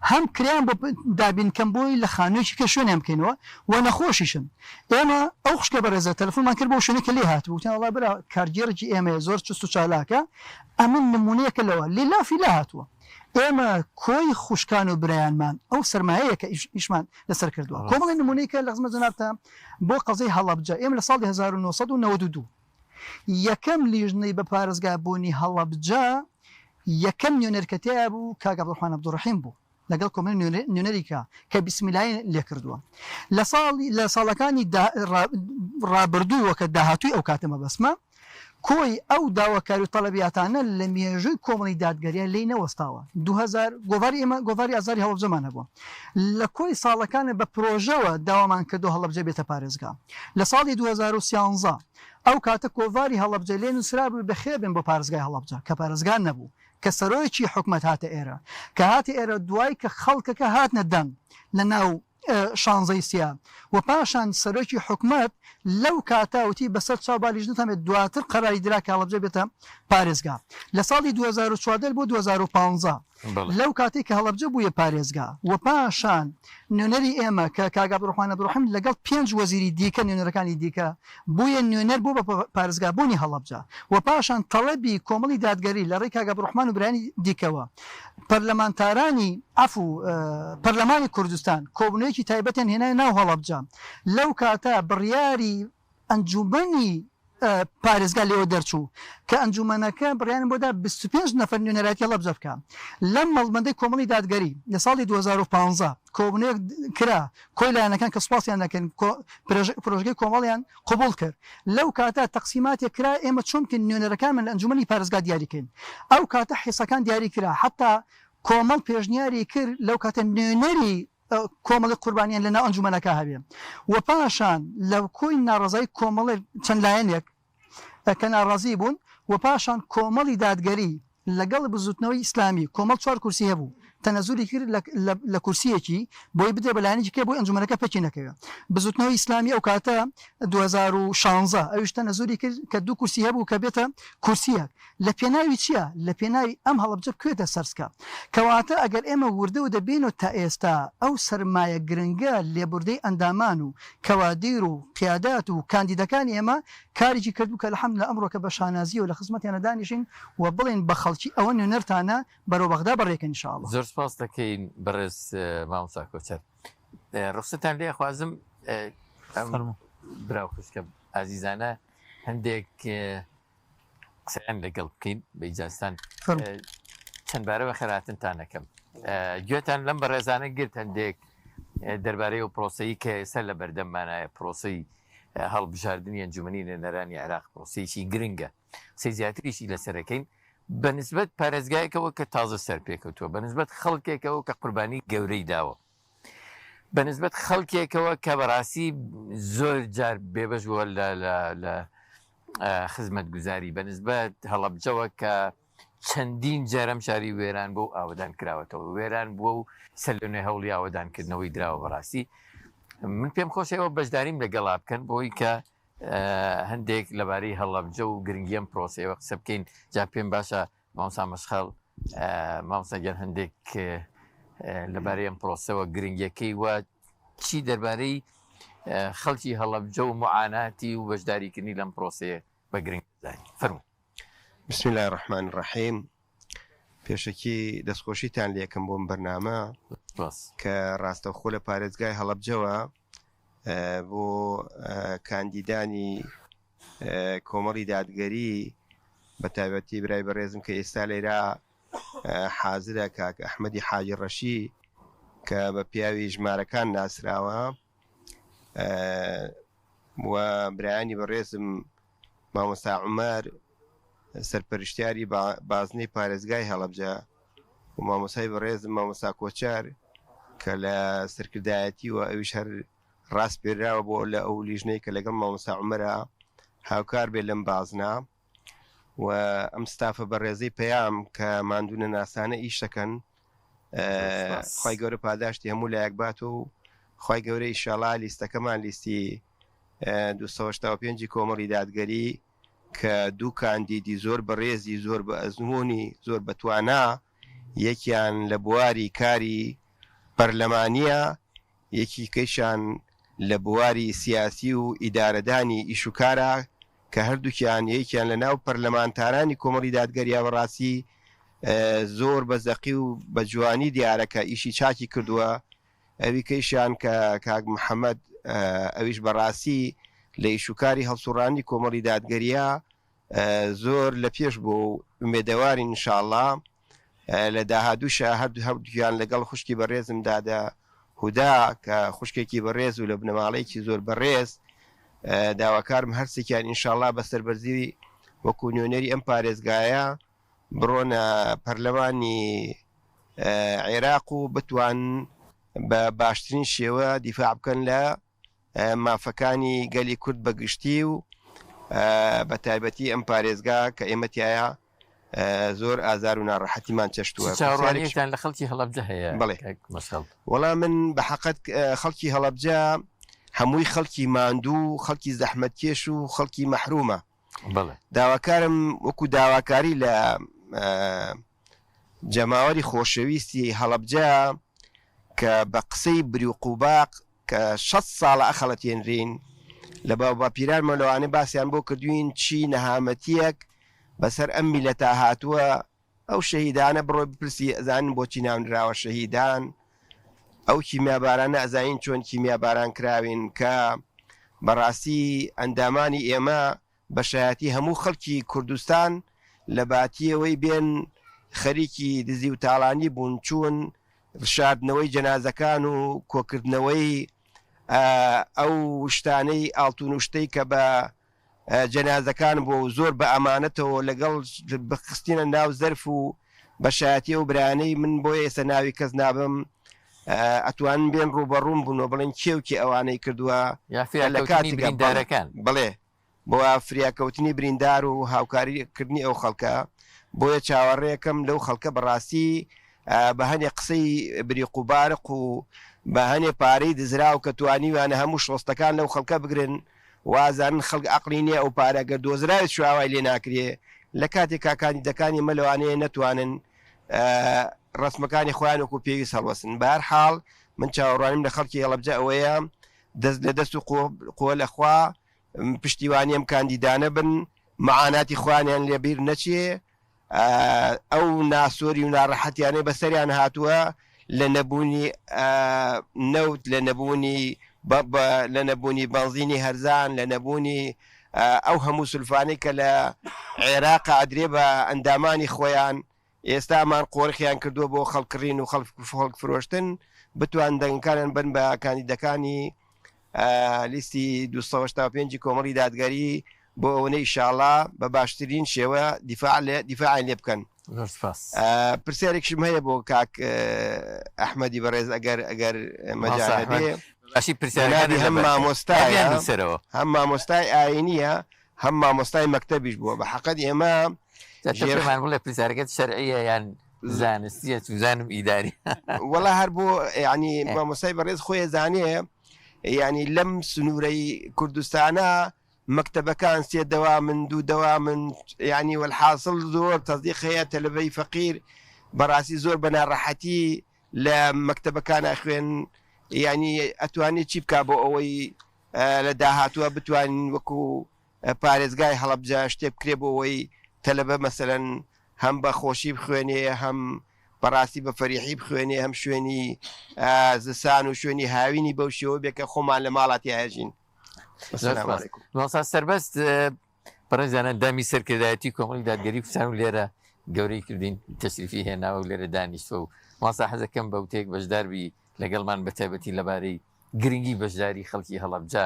هەم کریان بۆ دابینکەم بۆی لە خانوویەکی کە شوێنیان بکەینەوە و نەخۆشیشن ئێمە ئەو خوشکە بەڕێزە تەلەفۆنمان کرد بۆ شوێنێکە لێ هاتبوو وتیان وەڵا برا کارگێڕێکی ئێمە زۆر چست و چالاکە ئەمن نمونەیەکە لەوە لێلافی لا هاتووە ئێمە کۆی خوشکان و برایانمان ئەو سەرمایەیە کە ئیشمان لەسەر کردووە کۆمەڵی نمونەیەکە لە خزمەت جەنابتان بۆ قەزەی هەڵەبجە ئێمە لە ساڵی 1992 یەکەم لیژنەی بە پارێزگابوونی هەڵەبجە یەکەم نوێنەرکەتەیە بوو کاک عەبدوڵڕەحمان عەبدوڕەحیم بوو لەگەڵ کۆمەڵی نوێنەریکە کە بیسمیلای لێ کردووە لە ساڵەکانی ڕابردووە کە داهاتووی ئەو کاتەمە بەسمە کۆی ئەو داواکاری و تەڵەبیاتانە لە مێژووی کۆمەڵی دادگەریە لی نەوەستاوە 2000 گۆڤاری ئازاری هەڵەبجەمان هەبووە لە کۆی ساڵەکانە بە پرۆژەوە داوامان کردو هەڵەبجە بێتە پارێزگا لە ساڵی 2013 ئەو کاتە کۆڤاری هەڵەبجە لێ نووسرا بوو بەخێبن بۆ پارێزگای هەڵەبجە کە پارێزگا نەبوو کە سەرۆیەکی حکومەت هاتە ئێرە کە هاتە ئێرە دوای کە خەڵکەکە هاتنە دەنگ لە ناو شانزەی سیا و پاشان سەرۆکی حکومەت لەو کاتاوتی بەسەر چاو بالیژنەتەمێت دواتر قەراری درا کە هەڵەبجە بێتە پارێزگا لە ساڵی 2014 بۆ 2015 لەو کاتێک کە هەڵەبجە بوویە پارێزگا و پاشان نوێنەری ئێمە کە کاک عەبدوڵڕەحمان عەبدوڕەحیم لەگەڵ 5 وەزیری دیکە نوێنەرەکانی دیکە بوویە نوێنەر بوو بە پارێزگابوونی هەڵەبجە و پاشان تەڵەبی کۆمەڵی دادگەری لە ڕێی کاک عەبدوڕەحمان و برایانی دیکەوە پەرلەمانتارانی پەرلەمانی کوردستان کۆبنەوەیەکی تایبەتیان هێنای ناو هەڵەبجە لەو کاتە بڕیاری ئەنجومەنی پارێزگا لێوە دەرچوو کە ئەنجومەنەکە بڕیان بۆدا 25 نەفەر نوێنەراتی هەڵەبجە بکە لەم مەڵبەندەی کۆمەڵی دادگەری لە ساڵی 2015 کۆبنەیەک کرا کۆی لایەنەکان کە سوپاسیان دەکەن پرۆژەکەی کۆمەڵیان قبول کرد لەو کاتە تەقسیماتێک کرا ئێمە چۆنکە نوێنەرەکانمان لە ئەنجومەنی پارێزگا دیاریکەین ئەو کاتە حیسەکان دیاری کرا حتا کۆمەڵ پێشنیاری کرد لەو کاتە نوێنەری کۆمەڵی قوربانیان لە ناو ئەنجومەنەکە هەبێ و پاشان لەو کۆی ناڕزایی کۆمەڵی چەند لایەنێک کە ناڕازی بوون و پاشان کۆمەڵی دادگەری لەگەڵ بزوتنەوەی ئیسلامی کۆمەڵ 4 کورسی هەبوو تەنەزولی کرد لە کورسیەکی بۆی بدە بەلایەنێکی کە بۆی ئەنجومەنەکە پەکی نەکەوێت بزوتنەوەی ئیسلامی ئەو کاتە 2016 ئەویش تەنەزولی کرد کە 2 کورسی هەبوو کە بێتە کورسیەک لە پێناوی چییە لە پێناوی ئەم هەڵەبجە بکوێتە سەرسکە کەواتە ئەگەر ئێمە وردە و دەبێنەوە تا ئێستا ئەو سەرمایە گرنگە لێبوردەی ئەندامان و کەوادیر و قیادات و کاندیدەکانی ئێمە کارێکی کردو کە لە ئەمڕۆکە بە شانازی و لە خزمەتیانە دانیشین و بڵێن بە خەڵکی ئەوە نوێنەرتانە بەرەو بەغدا بەڕێکە ئینشاءالله. زۆر سپاس دەکەین بەڕێز مامۆستا کۆچەر ڕخسەتان لێ خوازم براو خوشکە ئازیزانە هەندێک قسەیان لەگەڵ بکەین بە ئیجازتان چەند بارەوە خەراتنتان نەکەم گوێتان لەم بەڕێزانە گرت هەندێک دەربارەی و پرۆسەیی کە ئێستا لە بەردەممانایە پرۆسەی هەڵبژاردننی ئەنجومەنی نێنەرانی عێراق پرۆسەیەکی گرنگە قسەی زیاتریشی لەسەرەکەین بەنسبەت پارێزگایەکەوە کە تازە سەر پێکەوتووە بەنسبەت خەڵکێکەوە کە قوربانی گەورەی داوە بەنسبەت خەڵکێکەوە کە بەڕاستی زۆر جار بێبەش بووە لە خزمەت گوزاری بەنسبەت هەڵەبجەوە کە چەندین جارەم شاری وێران بۆ ئاودان کراوەتەوە وێران بووە و سەلۆنێ هەوڵی ئاودانکردنەوەی دراوە بەڕاستی من پێم خۆشەوە بەشداریم لەگەڵا بکەن بۆی کە هەندێک لەبارەی هەڵەبجە و گرنگیەم پرۆسەوە قسە بکەین جا پێم باشە مامۆستا مەشخەڵ مامۆستاگەر هەندێک لەبارەی ئەم پرۆسەوە گرنگیەکەی وە چی دەربارەی خەڵکی هەڵەبجە و معاناتی و بەشداریکردنی لەم پرۆسەیە بە گرنگ فەرموو. بسم الله الرحمن الرحیم پێشەکی دەستخۆشیتان لێکم بۆم بەرنامە کە ڕاستەوخۆ لە پارێزگای هەڵەبجەوە بۆ کاندیدانی کۆمەڵی دادگەری بە تایبەتی برای بەڕێزم کە ئێستا لێرا حازرە کاک ئەحمەدی حاجی ڕەشی کە بە پیاوی ژمارەکان ناسراوە و برایانی بەڕێزم مامۆستا عومەر سەرپەرشتیاری بازنەی پارێزگای هەڵەبجە و مامۆسای بەڕێزم مامۆستا کۆچەر کە لە سەرکردایەتی و ئەویش هەر ڕاست پێراوە بۆ لە ئەو لیژنەی کە لەگەڵ مامۆستا عومەرە هاوکار بێت لەم بازنە و ئەم ستافە بەڕێزەی پەیام کە ماندوونە ناسانە ئیش دەکەن خی گەورە پاداشتی هەموو لایەک بات و خی گەورە ئیشاڵا لیستەکەمان لیستی 285 کۆمەڵی دادگەری کە دوو کاندیدی زۆر بەڕێزی زۆر بە ئەزمموی زۆر بەتوانە یەکیان لە بواری کاری پەرلەمانیە یەکی کەیشان لە بواری سیاسی و ئیدارەدانی ئیشوکارە کە هەردووکیان یەکیان لە ناو پەرلەمانتارانی کۆمەڵی دادگەری بەڕاستی زۆر بە زەقی و بە جوانی دیارەکە ئیشی چاکی کردووە ئەوی کەیشان کە کاک محەممەد ئەویش بەڕاستی لە ئیشوکاری هەڵسوڕانی کۆمەڵی دادگەریە زۆر لە پێش بۆ مێدەواری انشاءالله لە داهاتووشە هەردوویان لەگەڵ خوشکی بەڕێزم دادە هودا کە خوشکێکی بەڕێز و لە بنەماڵەیەکی زۆر بەڕێز داواکارم هەرسێکیان انشاءالله بەسەر بەرزی وەکو نوێنەری ئەم پارێزگایە بڕۆنە پەرلەمانی عێراق و بتوان بە باشترین شێوە دیفاع بکەن لە مافەکانی گەلی کورد بەگشتی و بە تایبەتی ئەم پارێزگا کە ئێمەتیایە زۆر ئازار و ناڕەحەتیمان چەشتووە چاوەڕوانیتان لە خەڵکی هەڵەبجە هەیە بڵێ وەڵام من بە حەقەت خەڵکی هەڵەبجە هەمووی خەڵکی ماندوو خەڵکی زەحمەتکێش و خەڵکی مەحرومە داواکارم وەکو داواکاری لە جەماوەری خۆشەویستی هەڵەبجە کە بە قسەی بری و قوباق کە 6 ساڵە ئەخەڵەتێنرین لە باپیران مەلەوانێ باسییان بۆ کردوین چی نەهامەتیەک بەسەر ئەم میلەتا هاتووە ئەو شەهیدانە بڕۆی بپرسی ئەزانین بۆچی ناونراوە شەهیدان ئەو کیمیابارانە ئەزانین چۆن کیمیاباران کراوین کە بەڕاستی ئەندامانی ئێمە بە شایەتی هەموو خەڵکی کوردستان لە باتیەوەی بێن خەریکی دزی و تاڵانی بوون چوون شاردنەوەی جەنازەکان و کۆکردنەوەی ئەو شتانەی ئاڵتون و شتەی کە بە جەنازەکان بۆ زۆر بە ئەمانەتەوە لەگەڵ بخستینە ناو زەرف و بە شایەتی و برانەی من بۆ ئێستا ناوی کەس نابم ئەتوانن بێن ڕوبەڕوون بوونەوە بڵێن کێوکی ئەوانەی کردووە لە کاتی بریندارەکان بڵێ بۆ فریاکەوتنی بریندار و هاوکاریکردنی ئەو خەڵکە بۆیە چاوەڕێیەکەم لەو خەڵکە بەڕاستی بە هەنێ قسەی بریق و بارق و بە هەنێ پارەی دزرا و کە توانیوانە هەموو شۆستەکان لەو خەڵکە بگرن وازانن خەڵک عەقڵی نییە ئەو پارەگە دۆزراوێت شواوای لێ ناکرێ لە کاتێک کاکاندیدەکانی مەلەوانەیە نەتوانن ڕسمەکانی خۆیان وەکو پێویست هەڵوەسن. بە هەر حاڵ من چاوەڕوانیم لە خەڵکی هەڵەبجە ئەوەیە دەست لە دەست و قۆ لەخوا پشتیوانی ئەم کاندیدانە بن معاناتی خوانیان لێبیر نەچێ ئەو ناسۆری و ناڕەحەتیانەی بەسەریان هاتووە لە نەبوونی نەوت لە نەبوونی بەنزینی هەرزان لە نەبوونی ئەو هەموو سولفانەی کە لە عێراق ئادرێ بە ئەندامانی خۆیان ئێستامان قۆرخیان کردووە بۆ خەڵکڕین و خەڵک فرۆشتن بتوان دەنگکانیان بن بە کاندیدەکانی لیستی 285 کۆمەڵی دادگەری بۆ ئەوەی ئینشاءڵڵا بە باشترین شێوە دیفاعیان لێ بکەن. پرسیارێکشم هەیە بۆ کاک ئەحمەدی بەڕێز ئەگەر مەجال هەبێ هەم مامۆستایە هەم مامۆستای ئاینیە هەم مامۆستای مەکتەبیش بووە بە حەقەت ئێمە بڵێ پرسیارەکەت شەرعیە یان زانستیە زانم ئیداری وەڵا هەر بۆ ینی مامۆستای بەڕێز خۆی زانێ ینی لەم سنوورەی کوردستانە مەکتەبەکان سێ دەوا من دوو دەوا من ینی وەلحاصل زۆر تەزدیق هەیە تەلەبەی فەقیر بەڕاستی زۆر بە ناڕەحەتی لە مەکتەبەکانە خوێن ینی ئەتوانێت چی بکا بۆ ئەوەی لە داهاتووە بتوانین وەکو پارێزگای هەڵەبجە شتێ بکرێ بۆ ئەوەی تەلەبە مەسەلەن هەم بە خۆشی بخوێنێ هەم بەڕاستی بە فەریحی بخوێنێ هەم شوێنی زستان و شوێنی هاوینی بەو شێوە بێکە خۆمان لە ماڵاتی هاژین. سەربەست بەڕێزانە دامی سەرکردایەتی کۆمەڵی دادگەری کوردستان و لێرە گەورەی کردین تەشریفی هێناوە و لێرە دانیشتوە و ماسا حەزەکەم بە وتێک بەشداربی لەگەڵمان بەتایبەتی لەبارەی گرنگی بەشداری خەڵکی هەڵەبجە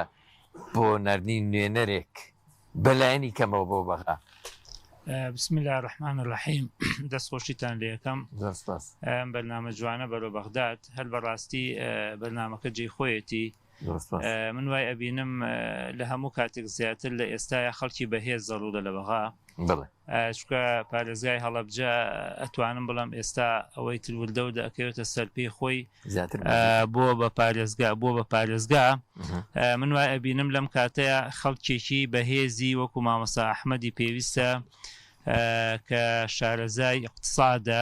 بۆ ناردنی نوێنەرێک بەلایەنی کەمەوە بۆ بەغا. بسم الله الرحمن الرحیم دەستخۆشیتان لێ یەکەم بەرنامە جوانە بەرەو بەغداد هەر بەڕاستی بەرنامەکە جێی خۆیەتی من وای ئەبینم لە هەموو کاتێک زیاتر لە ئێستاە خەڵکی بەهێز زەڕوودە لە بەغا چکە پارێزگای هەڵەبجە ئەتوانم بڵم ئێستا ئەوەی تلوردە و دەکەوێتە سەرپێی خۆی بۆ بە پارێزگا من وای ئەبینم لەم کاتەیە خەڵکێکی بەهێزی وەکو مامۆستا ئەحمەدی پێویستە کە شارەزای اقتصادە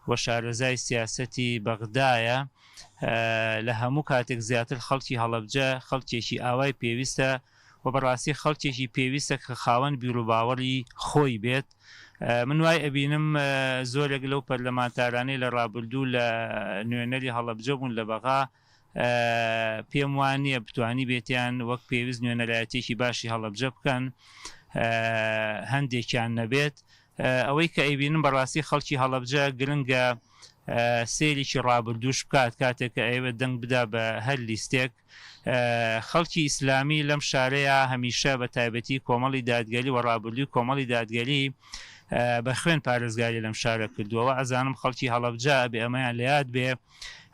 و شارەزای سیاسەتی بەغدایە لە هەموو کاتێک زیاتر خەڵکی هەڵەبجە خەڵکێکی ئاوای پێویستە و بەڕاستی خەڵکێکی پێویستە کە خاوەن بیرروباوەڕی خۆی بێت. من وای ئەبینم زۆرێک لەو پەرلەمانتارانەی لە ڕابردوو لە نوێنەری هەڵەبجە بوون لە بەغا پێم وانە بتوانی بێتیان وەک پێویست نوێنەرایەتێکی باشی هەڵەبجە بکەن هەندێکیان نەبێت. ئەوەی کە ئەیبینم بەڕاستی خەڵکی هەڵەبجە گرنگە سێریکی ڕابردووش بکات کاتێک کە ئێوە دەنگ بدا بە هەر لیستێک. خەڵکی ئیسلامی لەم شارەیە هەمیشە بە تایبەتی کۆمەڵی دادگەری و ڕابردووی کۆمەڵی دادگەری بە خوێن پارێزگاری لەم شارە کردووەوە. ئەزانم خەڵکی هەڵەبجە بێ ئەمەیان لەیاد بێ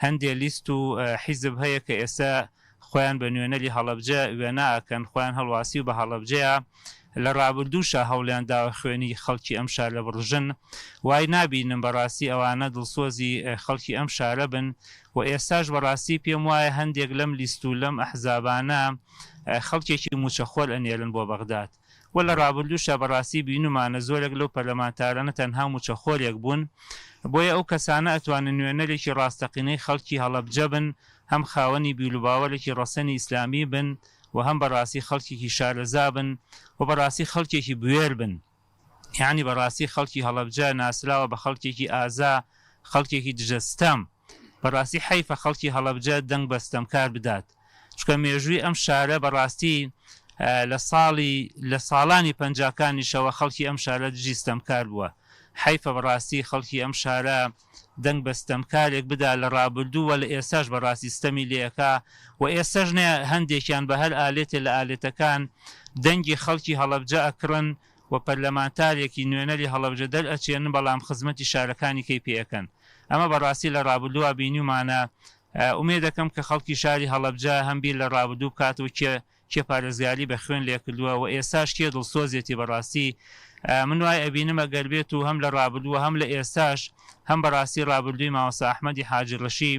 هەندێک لیست و حیزب هەیە کە ئێستا خۆیان بە نوێنەری هەڵەبجە وێناکەن خۆیان هەڵواسی و بە هەڵەبجەیە لە ڕابردووشە هەوڵیان داوە خوێنی خەڵکی ئەم شار لە بڕژن وای نابینم بەڕاستی ئەوانە دڵسۆزی خەڵکی ئەم شارە بن و ئێستاش بەڕاستی پێم وایە هەندێک لەم لیست و لەم ئەحزابانە خەڵکێکی موچەخۆر ئەنێرن بۆ بەغداد و لە ڕابردووشە بەڕاستی بینومانە زۆرێک لەو پەرلەمانتارانە تەنها موچەخۆرێک بوون بۆیە ئەو کەسانە ئەتوانن نوێنەرێکی ڕاستەقینەی خەڵکی هەڵەبجە بن هەم خاوەنی بیرروباوەرێکی ڕەسەنی ئیسلامی بن و هەم بەڕاستی خەڵکێکی شارەزا بن و بەڕاستی خەڵکێکی بوێر بن یعنی بەڕاستی خەڵکی هەڵەبجە ناسراوە بە خەڵکێکی ئازا خەڵکێکی دژەستەم بەڕاستی حیفە خەڵکی هەڵەبجە دەنگ بەستەمکار بدات چکە مێژووی ئەم شارە بەڕاستی لە ساڵانی پەنجاکانیشەوە خەڵکی ئەم شارە دژیستەمکار بووە حیفە بەڕاستی خەڵکی ئەم شارە دەنگ بەستەمکارێک بدا لە ڕابردووە لە ئێستاش بەڕاستی ستەمی لێەکە و ئێستاش نێ هەندێکیان بە هەر ئالێتێ لە ئالێتەکان دەنگی خەڵکی هەڵەبجە ئەکڕن و پەرلەمانتارێکی نوێنەری هەڵەبجە دەرئەچێنن بەڵام خزمەتی شارەکانی کەی پێەکەن ئەمە بەڕاستی لە ڕابردووە بینیمانە ئومێ دەکەم کە خەڵکی شاری هەڵەبجە هەمبیر لە ڕابردوو بکاتەوە کێپارێزگاری بە خوێن لێکردووە و ئێستاش کێ دڵسۆزێتی بەڕاستی من وای ئەبینم ئەگەر بێت و هەم لە ڕابردووە هەم لە ئێستاش هەم بەڕاستی ڕابردووی مامۆستا ئەحمەدی حاجی ڕەشی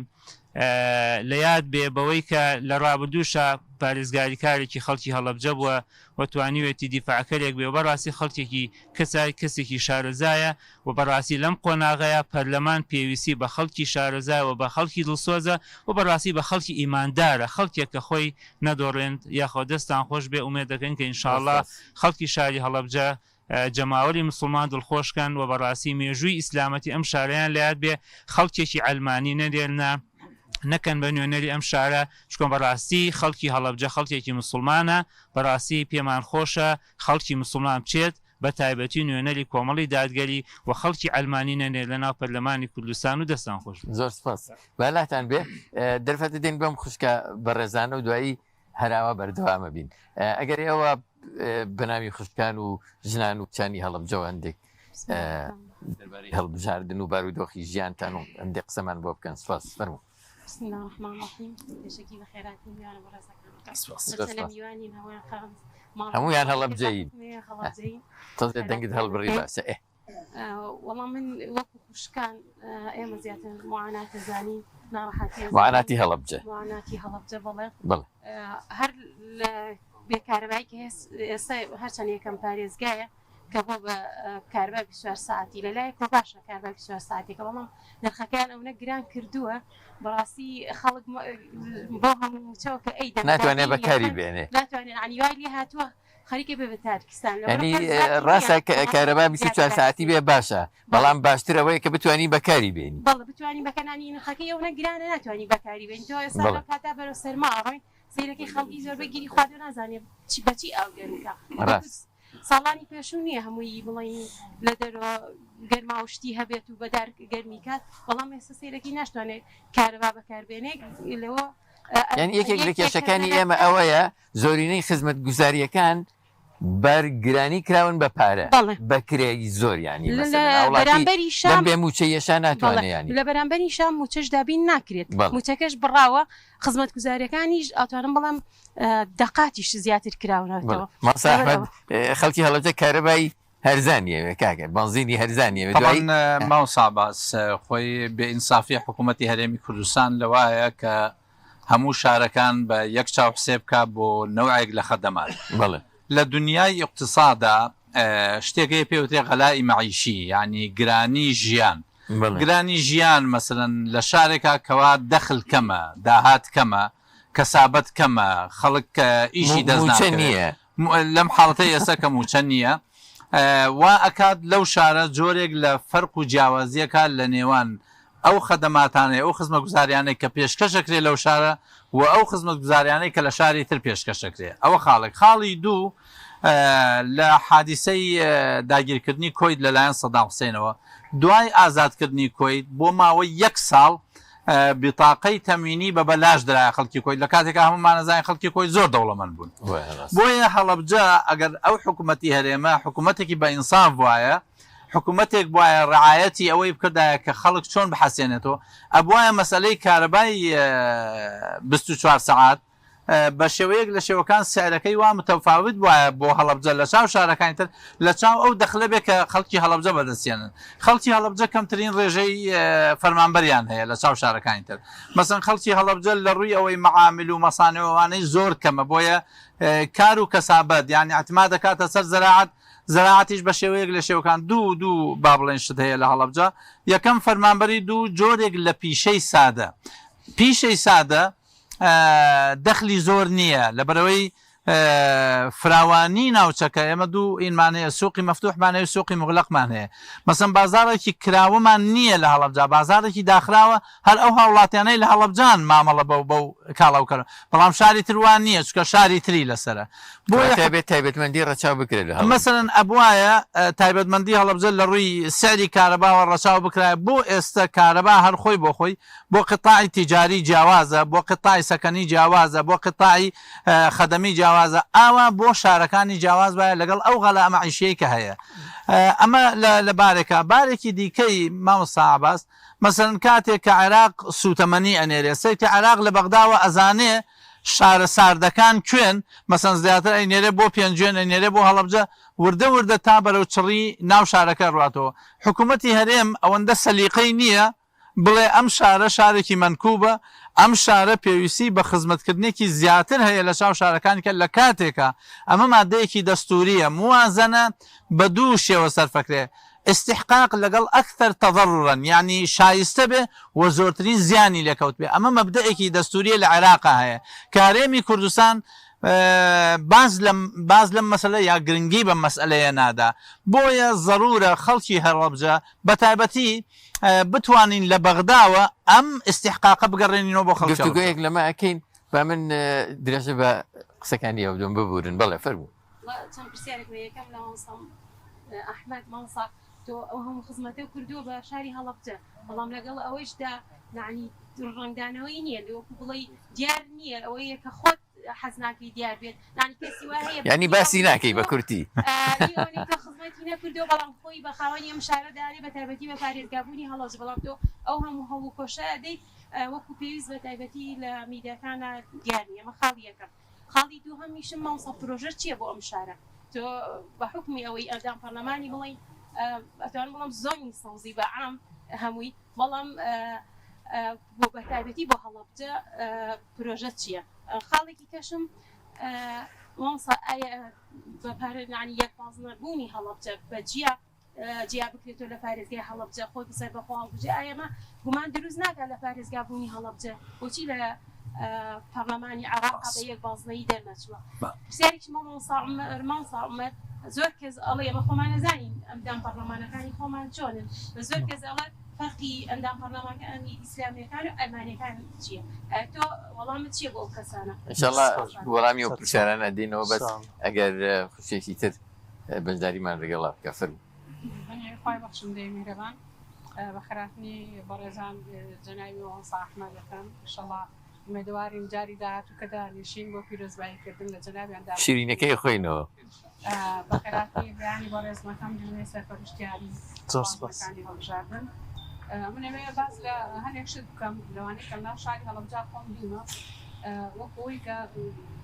لە یاد بێ بەوەی کە لە ڕابردووشە پارێزگاری کارێکی خەڵکی هەڵەبجە بووە و توانیوێتی دیفاعکەرێک بێ و بەڕاستی خەڵکێکی کەسێکی شارەزایە و بەڕاستی لەم قۆناغەیە پەرلەمان پێویستی بە خەڵکی شارەزای و بە خەڵکی دڵسۆزە و بەڕاستی بە خەڵکی ئیماندارە خەڵکێک کە خۆی نەدۆڕێند یاخۆ دەستان خۆش بێ ئومێد دەکەن کە ئینشاءڵڵا خەڵکی شاری هەڵەبجە جەماوەری مسلمان دڵخۆشکەن و بەڕاستی مێژووی ئیسلامەتی ئەم شارەیان لە یاد بێ خەڵکێکی ئەلمانی نەدێنە نەکەن بە نوێنەری ئەم شارە چکۆن بەڕاستی خەڵکی هەڵەبجە خەڵکێکی مسلمانە بەڕاستی پێمان خۆشە خەڵکی مسلمان بچێت بە تایبەتی نوێنەری کۆمەڵی دادگەری و خەڵکی ئەلمانی نەنێ لە ناو پەرلەمانی کوردستان و دەستان خۆش زۆر سپاس بەلاتان بێ دەرفەتە دێن بەم خوشکە بەڕێزانە و دوایی هەراوە بەردەوامە بین ئەگەر ئێوە بەناوی خوشکان و ژنان و کچانی هەڵەبجە هەندێک دەربارەی هەڵبژاردن و بارودۆخی ژیانتان و هەندێک قسەمان بۆ بکەن سپاس فەرموو بسم الله الرحمن الرحيم تشكي بخيرات مليون ورزقك ميواني هوا خامس هەمویان هەڵەبجەین تۆ دەنگت هەڵبڕی باسە والله من وەکو خوشکان ئێمە زیاتر معانات زانی ناڕەحەتی معاناتی هەڵەبجە معاناتی هەڵەبجە بڵێ هەر لە بێکارەبایی کە ئێستا هەرچەند یەکەم پارێزگایە کە بۆ بە کاربا 24 ساعتی لەلایەکەوە باشە کاربا 24 ساعتێکە بەڵام نرخەکان ئەوە گران کردووە بەڕاستی خەڵک بۆ هەموو چاوکە ئەی ناتوانێت بەکاری بێنێ ناتوانێت عنیوای لێ هاتووە خەریکە بێ بە تارکستان ینی ڕاستە کارەبا 24 ساعتی بێ باشە بەڵام باشترەوەی کە بتوانی بەکاری بێنی بەڵێ بتوانین بەکەنانی نرخەکەی ئەوە گرانە ناتوانانی بەکاری بێن تۆ ئێستا لە کاتا بەرە سەرماڕۆی سیرەکەی خەڵکی زۆر بەگیری خواردو نازانێت چی بەچی ئاوگەرمکە ساڵانی پێشوو نییە هەمووی بڵین لە دەرەوە گەرماوشتی هەبێت و بەدار گەرمی کات بەڵام ئێستا سیرەکەی ناشتوانێت کارەبا بەکاربێنێک لەوە یعنی یەکێک لە کێشەکانی ئێمە ئەوەیە زۆرینەی خزمەت گوزاریەکان بەرگرانی کراون بە پارە بەکرێی زۆریانی بەرامبەری شام بێ موچە یەشان ناتوانێت لە بەرامبەری شام موچەش دابین ناکرێت موچەکەش بڕاوە خزمەت گوزاریەکانیش ئاتوانم بەڵام دەقاتیش زیاتر کراونەوە مامۆستا ئەحمەد خەڵکی هەڵەبجە کارەبای هەرزانیەوە کاکە بەنزینی هەرزانیەوە دوای ماوەسا باس خۆی بێئینسافی حکوومەتی هەرێمی کوردستان لەوایە کە هەموو شارەکان بە یەک چاو حسێب بکە بۆ نەوعێک لە خەدەمات بەڵێ لە دنیای اقتصادا شتێکی پێوتێ غەلای مەعیشی یعنی گرانی ژیان گرانی ژیان مەسەلەن لە شارێکا کەوا دەخل کەمە داهات کەمە کەسابەت کەمە خەڵک ئیشی دەست نییە لەم حاڵەتەی ئێستا کە موچە نییە وا ئەکات لەو شارە جۆرێک لە فەرق و جیاوازیەکە لە نێوان ئەو خەدەماتانەیە ئەو خزمە گوزاریانەی کە پێشکەشەکرێ لەو شارە و ئەو خزمەت گوزاریانەی کە لە شاری تر پێشکەشەکرێ ئەوە خاڵی دوو لە حادیسەی داگیرکردنی کۆیت لەلایەن سەدام حوسێنەوە دوای ئازادکردنی کۆیت بۆ ماوەی 1 ساڵ بیتاقەی تەمینی بە بەلاش درای خەڵکی کۆیت لە کاتێکا هەمومان نەزانین خەڵکی کۆیت زۆر دەوڵەمەند بوون بۆیە هەڵەبجە ئەگەر ئەو حکوومەتی هەرێمە حکوومەتێکی بە ئینساف وایە حکوومەتێک وایە ڕعایەتی ئەوەی بکردایە کە خەڵک چۆن بحەسێنێتەوە ئەبوایە مەسەلەی کارەبای 24 سعات بە شێوەیەک لە شێوەکان سعرەکەی وا متەفاوت وایە بۆ هەڵەبجە لە چاو شارەکانی تر لە چاو ئەو دەخلە بێ کە خەڵکی هەڵەبجە بەدەستێنن خەڵکی هەڵەبجە کەمترین ڕێژەی فەرمانبەریان هەیە لە چاو شارەکانی تر مەسەن خەڵکی هەڵەبجە لە ڕووی ئەوەی مەعامل و مەسانەوەوانەی زۆر کەمە بۆیە کار و کەسابەت یعنی اعتماد دەکاتە سەر زەراعەتیش بە شێوەیەک لە شێوەکان دوو با بڵێن شت هەیە لە هەڵەبجە یەکەم فەرمانبەری دوو جۆرێک لە پیشەی سادە دەخلی زۆر نییە لەبەرەوەی فراوانی ناوچەکە ئێمە دوو ئینمانەیە سوقی مەفتوحمانەیە سوقی مغلقمان هەیە مەسەن بازارێکی کراوەمان نییە لە هەڵەبجە بازارێکی داخراوە هەر ئەو هاوڵاتیانەی لە هەڵەبجان مامەڵە بەو کاڵاوکەن بەڵام شاری تروان نییە چکە شاری تری لەسرە بۆیە بێت تایبەتمەندی ڕەچاو بکرێت مەسەن ئەبوایە تایبەتمەندی هەڵەبجە لە ڕووی سعری کارەباوە ڕەچاو بکرای بۆ ئێستا کارەبا هەر خۆی بۆ خۆی بۆ قطاعی تیجاری جیاوازە بۆ قطاعی سەکەنی جیاوازە بۆ قطاعی خەدەمی جیاوازە ئاوا بۆ شارەکانی جیاواز وایە لەگەڵ ئەو غەلا مەعیشەیە کە هەیە ئەمە لە بارێکی دیکەی مامۆستا عەباس مەسەن کاتێک کە عێراق سوتەمەنی ئەنێرێ سەیتی عێراق لە بەغداوە ئەزانێ شارە ساردەکان کوێن مەسەن زیاتر ئەینێرە بۆ پێنجێن ئەینێرە بۆ هەڵەبجە وردە تا بەرەو چڕی ناو شارەکە ڕاتەوە حکوومەتی هەرێم ئەوەندە سەلیقەی نییە بڵێ ئەم شارە شارێکی منکوبە ئەم شارە پێویستی بە خزمەتکردنێکی زیاتر هەیە لە چاو شارەکانی کە لە کاتێکە ئەمە مادەیەکی دەستوریە موازنە بە دوو شێوە سەرفەکرێ استحقاق لەگەڵ ئەکثر تەضەررا یعنی شایستە بێ و زۆرترین زیانی لێکەوت بێ ئەمە مەبدەیەکی دەستوریە لە عێراقا هەیە کە هەرێمی کوردستان باز لەم مەسەلە یا گرنگی بە مەسئلەیە نادا بۆیە ضرورە خەڵکی هەڵەبجە بە تایبەتی بتوانین لە بەغداوە ئەم استحقاقە بگەڕێنینەوە بۆ خەڵک گفتوگویەک لەمە ئەکەین با من درێژە بە قسەکانی ئەو دۆم ببورن بەڵێ فەرموو چەند پرسیارێک یەکەم لە ئەحمەد مامسا تۆ ئەو هەموو خزمەتە کردووە بە شاری هەڵەبجە بەڵام لەگەڵ ئەوەشدا نعنی ڕنگدانەوەی نییە لەوەکو بڵێ دیار نییە ئەوەیە کە خۆت حەزناکەی دیار بێت نانی کەسی وا هەیە ینی باسی ناکەی بە کورتی خزمەتی نەکردو بەڵام خۆی بە خاوەنی ئەم شارەداری بە تایبەتی بە پارێزگابوونی هەڵەبجە بەڵام تۆ ئەو هەموو هەوڵ کۆشە دەیت وەکو پێویست بە تایبەتی لە میدیاکانە دیار نییە ئەمە خاڵی یەکەم خاڵی دوو هەمیشم مامسە پرۆژە چییە بۆ ئەم شارە تۆ بە حکمی ئەوەی ئەدام پەرلەمانی بڵێ ئەتوان بڵم زۆنی سەوزی بە عام هەمووی بەڵام بۆ بە تایبەتی بۆ هەڵەبجە پرۆژە چییە خاڵێکی کەشم مامسا ئایا بە پارێزانی یەکبوونی هەڵەبجە بە جیا بکرێتەوە لە پارێزگای هەڵەبجە خۆی بسەر بەخۆڵ بجێ ئایەمە گومان دروست ناکات لە پارێزگابوونی هەڵەبجە بۆچی لە پەرلەمانی عێراقا بە یەک بازنەی دەرنەچووە پرسیارێکی مامسا عومەر زۆر کەس ئەڵێ بە خۆمان نەزانین ئەندام پەرلەمانەکانی خۆمان چۆنن بە زۆر کەس ئەڵێ فەرقی ئەندام پەرلەمانەکانی ئیسلامیەکان و ئەلمانیەکان چییە تۆ وەڵامت چییە بۆ ئەو کەسانە ئینشاءڵڵا وەڵامی ئەو پرسیارانە دێنەوە بەس ئەگەر خوشێکی تر بەشداریمان لەگەڵا بکە فەرموو خۆی بەخشم دەی میرەبان بە خراپنی بەڕێزان جەناوی مامسا ئەحمەد دەکەم ئینشەڵڵا ئومێدواریم جاری داهاتوو کە دانیشین بۆ پیرۆزباییکردن لە جەنابیاندا شیرینەکەی خۆینەوە بە خراپی بیانی بەڕێزمەکەم دڵێ سەرپەرشتیاری زۆربەکانی هەڵبژاردن من ئەوێ باز لە هەندێک شت بکەم لەوانەی کە ناو شاری هەڵەبجە خۆم دیمە وەکەوەی کە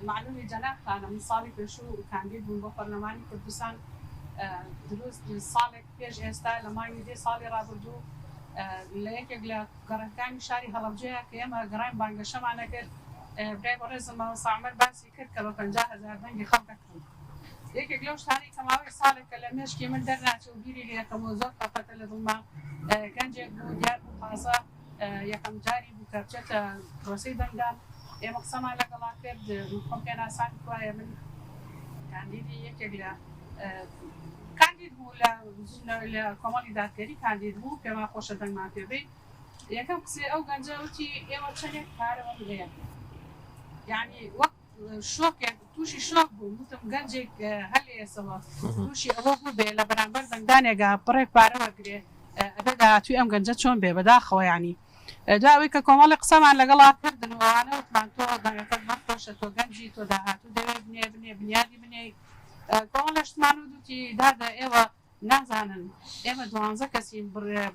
معلومی جەنابتانە من ساڵی پێشوو کاندید بووم بۆ پەرلەمانی کوردستان دروست ساڵێک پێش ئێستا لە ماوەی دێ ساڵی ڕابردوو لە یەکێک لە گەڕەکانی شاری هەڵەبجەیە کە ئێمە گەڕاین بانگەشەمانە کرد برای بەڕێزم مامسا عومەر باسی کرد کە بە 50,000 دەنگی خەڵک دەکڕن یەکێک لەو شتانی کە ماوەی ساڵێکە لە مێشکی من دەرناچێ و بیری لێ یەکەمەوە زۆر خەفەتە لە دڵما گەنجێک بوو دیار بوو تازە یەکەم جاری بوو کە بچێتە پرۆسەی دەنگدان ئێمە قسەمان لەگەڵا کرد خۆم پێ ناسان وایە من کاندیدی یەکێک لە کاندید بوو لە کۆمەڵی دادگەری کاندید بوو پێما خۆشە دەنگمان پێبێ یەکەم قسەی ئەو گەنجە وتی ئێوە چەندێک پارەوە بدەیە یعنی وەک شۆکێک تووشی شۆک بوو وتم گەنجێک هەل ئێسەوە تووشی ئەوە بوو بێ لە بەرامبەر دەنگدانێکە بڕێک پارەوە گرێ ئەبێ داهاتووی ئەم گەنجە چۆن بێ بەداخەوە ینی داوی کە کۆمەڵی قسەمان لەگەڵا کردنەوەوانە وتمان تۆ دەنگەکەت مەخۆشە تۆ گەنجی تۆ داهاتوو دەوێت بنێ بنیادی بنێ کۆمەڵشتمان و دوتی دادا ئێوە نازانن ئێمە 12 کەسی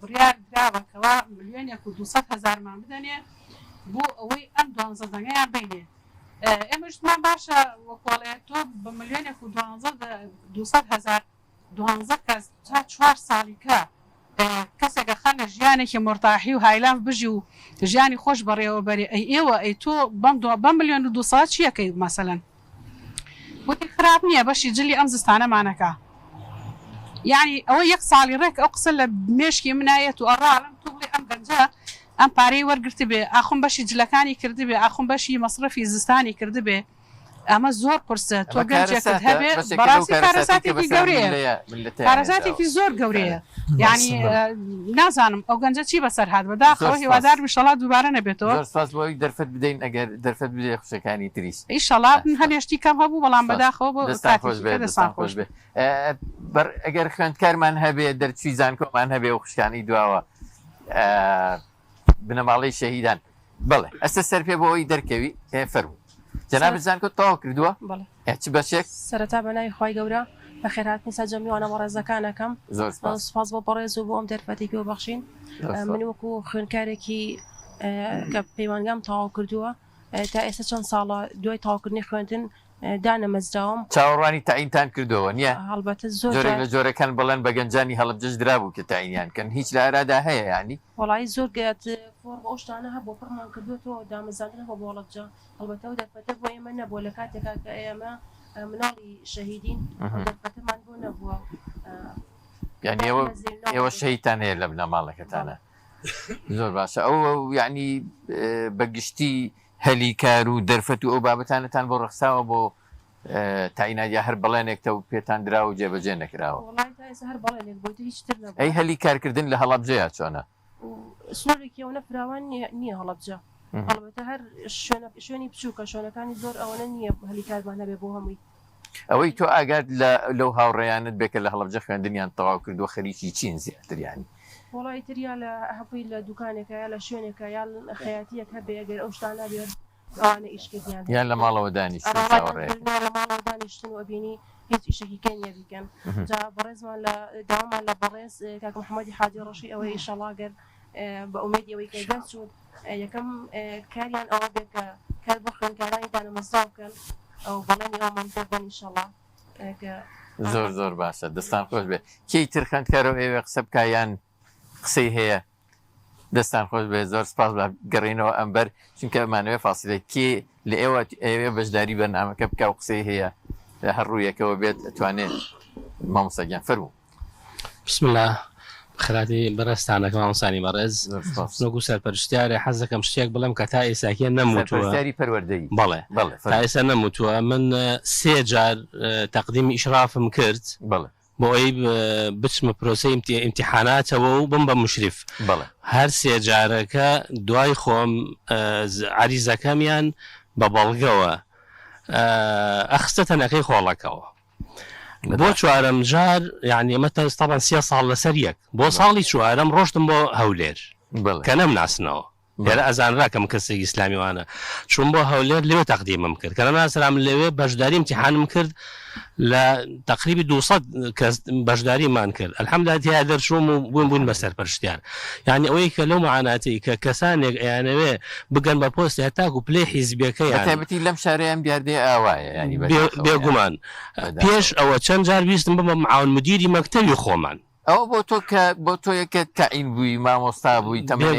بڕیار دراوەکەوە 1,200,000مان بدەنێ بۆ ئەوەی ئەم 12 دەنگەیان بینێ ئێمەشتمان باشە وەکۆڵێ تۆ بە 1,200,000 12 کەس تا 4 ساڵیکە کەسێکە خەنە ژیانێکی مرتاحی و هایلاف بژی و ژیانی خۆش بەڕێوە بەرێ ئەی ئێوە ئەی تۆ بەم 1,200,000 چیەکەی مەسەلەن وتی خراپ نییە بەشی جلی ئەم زستانەمانەکە یعنی ئەوە یەک ساڵی ڕێک ئەو قسە لە مێشکی منایەت و ئەڕالم تو بڵێ ئەم گەنجە ئەم پارەی وەرگرتی بێ ئاخۆم بەشی جلەکانی کردی بێ ئاخۆم بەشی مەصرفی زستانی کردی بێ ئەمە زۆر قورسە تۆ گەنجێکت هەبێ بەڕاستی کارەساتێکی گەورەیە کارەساتێکی زۆر گەورەیە یعنی نازانم ئەو گەنجە چی بەسەر هات بەداخەوە هیوادار ئینشەڵا دووبارە نەبێتەوە بۆی دەرفەت بدەین ئەگەر دەرفەت بدێ خوشەکانی تریش ئینشەڵا هەنێشتی کەم هەبوو بەڵام بەداخەوە بۆ دەستان خۆش بێ ئەگەر خوێندکارمان هەبێ دەرچوی زانکۆمان هەبێ و خوشکانی دواوە بنەماڵەی شەهیدان بڵێ ئەستا سەر پێ بۆ ئەوی دەرکەوی فەرموو جەناب زانکۆ تەواو کردووە چ بەشێک سەرەتا بەناوی خی گەورە بە خێرهاتنی سەرجەمیوانە ڕێزەکانەکەم سپاس بۆ بەڕێز و بۆ ئەم دەرفەتی پێ بەخشین من وەکو خوێنکارێکی کە پەیوانگام تەواو کردووە تا ئێستا چەند ساڵە دوای تاواکردنی خوێندن دانە مەزراوم چاوەڕوانی تاعینتان کردەوە نییە هەڵبەتە زۆر جۆرێک لە جۆرەکان بەڵێن بە گەنجانی هەڵبجەش درابوو کە تاعینیان کەن هیچ لە ئارادا هەیە ینی وڵی زۆر گەات فۆر بە ئەوشتانە هەبوو پڕمان کردوێتەوە دامەزاندن بە بۆڵەتجا هەڵبەتە و دەرفەتە بۆ ئێمە نەبووە لە کاتێکا کە ئێمە مناڵی شەهیدین دەرفەتەمان بۆ نەبووە یعنی ئێوە شەیتان هەیە لە بنەماڵەکەتانە زۆر باشە ئەو یعنی بەگشتی هەلیکار و دەرفەت و ئەو بابەتانتان بۆ ڕخساوە بۆ تاینادیا هەر بەڵێنێکتە و پێتان درا و جێبەجێ نەکراوە ئەی هەلی کارکردن لە هەڵەبجەیە چۆنە سنوورێکی ئەوە فراوان نییە هەڵەبجە هەڵبەتە هەر شوێنی بچووکە شوێنەکانی زۆر ئەوەنە نییە هەلیکارمان هەبێ بۆ هەمووی ئەوەی تۆ ئاگات لەو هاوڕێیانت بێکە لە هەڵەبجە خوێندنیان تەواو کردووە خەریکی چین زیاتریانی وڵی تریا لە هەپووی لە دوکانێکە یا لە شوێنێکە یا خەیاتیەک هەبێ ئەگەر ئەو شتانە بێت ئەوانە ئیشکردیان یان لە ماڵەوە دانیشتن لە ماڵەوە دانیشتن و بینی هیچ ئیشێکی کەنیە بیکەن جا بەڕێزمان لە داوامان لە بەڕێز کاک محەممەدی حاجی ڕۆژی ئەوەی ئیشەڵاگەر بە ئومێدی ئەوەی کە دەچوت یەکەم کاریان ئەوە بێت کە کار بە خوێندکارانی دانەمەزراو بکەن ئەو بەڵێنی ئەومان پێبن ئیشەڵا زۆر زۆر باشە دەستان خۆش بێ کەی تر خوێندکارەوە ئێوێ قسە بکایان قسەی هەیە دەستان خۆش بێ زۆر سپاس گەڕینەوە ئەمبەر چونکە ئەمانوێ فاسیلە کێ لە ئێوە بەشداری بەرنامەکە بکە و قسەی هەیە لە هەر ڕوویەکەوە بێت ئەتوانێت مامۆستاگیان فەرموو بسم الله خراتی بەڕێستانەکە مامۆستانی بەڕێز نۆگو سەرپەرشتیارە حەز دەکەم شتێک بڵێم کە تا ئێساکیە نەموتووە پەروەردەی بەڵێ تا ئێستا نەموتووە من 3 جار تەقدیمی ئیشرافم کرد بەڵێ بۆ ئەوی بچمە پرۆسەی ئیمتیحاناتەوە و بم بە مشریف هەر 3 جارەکە دوای خۆم عریزەکەمیان بە بەڵگەوە ئەخستە تەنەکەی خۆڵەکەەوە بۆ چوارەم جار یعنی ئەمە تەستاان 3 ساڵ لەسەر یەک بۆ ساڵی چوارەم ڕۆشتم بۆ هەولێر کە نەمناسنەوە لێرە ئەزانراکەم کەسێکی ئیسلامیوانە چون بۆ هەولێر لێوە تەقدیمم کرد کە ناسرام لەوێ بەشداری امتحانم کرد لە تقریبی 200 کەس بەشداریمان کرد الحەمدلله دەرچووم و بوون بە سەرپەرشتیار یعنی ئەوەی کە لەو معاناتی کە کەسانێک ئەیانەوێ بگەن بە پۆستی هەتاک و پلەی حیزبیەکەیان تایبەتی لەم شارەیان بیاردێ ئاوایە ینی بێگومان پێش ئەوە چەند جار ویستم بمە معاون مدیری مەکتەبی خۆمان ئەوە بۆ تۆ کە بۆ تۆ یەکە تاعین بووی مامۆستا بووی تەمەێ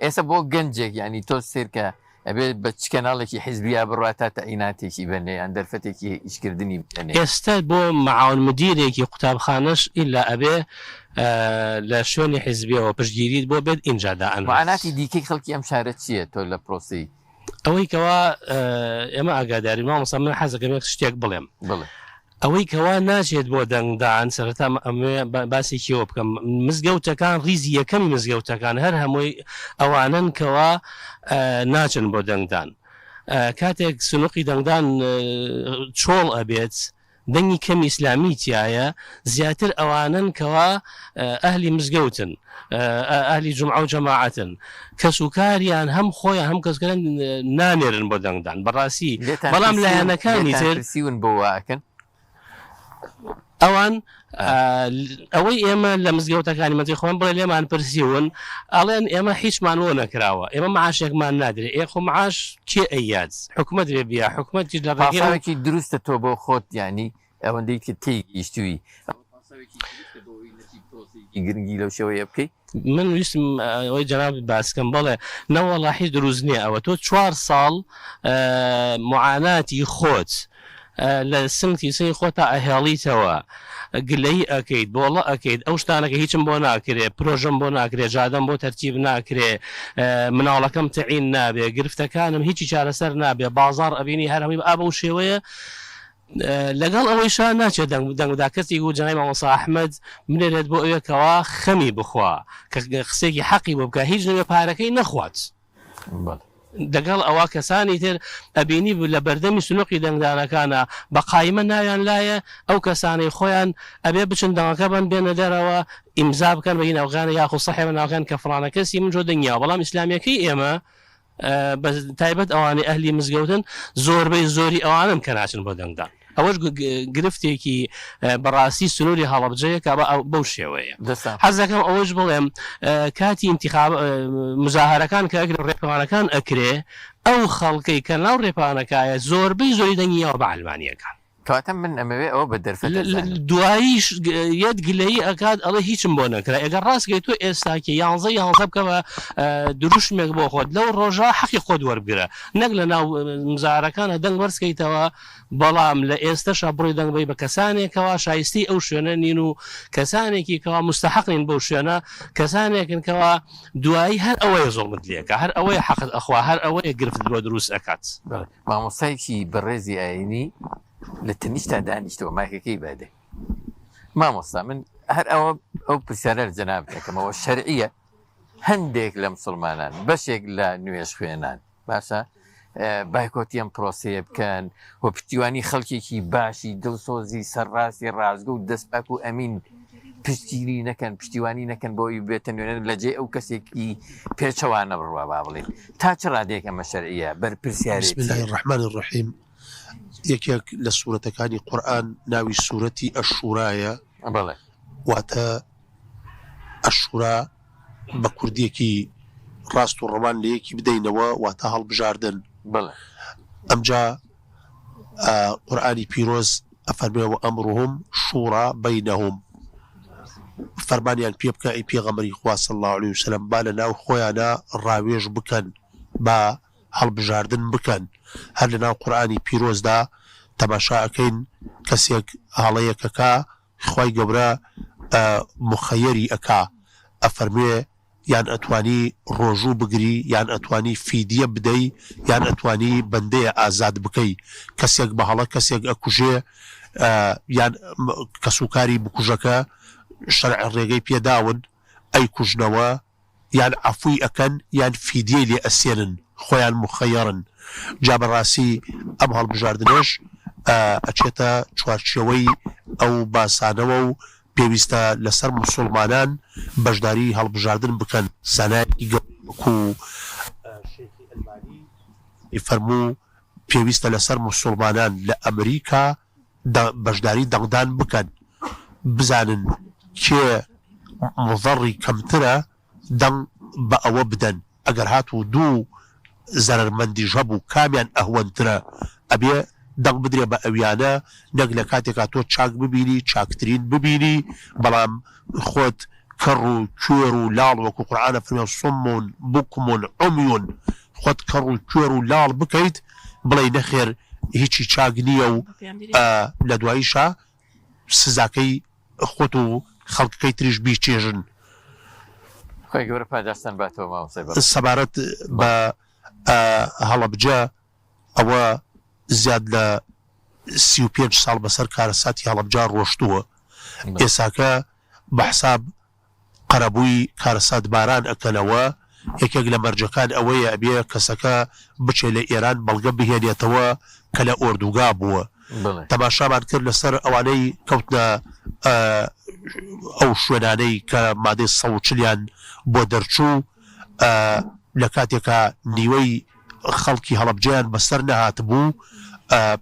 ئێستا بۆ گەنجێک ینی تۆ سێرکە ئەبێت بە چ کەناڵێکی حیزبیا بڕات تا تەعیناتێکی بنێ یان دەرفەتێکی ئیشکردنی بنێ ئێستا بۆ معاون مدیرێکی قوتابخانەش ئیلا ئەبێ لە شوێنی حیزبیەوە پشتگیریت بۆ بێت ئینجادا معاناتی دیکەی خەڵکی ئەم شارە چییە تۆ لە پرۆسی ئەوەی کەوا ئێمە ئاگاداری مامۆستا من حەزەکەم شتێک بڵێم ئەوەی کەوا ناچێت بۆ دەنگدان سەرەتا ئەمێ باسێکیەوە بکەم مزگەوتەکان ڕیزی یەکەمی مزگەوتەکان هەر هەمووی ئەوانن کەوا ناچن بۆ دەنگدان کاتێک سنوقی دەنگدان چۆڵ ئەبێت دەنگی کەم ئیسلامی تایە زیاتر ئەوانن کەوا ئەهلی مزگەوتن ئەهلی جمعە و جەماعەتن کەسوکاریان هەم خۆیان هەم کەسکردن نانێرن بۆ دەنگدان بەڕاستی بەڵام لایەنەکانی تر سیون بۆ واکەن ئەوان ئەوەی ئێمە لە مزگەوتەکانی مەتی خۆن بڵێ لێمان پرسیون ئەڵێن ئێمە هیچمان وە نەکراوە ئێمە معاشێکمان نادرێت ئێ خۆ معاش کێ ئەیاد حکومت بێ بیا حکومەتی لە ڕێگەی دروستە تۆ بۆ خۆت ینی ئەوەندەی کە تێگەیشتووی گرنگی لەو شێوەیە بکەیت من ویستم ئەوەی جەناب باسکەم بڵێ نەوەڵاهی دروست نییە ئەوە تۆ 4 ساڵ معاناتی خۆت لە سنگتی سەی خۆتا ئەهێڵیتەوە گلەی ئەەکەیت بۆڵە ئەەکەیت ئەو شتانەکە هیچم بۆ ناکرێ پرۆژم بۆ ناکرێ جادەم بۆ تەرتیب ناکرێ مناڵەکەم تعین نابێ گرفتەکانم هیچی چارەسەر نابێ بازار ئەبینی هەرمی ئابە و شێوەیە لەگەڵ ئەوەی شان ناچێت دەنگدا کەسی و جنای مامۆستا ئەحمەد منێرێت بۆ ئەوەکەوە خەمی بخوا کە قسێکی حەقی بۆ بکە هیچ نوێ پارەکەی نەخوات دەگەڵ ئەوە کەسانی تر ئەبینی لە بەردەمی سنوقی دەنگدانەکانە بە قایمە ناویان لایە ئەو کەسانی خۆیان ئەبێ بچن دەنگەکە بن بێنە دەرەوە ئیمزا بکەن بە ناوغانە یاخو سەحێبە ناوغان کە فڵانە کەسی من جۆ دنیا بەڵام ئیسلامیەکەی ئێمە تایبەت ئەوانەی ئەهلی مزگەوتن زۆربەی زۆری ئەوانم کە ناچن بۆ دەنگدان ئەوەش گرفتێکی بەڕاستی سنووری هەڵەبجەیە کە بەو شێوەیە حەزەکەم ئەوەش بڵێم کاتی انتخاب مزاهرەکان کە ئەگەر ڕێپەوانەکان ئەکرێ ئەو خەڵکەی کە ناو ڕێپانەکایە زۆربەی زۆری دەنگیەوە بە ئەلمانیەکان کاتە من ئەمەوێ ئەوە بە دەرفەت دواییش یەت گلەیی ئەکات ئەڵێ هیچم بۆ نەکرا ئەگەر ڕاستگەی تۆ ئێستاکە 11 بکەوە دروشمێک بۆ خۆت لەو ڕۆژە حەقی خۆت وەربگرە نەک لە ناو مزارەکانە دەنگ وەرزکەیتەوە بەڵام لە ئێستەشە بڕی دەنگبی بە کەسانێکەوە شایستی ئەو شوێنە نین و کەسانێکی کەوا مستحقین بەو شوێنە کەسانێکن کەوا دوایی هەر ئەوەیە زۆڵمت لێکە هەر ئەوەیە حەقت ئەخوا هەر ئەوەیە گرفت بۆ دروست ئەکات مامۆستایکی بەڕێزی ئاینی لە تەنیشتا دانیشتەوە ماکەکەی بادێ مامۆستا من هەر ئەو پرسیارە لە جەناب دەکەمەوە شەرعیە هەندێک لە مسلمانان بەشێک لە نوێژ خوێنان باشە بایکۆتیان پرۆسەیە بکەن و پشتیوانی خەڵکێکی باشی دڵسۆزی سەرڕاستی ڕازگە و دەستپاک و ئەمین پشتگیری نەکەن پشتیوانی نەکەن بۆی بێتە نوێنێت لە جێ ئەو کەسێکی پێچەوانە بڕوا با بڵێن تا چ ڕادێک ئەمە شەرعیە بەر پرسیارێت بسم الله الرحمن الرحیم یەکێک لە سوورەتەکانی قورئان ناوی سوورەتی ئەشورایە واتە ئەشورا بە کوردیەکی ڕاست و ڕەوان لە یەکی بدەینەوە واتە هەڵبژاردن ئەمجا قورئانی پیرۆز ئەفەرمێەوە ئەمڕهم شوڕا بەینەهم فەرمانیان پێ بکە ئەی پێغەمبەری خوا صلی الله علیه وسلم با لە ناو خۆیانە ڕاوێژ بکەن با هەڵبژاردن بکەن هەر لە ناو قورئانی پیرۆزدا تەماشاکەین کەسێک هەڵەیەکەکە خی گەورە مخەیەری ئەکا ئەفەرمێ یان ئەتوانی ڕۆژوو بگری یان ئەتوانی فیدیە بدەی یان ئەتوانی بەندەیە ئازاد بکەی کەسێک بە هەڵە کەسێک ئەکوژێ یان کەسوکاری بکوژەکە شەرع ڕێگەی پێداون ئەی کوژنەوە یان عەفوی ئەکەن یان فیدیەی لێ ئەسێنن خۆیان مخەیەرن جا بەڕاستی ئەم هەڵبژاردنەش ئەچێتە چوارچێوەی ئەو باسانەوە و پێویستە لەسەر موسڵمانان بەشداری هەڵبژاردن بکەن زانایەکی گەورەکو شێخی ئەلمانی فەرموو پێویستە لەسەر موسڵمانان لە ئەمریکا بەشداری دەنگدان بکەن بزانن کێ مضەڕی کەمترە دەنگ بە ئەوە بدەن ئەگەر هاتوو دوو زەرمەندیش هەبوو کامیان ئەهوەنترە ئەبێ دەنگ بدرێ بە ئەویانە نەک لە کاتێکا تۆ چاک ببینی چاکترین ببینی بەڵام خۆت کەڕ و کوێر و لاڵ وەکو قورئانە فەرمێ سومون بوکمون عومیون خۆت کەڕ و کوێر و لاڵ بکەیت بڵێ نەخێر هیچی چاک نییە و لە دواییشە سزاکەی خۆت و خەڵکەکەی تریش بیچێژن سەبارەت بە هەڵەبجە ئەوە زیاد لە 35 ساڵ بەسەر کارەساتی هەڵەبجا ڕۆشتووە ئێساکە بە حساب قەرەبووی کارەسات باران ئەکەنەوە یەکێک لە مەرجەکان ئەوەیە ئەبێ کەسەکە بچێ لە ئێران بەڵگە بهێنێتەوە کە لە ئۆردوگا بووە تەماشامان کرد لەسەر ئەوانەی کەوتنە ئەو شوێنانەی کە مادەی 140 بۆ دەرچوو لە کاتێکە نیوەی خەڵکی هەڵەبجەیان بەسەر نەهات بوو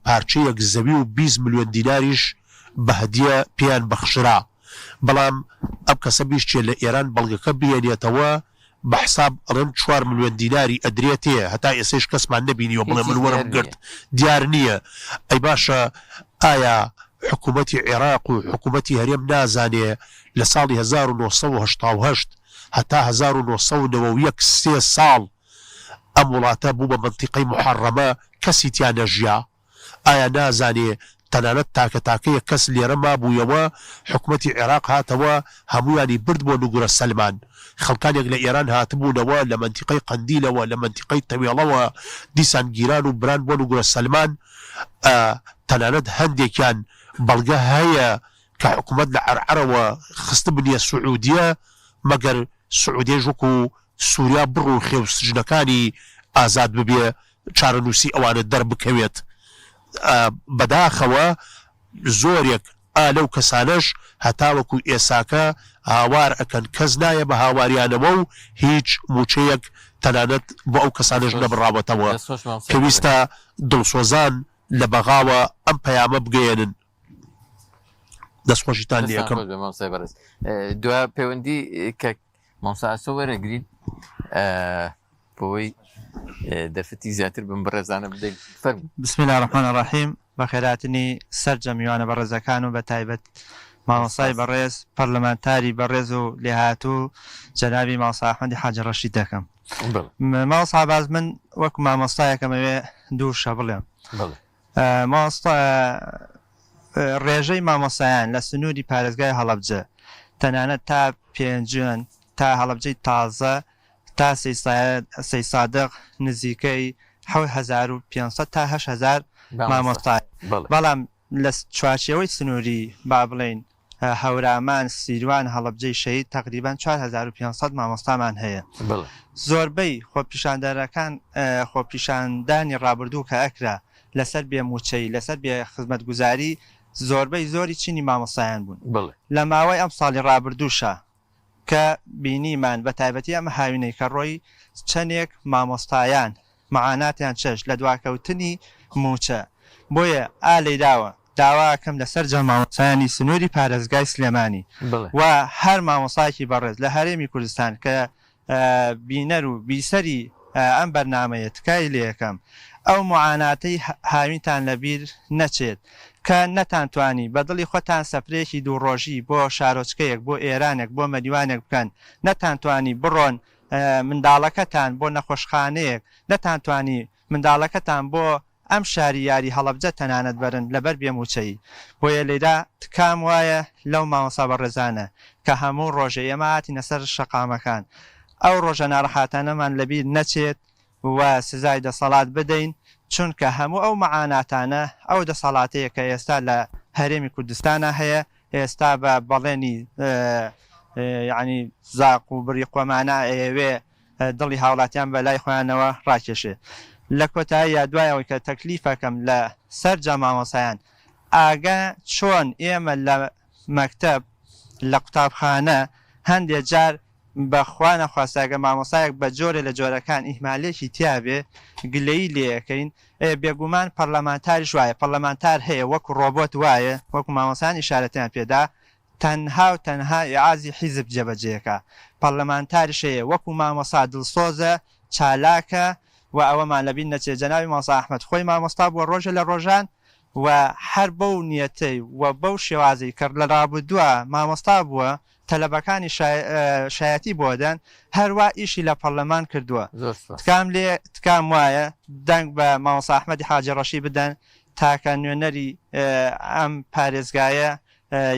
پارچەیەک زەوی و 20 ملیۆن دیناریش بە هەدیە پێیان بەخشرا بەڵام ئەم کەسە بیشتێ لە ئێران بەڵگەکە بێنێتەوە بە حساب ئەڵێن 4 ملیۆن دیناری ئەدرێتێ هەتا ئێسش کەسمان نەبینیوە بڵێ من وەرم گرت دیار نییە ئەی باشە ئایا حکوومەتی عێراق و حکوومەتی هەرێم نازانێ لە ساڵی 1970 هەتا 1990 3 ساڵ ئەم وڵاتە بوو بە منتیقەی محەڕەمە کەسی تیان نەژیا ئایا نازانێ تەنانەت تاکە تاکەیە کەس لێرە مابوویەوە حکوومەتی عێراق هاتەوە هەمویانی برد بۆ نوگورە سەلمان خەڵکانێک لە ئێران هاتبوونەوە لە منتیقەی قەندیلەوە لە منتیقەی تەوێڵەوە دیسان گیران و بران بۆ نوگورە سەلمان تەنانەت هەندێکیان بەڵگە هەیە کە حکوومەت لە عەرعەرەوە خست بنیە سعودیە مەگەر سعودیە ژوەکو سووریا بڕ و خێو سجنەکانی ئازاد ببێ چارەنووسی ئەوانە دەربکەوێت بەداخەوە زۆرێک لەو کەسانەش هەتاوەکو ئێساکە هاوار ئەکەن کەس نایە بە هاواریانەوە و هیچ موچەیەک تەنانەت بۆ ئەو کەسانەش نەبڕاوەتەوە پێویستە دڵسۆزان لە بەغاوە ئەم پەیامە بگەێنن دەستخۆشیتان لەکەم بەرز دو پەیوەندی کە مامۆستا وەرەگرین بۆی دەرفەتی زیاتر بم بەڕێزانە بدەین فەرموو. بسم الله الرحمن الرحیم بەخێراتنی سەرجە میوانە بەڕێزەکان و بە تایبەت مامۆستای بەڕێز پەرلەمانتاری بەڕێز و لێهاتوو جەنابی مامۆستا ئەحمەدی حاجی ڕەشید دەکەم. مامۆستا باز من وەکو مامۆستایەکەمەوێ دوو شە بڵێم. مامۆستا ڕێژەی مامۆستایان لە سنووری پارێزگای هەڵەبجە تەنانەت تا پێنجێن تا هەڵەبجەی تازە تا سەی سادق نزیکەی 1500 تا 8000 مامۆستای، بەڵام لە چوارچێوەی سنووری با بڵێن هەورامان سیروان هەڵەبجەی شەید تقریبان 4500 مامۆستامان هەیە. زۆربەی خۆپیشاندەرەکان خۆپیشاندانی ڕابردوو کە ئەکرا لەسەر بێموچەی لەسەر بێ خزمەتگوزاری زۆربەی زۆری چینی مامۆستایان بوون لە ماوەی ئەم ساڵی ڕابردووشە کە بینیمان بە تایبەتی ئەمە هاوینەی کە ڕۆی چەندێک مامۆستایان معاناتیان چەش لە دواکەوتنی موچە بۆیە ئالەی داواکەم لەسەر جە مامۆستایانی سنووری پارێزگای سلێمانی و هەر مامۆستایەکی بەڕێز لە هەرێمی کوردستان کە بینەر و بیسەری ئەم بەرنامەیە تکای لێ یەکەم ئەو معاناتەی هاوینتان لەبیر نەچێت کە نەتانتوانی بە دڵی خۆتان سەپرێکی دوو ڕۆژی بۆ شارۆچکەیەک بۆ ئێرانێک بۆ مەدیوانێک بکەن نەتانتوانی بڕۆن منداڵەکەتان بۆ نەخۆشخانەیەک نەتانتوانی منداڵەکەتان بۆ ئەم شاری یاری هەڵەبجە تەنانەت بەرن لەبەر بێموچەی بۆیە لێدا تکام وایە لەو مامۆستا بەڕێزانە کە هەموو ڕۆژێ ئێمە هاتینە سەر شەقامەکان ئەو ڕۆژە ناڕەحاتانەمان لەبیر نەچێت و سزای دەسەڵات بدەین چونکە هەموو ئەو معاناتانە ئەو دەسەڵاتەیە کە ئێستا لە هەرێمی کوردستانە هەیە ئێستا بە بەڵێنی یعنی زاق و بڕی قۆمانە ئەوێ دڵی هاوڵاتیان بە لای خۆیانەوە ڕاکێشێ. لە کۆتایی دوایەوەی کە تەکلیفەکەم لە سەرجە مامۆسایان ئاگا چۆن ئێمە لە مەکتەب لە قوتابخانە هەندێک جار بەخوا نەخواستاگە مامۆسایەک بە جۆرە لە جۆرەکان ئیهمالێکی تیاابێ گلەی لێەکەین بێگومان پەرلەمانتاریش وایە پەرلەمانتار هەیە وەکو ڕۆبۆت وایە وەکو مامۆسان ئیشارەتیان پێدا تەنها و تەنها ئیعازی حیزب جێبەجێەکە پەرلەمانتاریش هەیە وەکو مامۆسا دڵسۆزە چالاکە و ئەوەمان لەبین نەچێت جەناوی مامۆستا ئەحمەد خۆی مامۆستا بووە ڕۆژە لە ڕۆژان و هەر بەو نیەتەی و بەو شێوازی کرد لە ڕابردووە مامۆستا بووە تەلەبەکانی شایەتی بۆدەن هەروە ئیشی لە پەرلەمان کردووە تکام وایە دەنگ بە مامۆستا ئەحمەدی حاجی ڕەشید بدەن تاکە نوێنەری ئەم پارێزگایە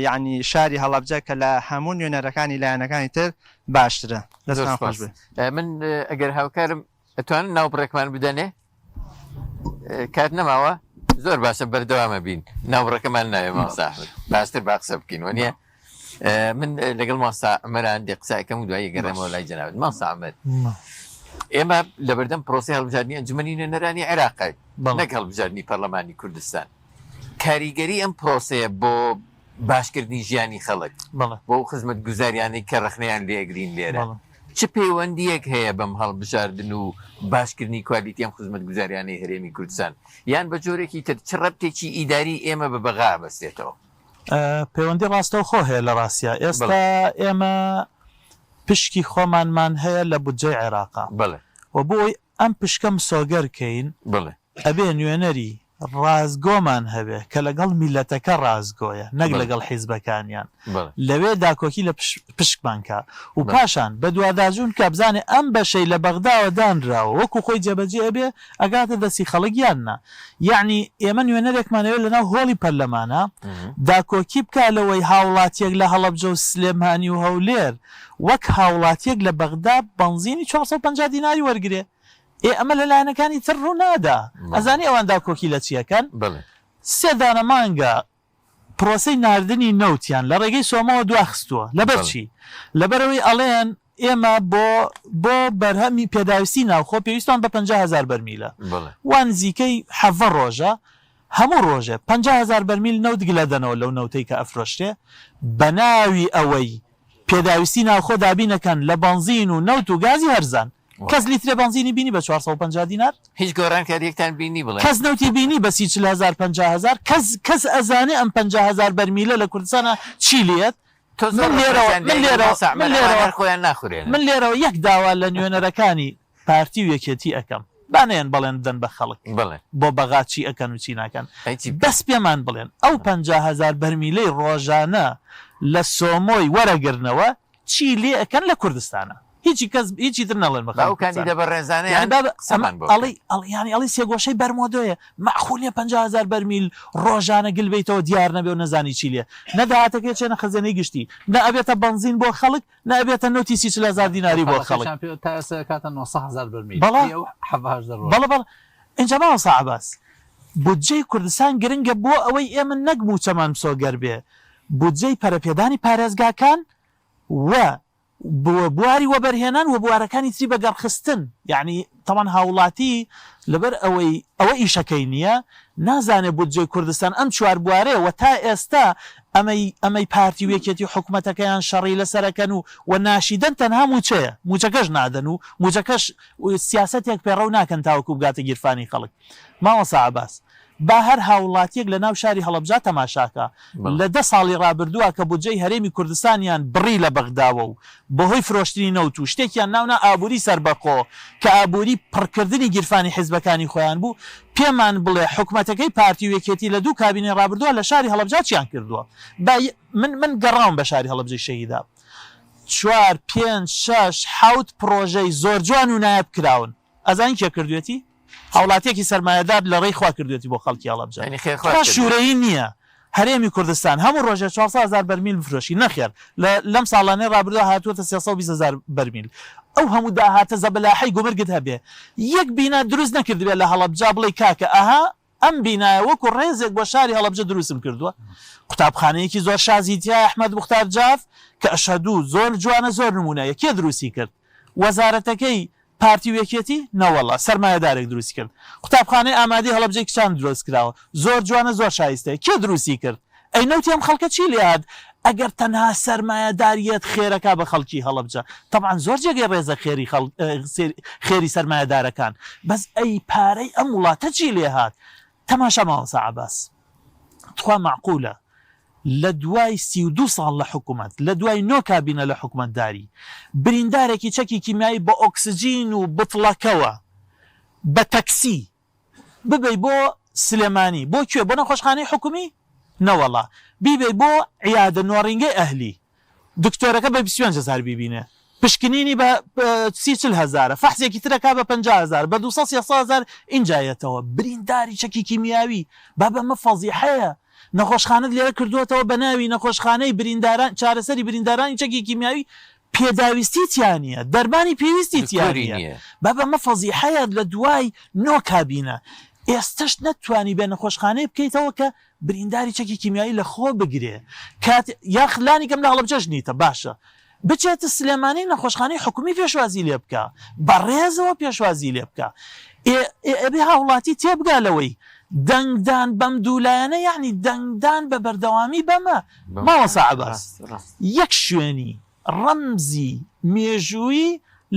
یعنی شاری هەڵەبجە کە لە هەموو نوێنەرەکانی لایەنەکانی تر باشترە. دەستان خۆش بێ. من ئەگەر هاوکارم ئەتوانن ناوبڕێکمان بدەنێ کات نەماوە زۆر باشە بەردەوامە بین ناوبڕەکەمان ناوێ مامۆستا ئەحمەد باشتر با قسە بکەین وەنیە من لەگەڵ مامۆستا عومەران دێ قسایەکەم و دوایی گەڕێمەوە لای جەنابەت مامۆستا عومەر ئێمە لە بەردەم پرۆسی هەڵبژاردننی ئەنجومەنی نوێنەرانی عێراقی نەک هەڵبژاردننی پەرلەمانی کوردستان کاریگەری ئەم پرۆسەیە بۆ باشکردنی ژیانی خەڵک بۆ خزمەت گوزاریانەی کە ڕخنەیان لێگرین لێرە چ پەیوەندیەک هەیە بەم هەڵبژاردن و باشکردنی کوالیتی ئەم خزمەت گوزاریانەی هەرێمی کوردستان یان بە جۆرێکی تر چ ڕەبتێکی ئیداری ئێمە بە بەغا بەستێتەوە؟ پەیوەندی ڕاستەوە خۆ هەیە لە ڕاستە ئێستا ئێمە پشکی خۆمانمان هەیە لە بودجەی عێراقا و بۆی ئەم پشکەم سۆگەرکەین ئەبێ نوێنەری ڕازگۆمان هەبێ کە لەگەڵ میلەتەکە ڕازگۆیە نەک لەگەڵ حیزبەکانیان لەوێ داکۆکی لە پشکمانکە و پاشان بە دوواداژون کە بزانێ ئەم بەشەی لە بەغداوە دانراوە وەکو خۆی جێبەجێ ئەبێ ئەگاتە دەستی خەڵکیاننا یعنی ئێمە نوێنەرێکمانەوێت لەناو هۆڵی پەرلەمانە داکۆکی بکە لەوەی هاوڵاتیەک لە هەڵەبجە و سلێمانی و هەولێر وەک هاوڵاتیەک لە بەغدا بەنزینی 450 دیناری وەرگێ ئەمە لە لایەنەکانی تر ڕوو نادا ئەزانی ئەواندا کۆکی لە چیەکەن سێ دانە مانگە پرۆسەی ناردنی نەوتیان لە ڕێگەی سۆمەوە دواخستووە لەبەر چی لەبەرەوەی ئەڵێن ئێمە بۆ بەرهەمی پێداویستی ناوخۆ پێویستان بە 50,000 بەرمیلە وان نزیکەی 7 ڕۆژە هەموو ڕۆژێ 50,000 بەرمیل نەوت گلە دەنەوە لەو نەوتەی کە ئەفرۆشتێ بە ناوی ئەوەی پێداویستی ناوخۆ دابینەکەن لە بەنزین و نەوت و گازی هەرزان کەس لیترە بنزینی بینی بە 450 دینار هیچ گۆڕانکاریەکتان بینی بڵێ کەس نەوتی بینی بە 40,000 50,000 کەس ئەزانێ ئەم 50,000 بەرمیلە لە کوردستانە چی لێت من لێرەوە یەک داوا لە نوێنەرەکانی پارتی و یەکێتی ئەەکەم بانێن بڵێن دەن بە خەڵک بۆ بەغا چی ئەەکەن و چی ناکەن بەس پێمان بڵێن ئەو 50,000 بەرمیلەی ڕۆژانە لە سۆمۆی وەرەگرنەوە چی لێ ئەەکەن لە کوردستانە هیچی تر نەڵێن بەکاندیدە بە ڕێزانەی ینی ئەڵی سێگۆشەی بەرمۆدۆیە مەخولێ 50,000 بەرمیل ڕۆژانە گلبیتەوە دیار نەبێ و نەزانی چی لێ نەداهاتەکە چێنە خەزانەی گشتی نە ئەبێتە بنزین بۆ خەڵک نەبێتە نوتی 30,000 دیناری بۆ خەڵک بەڵە اینجا ماوە ساعباس بودجەی کوردستان گرنگە بۆ ئەوەی ئێمە نەگم و چەمان سۆگەر بێ بودجەی پەرەپێدانی پارێزگاکان و بواری وەبەرهێنان و بوارەکانی تری بەگەڕخستن یعنی تەمان هاوڵاتی لەبەر ئەوە ئیشەکەی نییە نازانێ بودجەی کوردستان ئەم چوار بوارەیە تا ئێستا ئەمەی پارتی و یەکێتی حکوومەتەکەیان شەڕی لەسەرەکەن و ناشیدەن تەنها موچەیە موچەکەش نادەن و موچەکەش سیاسەتێک پێڕەو ناکەن تاوەکو بگاتە گیرفانی خەڵک ماوە ساعباس با هەر هاوڵاتیەک لە ناو شاری هەڵەبجا تەماشاکە لە 10 ساڵی ڕابردووە کە بودجەی هەرێمی کوردستانیان بڕی لە بەغداوە و بەهۆی فرۆشتنی نەوت و شتێکیان ناونا ئابووری سەربەخۆ کە ئابووری پڕکردنی گیرفانی حیزبەکانی خۆیان بوو پێمان بڵێ حکوومەتەکەی پارتی و یەکێتی لە 2 کابینەی ڕابردووە لە شاری هەڵەبجا چیان کردووە من گەڕاوم بە شاری هەڵەبجەی شەهیدا 4 5 6 7 پرۆژەی زۆر جوان و نایب کراون ئەزانی کێ کردوێتی هاوڵاتیەکی سەرمایەدار لە ڕێی خوا کردوێتی بۆ خەڵکی هەڵەبجە شوورەیی نییە هەرێمی کوردستان هەموو ڕۆژە 400,000 بەرمیل بفرۆشی نەخێر لەم ساڵانەی ڕابردووە هاتووەتە 320,000 بەرمیل ئەو هەموو داهاتە زەبەلاحی گومرگت هەبێ یەک بینا دروست نەکردوێت لە هەڵەبجا بڵێ کاکە ئەها ئەم بینایە وەکو ڕێزێک بۆ شاری هەڵەبجە دروستم کردووە قوتابخانەیەکی زۆر شازیتیا ئەحمەد موختار جاف کە ئەشهدوو زۆر جوانە زۆر نمونەیە کێ دروستی کرد وەزارەتەکەی پارتی و یەکێتی نەوەڵا سەرمایەدارێک دروستی کرد قوتابخانەی ئامادەی هەڵەبجەی کچان دروست کراوە زۆر جوانە زۆر شایستەیە کێ دروستی کرد ئەی نەوتی ئەم خەڵکە چی لێهات ئەگەر تەنها سەرمایەداریەت خێرەکە بە خەڵکی هەڵەبجە طبعاً زۆر جێگەی ڕێزە خێری سەرمایەدارەکان بەس ئەی پارەی ئەم وڵاتە چی لێهات تەماشا ماوە ساعباس تخوا معقولە لە دوای 32 ساڵ لە حکوومەت لە دوای 9 کابینە لە حکوومەتداری بریندارێکی چەکی کیمیایی بە ئۆکسجین و بتڵەکەوە بە تەکسی ببەی بۆ سلێمانی بۆ کوێ بۆ نەخۆشخانەی حکومی نەوەڵا بیبێ بۆ عیادە نۆڕینگەی ئەهلی دکتۆرەکە بە 25,000 بیبینێ پشکنینی بە 30,000 فەحزێکی ترەکە بە 50,000 بە 200,000 اینجایەتەوە برینداری چەکی کیمیاوی با بەمە فەزیحەیە نەخۆشخانت لێرە کردوێتەوە بە ناوی نەخۆشخانەی برینداران چارەسەری بریندارانی چەکی کیمیاوی پێداویستی تیانە دەربانی پێویستی تیانە با بەمە فەزیحەیە لە دوای 9 کابینە ئێستش نەتوانی بێ نەخۆشخانەی بکەیتەوە کە برینداری چەکی کیمیایی لە خۆ بگرێ یاخلانی کەم لە هەڵەبجەش نیتە باشە بچێتە سلێمانی نەخۆشخانەی حکومی پێشوازی لێ بکە بەڕێزەوە پێشوازی لێ بکە ئەبێ هاوڵاتی تێبگالەوەی دەنگدان بەم دوولایەنە یعنی دەنگدان بە بەردەوامی بەمە ماوە ساعباس یەک شوێنی ڕەمزی مێژووی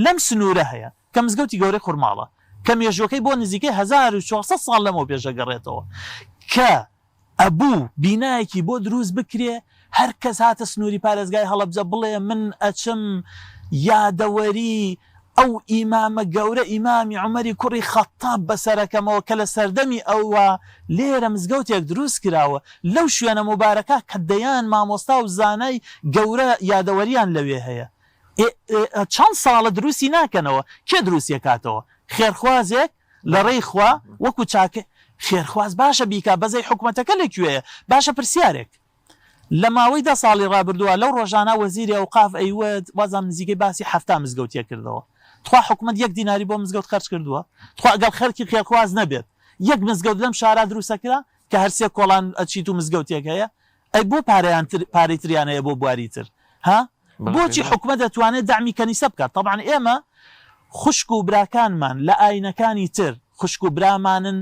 لەم سنوورە هەیە کە مزگەوتی گەورەی خورماڵە کە مێژوەکەی بۆ نزیکەی 1400 ساڵ لەمەوە پێشەگەڕێتەوە کە ئەبوو بینایەکی بۆ دروست بکرێ هەر کەس هاتە سنووری پارێزگای هەڵەبجە بڵێ من ئەچم یادەوەری ئەو ئیمامە گەورە ئیمامی عومەری کوڕی خەتاب بەسەرەکەمەوە کە لە سەردەمی ئەوە لێرە مزگەوتێک دروست کراوە لەو شوێنە مبارەکە کە دەیان مامۆستا و زانای گەورە یادەوەریان لەوێ هەیە چەند ساڵە دروستی ناکەنەوە کێ دروستیە کاتەوە خێرخوازێک لە ڕێی خوا وەکو چاکە خێرخواز باشە بیکا بەزەی حکوومەتەکە لەکوێیە باشە پرسیارێک لە ماوەی 10 ساڵی ڕابردووە لەو ڕۆژانە وەزیری ئەوقاف ئەیوەت وازام نزیکەی باسی 7 مزگەوتیە کردەوە تخوا حکوومەت 1 دیناری بۆ مزگەوت خەرج کردووە تخوا ئەگەر خەرکی خێرخواز نەبێت 1 مزگەوت لەم شارە دروستەکرا کە هەرسێ کۆڵان ئەچیت و مزگەوتێک هەیە ئەی بۆ پارەی تریانەیە بۆ بواری تر ها بۆچی حکوومەت دەتوانێت دامی کەنیسە بکات طبعا ئێمە خوشک و براکانمان لە ئاینەکانی تر خوشک و برامانن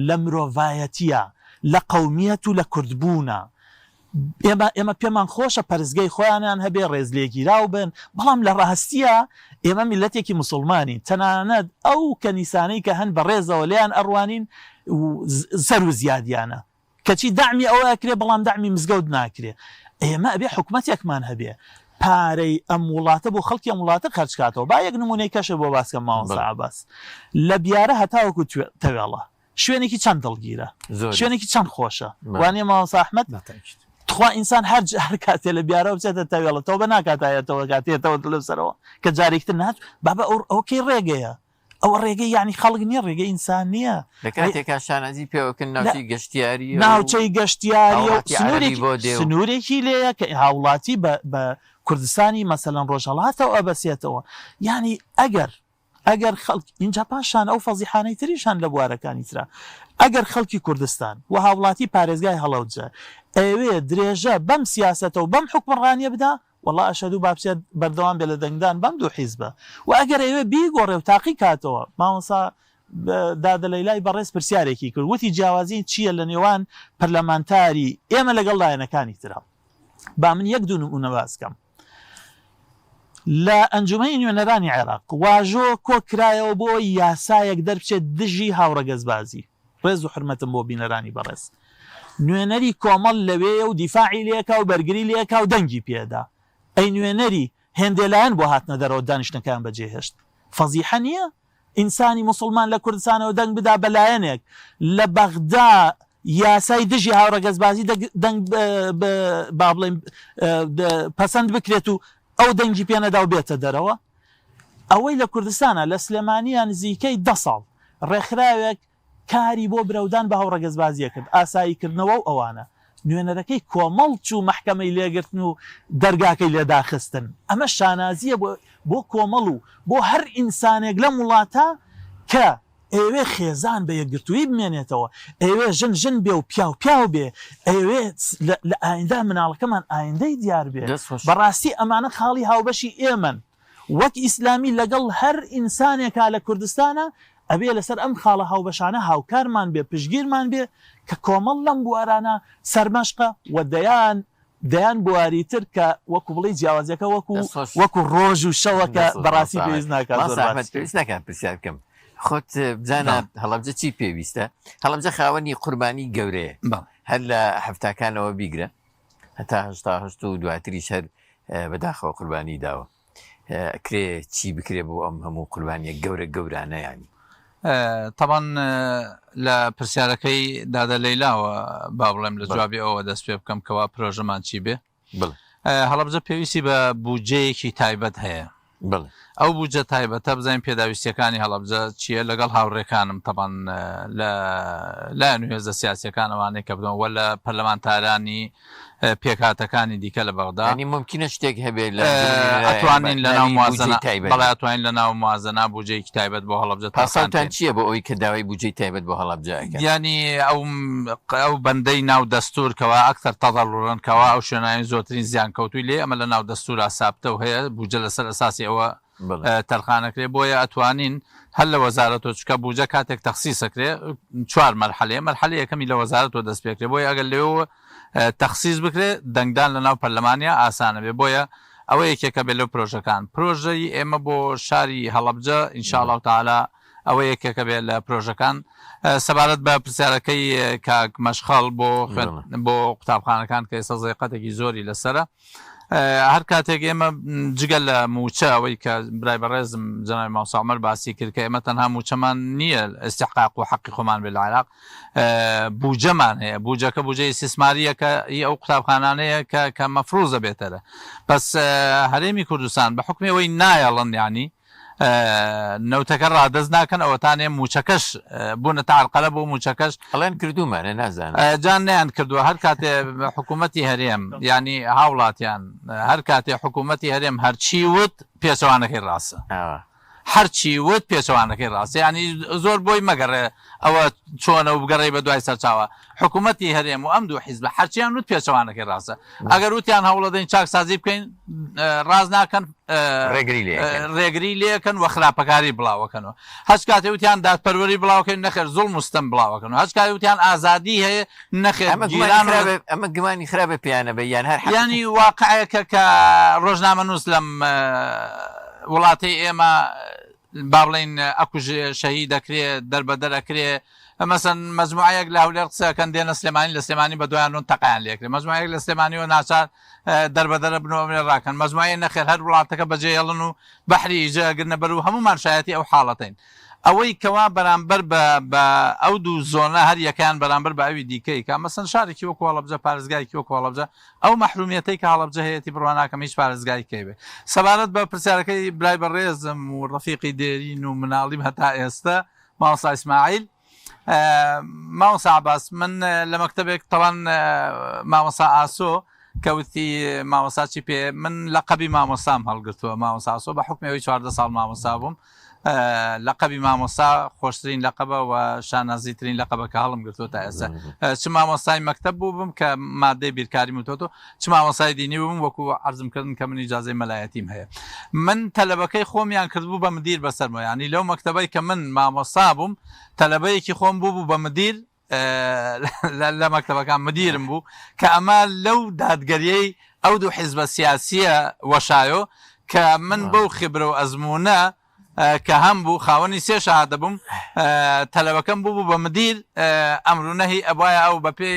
لە مرۆڤایەتیە لە قەومیەت و لە کوردبوونە ئێمە پێمان خۆشە پەرزگای خۆیانیان هەبێ ڕێزلێگیراو بن بەڵام لە ڕاستیە ئێمە میلەتێکی مسلمانین تەنانەت ئەو کەنیسانەی کە هەن بە ڕێزەوە لیان ئەڕوانین سەر و زیادیانە کەچی دامی ئەوە ئەکرێ بەڵام دامی مزگەوت ناکرێ ئێمە ئەبێ حکومەتێکمان هەبێ پارەی ئەم وڵاتە بۆ خەڵکی ئەم وڵاتە خەرجکاتەوە با یەک نمونەی کەشە بۆ باسکە ماوەستا عەباس لە بیارە هەتاوەکو تەوێڵە شوێنێکی چەند دڵگیرە شوێنێکی چەند خۆشە وانێ ماوەستا ئەحمەد خوا ئینسان هەر کاتێ لە بیارە بچێتە تەوێڵەتەوە بە ناکاتایەتەوە کاتێتەوە لەسەرەوە کە جارێکتر نات بابە ئەوکەی ڕێگەیە ئەوە ڕێگەی یعنی خەڵک نییە ڕێگەی ئینسان نییە لە کاتێکا شانازی پێوەکن ناوچەی گەشتیاری ناوچەی گەشتیاری سنوورێکی لێیە کە هاوڵاتی بە کوردستانی مەسەلەن ڕۆژهەڵاتەوە ئەبەسێتەوە یعنی ئەگەر خەڵک اینجا پاشان ئەو فەزیحانەی تریشان لە بوارەکانی ترا ئەگەر خەڵکی کوردستان و هاوڵاتی پارێزگای هەڵەوجە ئەوێ درێژە بەم سیاسەتەوە بەم حکومڕانیە بدا والله ئەشهد و بابچێت بەردەوام بێ لە دەنگدان بەم دوو حیزبە و ئەگەر ئەوێ بیگۆڕێ و تاقی کاتەوە مامۆستا دادەلەیلای بەڕێز پرسیارێکی کرد وتی جیاوازی چییە لە نێوان پەرلەمانتاری ئێمە لەگەڵ لایەنەکانی ترا با من یەک دوو نمونە باس بکەم لە ئەنجومەی نوێنەرانی عێراق واژۆ کۆکرایەوە بۆ یاسایەک دەربچێت دژی هاوڕەگەزبازی ڕێز و حرمەتم بۆ بینەرانی بەڕێز نوێنەری کۆمەڵ لەوێ و دیفاعی لێکا و بەرگری لێکا و دەنگی پێدا ئەی نوێنەری هێندێلایەن بۆ هاتنە دەرەوە دانیشتەکان بەجێهێشت فەزیحە نییە ئینسانی مسلمان لە کوردستانەوە دەنگ بدا بەلایەنێک لە بەغدا یاسای دژی هاوڕەگەزبازی دەنگ با بڵێم پەسەند بکرێت و ئەو دەنگی پێنەدا و بێتە دەرەوە ئەوەی لە کوردستانە لە سلێمانیان نزیکەی 10 ساڵ ڕێکخراوێک کاری بۆ برەودان بە هاوڕەگەزبازیە کرد ئاساییکردنەوە و ئەوانە نوێنەرەکەی کۆمەڵ چوو مەحکەمەی لێگرتن و دەرگاکەی لێداخستن ئەمە شانازیە بۆ کۆمەڵ و بۆ هەر ئینسانێک لە وڵاتە کە ئێوێ خێزان بە یەکگرتووی بمێنێتەوە ئێوێ ژن بێ و پیاو بێ ئێوێ لە ئایندا مناڵەکەمان ئایندەی دیار بێ بەڕاستی ئەمانە خاڵی هاوبەشی ئێمن وەک ئیسلامی لەگەڵ هەر ئینسانێکا لە کوردستانە ئەبێ لەسەر ئەم خاڵە هاوبەشانە هاوکارمان بێ پشگیرمان بێ کە کۆمەڵ لەم بوارانە سەرمەشقە و دەیان بواریتر کە وەکو بڵی جیاوازەکە وەکو ڕۆژ و شەوەکە بەڕاستی پێویست ناکات پرسیار بکەم خۆت بزانە هەڵەبجە چی پێویستە هەڵەبجە خاوەنی قوربانی گەورەیە هەر لە هەفتاکانەوە بیگرە هەتا هەشتا و دواتریش هەر بەداخەوە قوربانی داوە کرێ چی بکرێ بۆ ئەم هەموو قوربانیە گەورانە ینی طبعاً لە پرسیارەکەی دادە لەیلاوە با بڵێم لە جوابی ئەوە دەست پێ بکەم کەوا پرۆژەمان چی بێ هەڵەبجە پێویستی بە بودجەیەکی تایبەت هەیە ئەو بودجە تایبەتە بزانین پێداویستیەکانی هەڵەبجە چییە لەگەڵ هاوڕێکانم طبعاً لە نوێزە سیاسیەکانەوانەی کە بدەن وە لە پەرلەمانتارانی پێکهاتەکانی دیکە لە بەغدا ممکنە شتێک هەبێت ئەتوانین لە ناو موازنە بەڵێ ئەتوانین لە ناو موازنە بودجەیەکی تایبەت بۆ هەڵەبجە پاسەوتان چییە بۆ ئەوی کە داوای بودجەی تایبەت بۆ هەڵەبجەکە ینی ئەو بەندەی ناو دەستور کەوا ئەکتەر تەضەڕورن کەوا ئەو شوێنانی زۆرترین زیان کەوتوی لێ ئەمە لە ناو دەستورا سابتە و هەیە بودجە لەسەر ئەساسی ئەوە تەرخانەکرێ بۆیە ئەتوانین هەر لە وەزارەتەوە چکە بودجە کاتێک تەخسیسەکرێ 4 مەرحەلەیە یەکەمی لە وەزارەتەوە دەست پێکرێ بۆیە ئەگەر لێەوە تەخسیس بکرێ دەنگدان لە ناو پەرلەمانیا ئاسانە بێ بۆیە ئەوە یەکێکە بێت لەو پرۆژەکان پرۆژەی ئێمە بۆ شاری هەڵەبجە ئینشاءالله تەعالا ئەوە یەکێکە بێت لە پرۆژەکان سەبارەت بە پرسیارەکەی کاک مەشخەڵ بۆ قوتابخانەکان کە ئێستا زەیقەتێکی زۆری لەسرە هەر کاتێک ئێمە جگە لە موچە ئەوەی کە برای بەڕێزم جەنابی مامۆستا عومەر باسی کرد کە ئێمە تەنها موچەمان نییە ئستحقاق و حەقی خۆمان بێ لە عێراق بودجەمان هەیە بودجەکە بودجەی استثماریەکە ئەو قوتابخانانەیە کە مەفروزە بێتەرە بەس هەرێمی کوردستان بە حکمی ئەوەی نایەڵن ینی نەوتەکە ڕادەست ناکەن ئەوەتانێ موچەکەش بوونە تاعرقەلە بۆ موچەکەش ئەڵێن کردومانە نازانم جان نیان کردووە هەر کاتێ حکوومەتی هەرێم ینی هاوڵاتیان هەر کاتێ حکوومەتی هەرێم هەرچی وت پێچەوانەکەی ڕاستە هەرچی وت پێچەوانەکەی ڕاست ینی زۆر بۆی مەگەڕێ ئەوە چۆنە و بگەڕی بە دوای سەرچاوە حکوومەتی هەرێم و ئەم دوو حیزب هەرچیان وت پێچەوانەکەی ڕاستە ئەگەر وتیان هەوڵەدەین چاکسازی بکەین ڕاز ناکەن ڕێگری لێکەن و خراپەکاری بڵاوەکەنەوە هەچ کاتێ وتیان دادپەروەری بڵاوکەین نەخێر زوڵ مستەم بڵاوەکەن هەچ کاتی وتیان ئازادی هەیە نەخێر ئەمە گومانی خراپە پیانە بە یان هەر ینی واقعەکە کە ڕۆژنامە نووس لەم وڵاتی ئێمە با بڵین ئەکوژ شەهید دەکرێت دەربەدەر ئەکرێ مەسەن مەجموعەیەک لە هەولێر قسەکەن دێنە سلێمانی لە سلێمانی بە دوایان تەقیان لێکرێت مەجموعەیەک لە سلێمانیەوە ناچار دەربەدەرە بنەوە ڕاکەن مەجموعەیە نەخێر هەر وڵاتەکە بەجێهێڵن و بەحری ئیجاگرنە بەر و هەمومان شایەتی ئەو حاڵەتین ئەوەی کەوا بەرامبەر بە ئەو دوو زۆنە هەر یەکیان بەرامبەر بە ئەوی دیکەی کە مەسەن شارێکی وەکو هەڵەبجە پارێزگایکی وەکو هەڵەبجە ئەو مەحرومیەتەی کە هەڵەبجە هەیەی بڕواناکەم هیچ پارێزگای کەیبێ سەبارەت بە پرسیارەکەی برای بەڕێزم و ڕەفیقی دێرین و مناڵیم هەتا ئێستا ماوەسا ئیسماعیل ماوەسا عەباس من لە مەکتەبێک تەڵەن مامۆستا ئاسۆ کەوتی مامۆستاچی پێ من لەقەبی مامۆستام هەڵگرتووە مامۆستا ئاسۆ بە حکمەوەی 14 ساڵ مامۆستا بووم لەقەبی مامۆستا خۆشترین لەقەبە و شانازیترین لەقەبە کە هەڵم گرتووە تا ئێستا چ مامۆستای مەکتەب بوو بم کە مادەی بیرکاری وتۆ چ مامۆستای دینی بووم وەکو عەرزمکردن کە من ئیجازەی مەلایەتیم هەیە من تەلەبەکەی خۆمیان کردبوو بە مدیر بەسەرمەوە ینی لەو مەکتەبەی کە من مامۆستا بووم تەلەبەیەکی خۆم بوو بە مدیر لە مەکتەبەکان مدیرم بوو کە ئەمە لەو دادگەریەی ئەو دوو حیزبە سیاسیە وەشایۆ کە من بەو خبرە و ئەزمونە کە هەم بوو خاوەنی سێ شەهادە بووم تەلەبەکەم بوو بە مدیر ئەمرونەهی ئەبایە ئەو بەپێ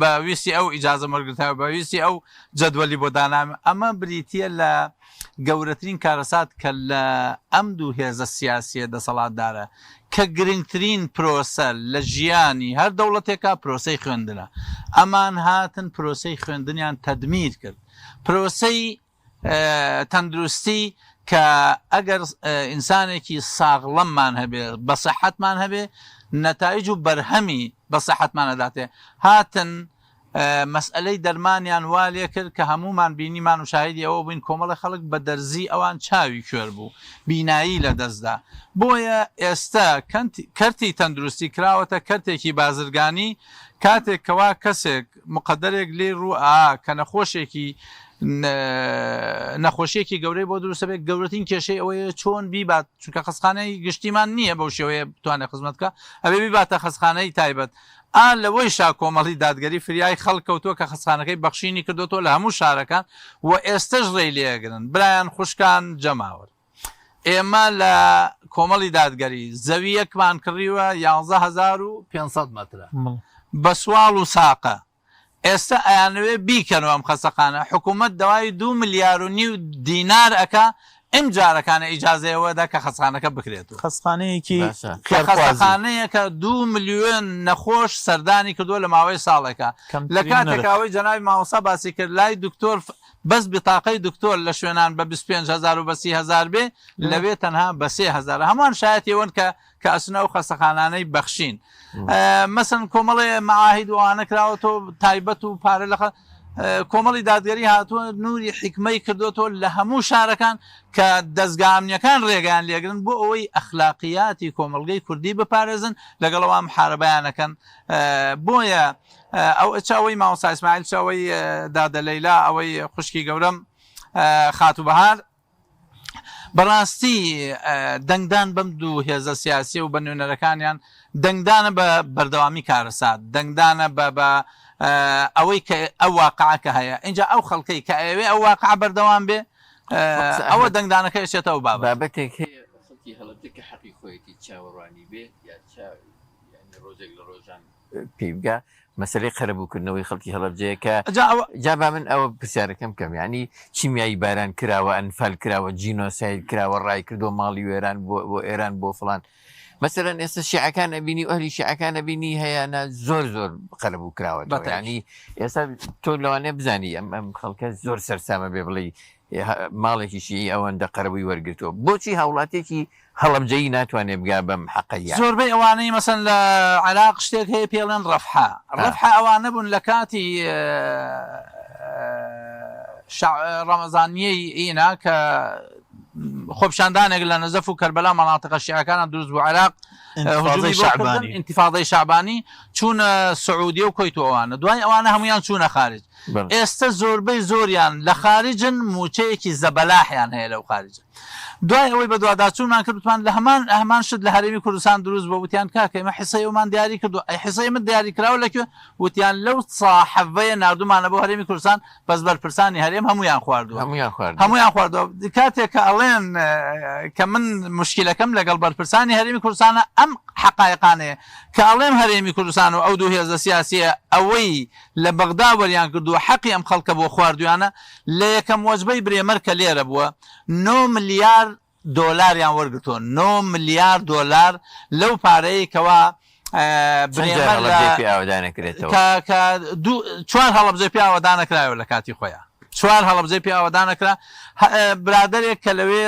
بەویستی ئەو ئیجازە وەرگرتنەوە بەویستی ئەو جەدوەلی بۆ دانام ئەمە بریتیە لە گەورەترین کارەسات کە لە ئەم دوو هێزە سیاسیە دەسەڵاتدارە کە گرنگترین پرۆسە لە ژیانی هەر دەوڵەتێکا پرۆسەی خوێندنە ئەمان هاتن پرۆسەی خوێندنیان تەدمیر کرد پرۆسەی تەندروستی کە ئەگەر ئینسانێکی ساغڵەممان هەبێ بە سەحەتمان هەبێ نەتایج و بەرهەمی بە سەحەتمانەداتێ هاتن مەسئلەی دەرمانیان وا لێ کرد کە هەمومان بینیمان و شاهیدی ئەوە بووین کۆمەڵە خەڵک بە دەرزی ئەوان چاوی کوێر بوو بینایی لە دەستدا بۆیە ئێستا کەرتی تەندروستی کراوەتە کەرتێکی بازرگانی کاتێک کەوا کەسێک مقدرێک لێ ڕوو کە نەخۆشیێکی گەورەی بۆ دروستە بێت گەورەترین کێشەی ئەوەیە چۆن بیبات چونکە خەسخانەی گشتیمان نییە بەو شێوەیە بتوانێت خزمەتکە ئەبێ بیباتە خەسخانەی تایبەت لەوەی شا کۆمەڵی دادگەری فریای خەڵکەوتووە کە خەسخانەکەی بەخشینی کردوەوە لە هەموو شارەکان و ئێستش ڕێی لێگرن برایان خوشکان جەماوەر ئێمە لە کۆمەڵی دادگەری زەویەکمان کڕیوە 11500 مەترە بە سواڵ و ساقە ئێستا ئەیانوێ بیکەنەوە ئەم خەسەخانە حکوومەت دەوای 2.5 ملیار دینار ئەکا ئەم جارەکانە ئیجازەیەوەدا کە خەسخانەکە بکرێتەوە خەسخانەیە کە 2 ملیۆن نەخۆش سەردانی کردووە لە ماوەی ساڵێکە لە کاتێکاوەی جەناوی ماوەسا باسی کرد لای دکتۆر بەس بتاقەی دکتۆر لە شوێنان بە 25,000 و بە 30,000 بێ لەوێ تەنها بە 3,000 هەمان شایەتیەوەن کە ئەسنە و خەسەخانانەی بەخشین مەسن کۆمەڵێ مەعاهید وانە کراوەتەوە تایبەت و پارە لە کۆمەڵی دادگەری هاتووە نوری حکمەی کردوەوە لە هەموو شارەکان کە دەستگا ئەمنیەکان ڕێگەیان لێگرن بۆ ئەوەی ئەخلاقیاتی کۆمەڵگەی کوردی بپارێزن لەگەڵەوە محارەبەیانەکەن بۆیە ئەو چاوەی مامۆستا ئیسماعیل چاوەی دادە لەیلا ئەوەی خوشکی گەورەم خاتو بەهار بەڕاستی دەنگدان بەم دوو هێزە سیاسی و بە نوێنەرەکانیان دەنگدانە بە بەردەوامی کارەسات دەنگدانە بە ئەوەی کە ئەو واقعەکە هەیە اینجا ئەو خەڵکەی کە ئەوێ ئەو واقع بەردەوام بێ ئەوە دەنگدانەکە ئێشێتەوە بابەتێک هەیە خەڵکی هەڵەبجە حەقی خۆیەتی چاوەڕوانی بێت یا ڕۆژێک لە ڕۆژان پێی بگە مەسەلەی خەرەبووکردنەوەی خەڵکی هەڵەبجەیە کە جابا من ئەوە پرسیارەکەم کەم یعنی چیمیایی باران کراوە ئەنفال کراوە جینۆساید کراوە ڕای کردو ماڵی وێران بۆ ئێران بۆ فڵان مثلا ئێستا شیعەکان ئەبینی و ئەهلی شیعەکان ئەبینی هەیەە زۆر خەرەبوو کراوە ینی ئێستا تۆ لەوانەیە بزانی ئەم خەڵکە زۆر سەرسامە بێ بڵێ ماڵێکی شیعی ئەوەندە قەرەبووی وەرگرتووە بۆچی هاوڵاتێکی هەڵەبجەیی ناتوانێت بگا بەم حەقەیە زۆربەی ئەوانەی مەسەن لە عێراق شتێک هەیە پێڵێن ڕەفحا ئەوانە بوون لە کاتی ڕەمەزانیەی ئینا کە خۆپشاندانێک لە نەزەف و کەربەلا مەناطقە شیعەکانە دروست بوو عێراق ئینتیفادەی شعبانی چوونە سعودی و کۆیت و ئەوانە دوای ئەوانە هەمویان چوونە خارج ئێستا زۆربەی زۆریان لە خارجن موچەیەکی زەبەلاحیان هەیە لەو خارجە دوای ئەوەی بە دوواداچوونمان کردوان لە هەمان شت لە هەرێمی کوردستان دروست بۆ وتیان کاکەمە حیسەیەمان دیاری کردو حیسەی من دیاری کراوە لەکوێ وتیان لەو ساحەڤەیە نردومانە بۆ هەرێمی کوردستان بەس بەرپرسانی هەرێم هەمویان خواردووە هەمویان خواردووە کاتێک کە ئەڵێن کە من مشکلەکەم لەگەڵ بەرپرسانی هەرێمی کوردستانە ئەم حقایقانەیە کە ئەڵێم هەرێمی کوردستان و ئەو دوو هێزە سیاسیە ئەوەی لە بەغدا وەریان کردووە حەقی ئەم خەڵکە بۆ خواردویانە لە یەکەم وەجبەی برێمەر کە لێرە بووە 9 ملیار دۆلاریان وەرگتۆ 9 ملیار دۆلار لەو پارەیە کەوا چوار هەڵەبجەی پیاوەدانەکرایەوە لە کاتی خۆیان چوار هەڵەبجەی پیاوەدانەکرا برادێک کە لەوێ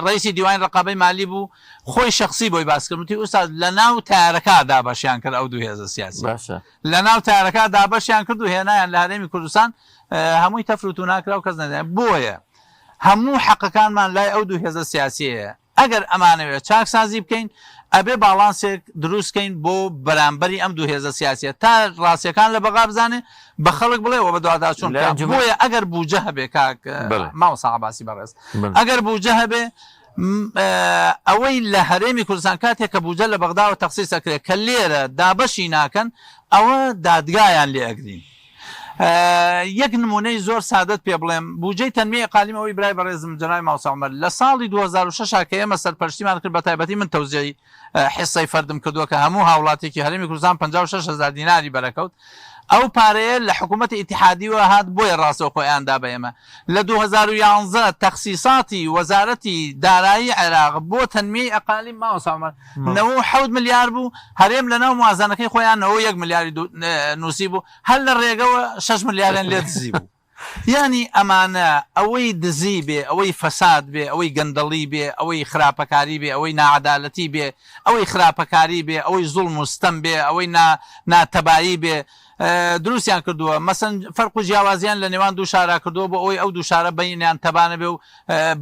ڕئیسی دیوانی ڕقابەی مالی بوو خۆی شخصی بۆی باسکردوتی ئوستاد لە ناو تارەکە دابەشیان کرد ئەو دوو هێزە سیاسی لە ناو تارەکە دابەشیان کرد و هێنایان لە هەرێمی کوردستان هەمووی تەفروت و ناکرا و کەس نەدایان بۆیە هەموو حەقەکانمان لای ئەو دوو هێزە سیاسیەیە ئەگەر ئەمانەوێت چاکسازی بکەین ئەبێ باڵانسێک دروستکەین بۆ بەرامبەری ئەم دوو هێزە سیاسیە تا ڕاستیەکان لە بەغا بزانێ بە خەڵک بڵێەوە بە دوواداچوون بۆیە ئەگەر بوجە هەبێ کاک ماوەسا عەباسی بەڕێز ئەگەر بوجە هەبێ ئەوەی لە هەرێمی کوردستان کاتێک کە بوجە لە بەغداوە تەخسیس ئەکرێت کە لێرە دابەشی ناکەن ئەوە دادگایان لێ ئەگرین یەک نمونەی زۆر سادت پێ بڵێم بوجەی تەنمیە قالیمەوەی برای بەڕێزم جەنابی ماوەسا عومەر لە ساڵی 2006 کە ئێمە سەرپەرشتیمان کرد بە تایبەتی من تەوزیعی حیسەی فەردم کردووە کە هەموو هاوڵاتێکی هەرێمی کوردستان 56,000 دیناری بەرەکەوت ئەو پارەیە لە حکوومەتی ئیتیحادیوە هات بۆیە ڕاستەوە خۆیاندا بە ئێمە لە 2011 تەخسیساتی وەزارەتی دارایی عێراق بۆ تەنمیەی ئەقالیم ماوەسا عومەر 97 ملیار بوو هەرێم لەناو موازنەکەی خۆیانەوە 1 ملیاری نووسی بوو هەر لە ڕێگەوە 6 ملیاریان لێ دزی بوو یعنی ئەمانە ئەوەی دزی بێ ئەوەی فەساد بێ ئەوەی گەندەڵی بێ ئەوەی خراپەکاری بێ ئەوەی ناعەدالەتی بێ ئەوەی خراپەکاری بێ ئەوەی زوڵم و ستەم بێ ئەوەی ناتەبایی بێ دروستیان کردووە مەسەن فەرق و جیاوازیان لە نێوان دوو شارە کردووە بۆ ئەوەی ئەو دوو شارە بەینیان تەبانە بێ و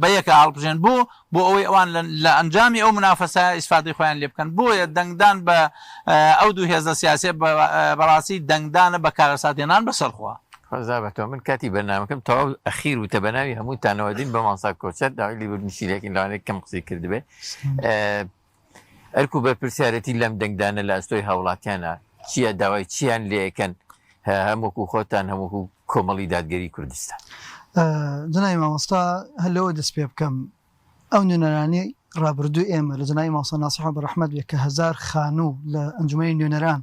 بەیەکە هەڵبژێن بۆ ئەوەی ئەوان لە ئەنجامی ئەو منافەسە ئیسفادەی خۆیان لێ بکەن بۆیە دەنگدان بە ئەو دوو هێزە سیاسی بەڕاستی دەنگدانە بە کارەساتێنان بەسەرخوا خۆزابەتەوە من کاتی بەرنامەکەم تەواو ئەخیر و تەبەناوی هەمووتانەوەدین بە مامۆستا کۆچەر داوای لیبرنشیلێکی لەوانەیە کەم قسەی کردبێ ئەرکو بە پرسیارەتی لەم دەنگدانە لە ئەستۆی هاوڵاتیانە چییە داوای چیان لێەکەن هەمووکو خۆتان هەمووکو کۆمەڵی دادگەری کوردستان جنابی مامۆستا هەلەوە دەست پێ بکەم ئەو نوێنەرانی ڕابردوو ئێمە لە جنابی مامۆستا ناسیح بەڕەحمەت بێ کە 1000 خانوو لە ئەنجومەنی نوێنەران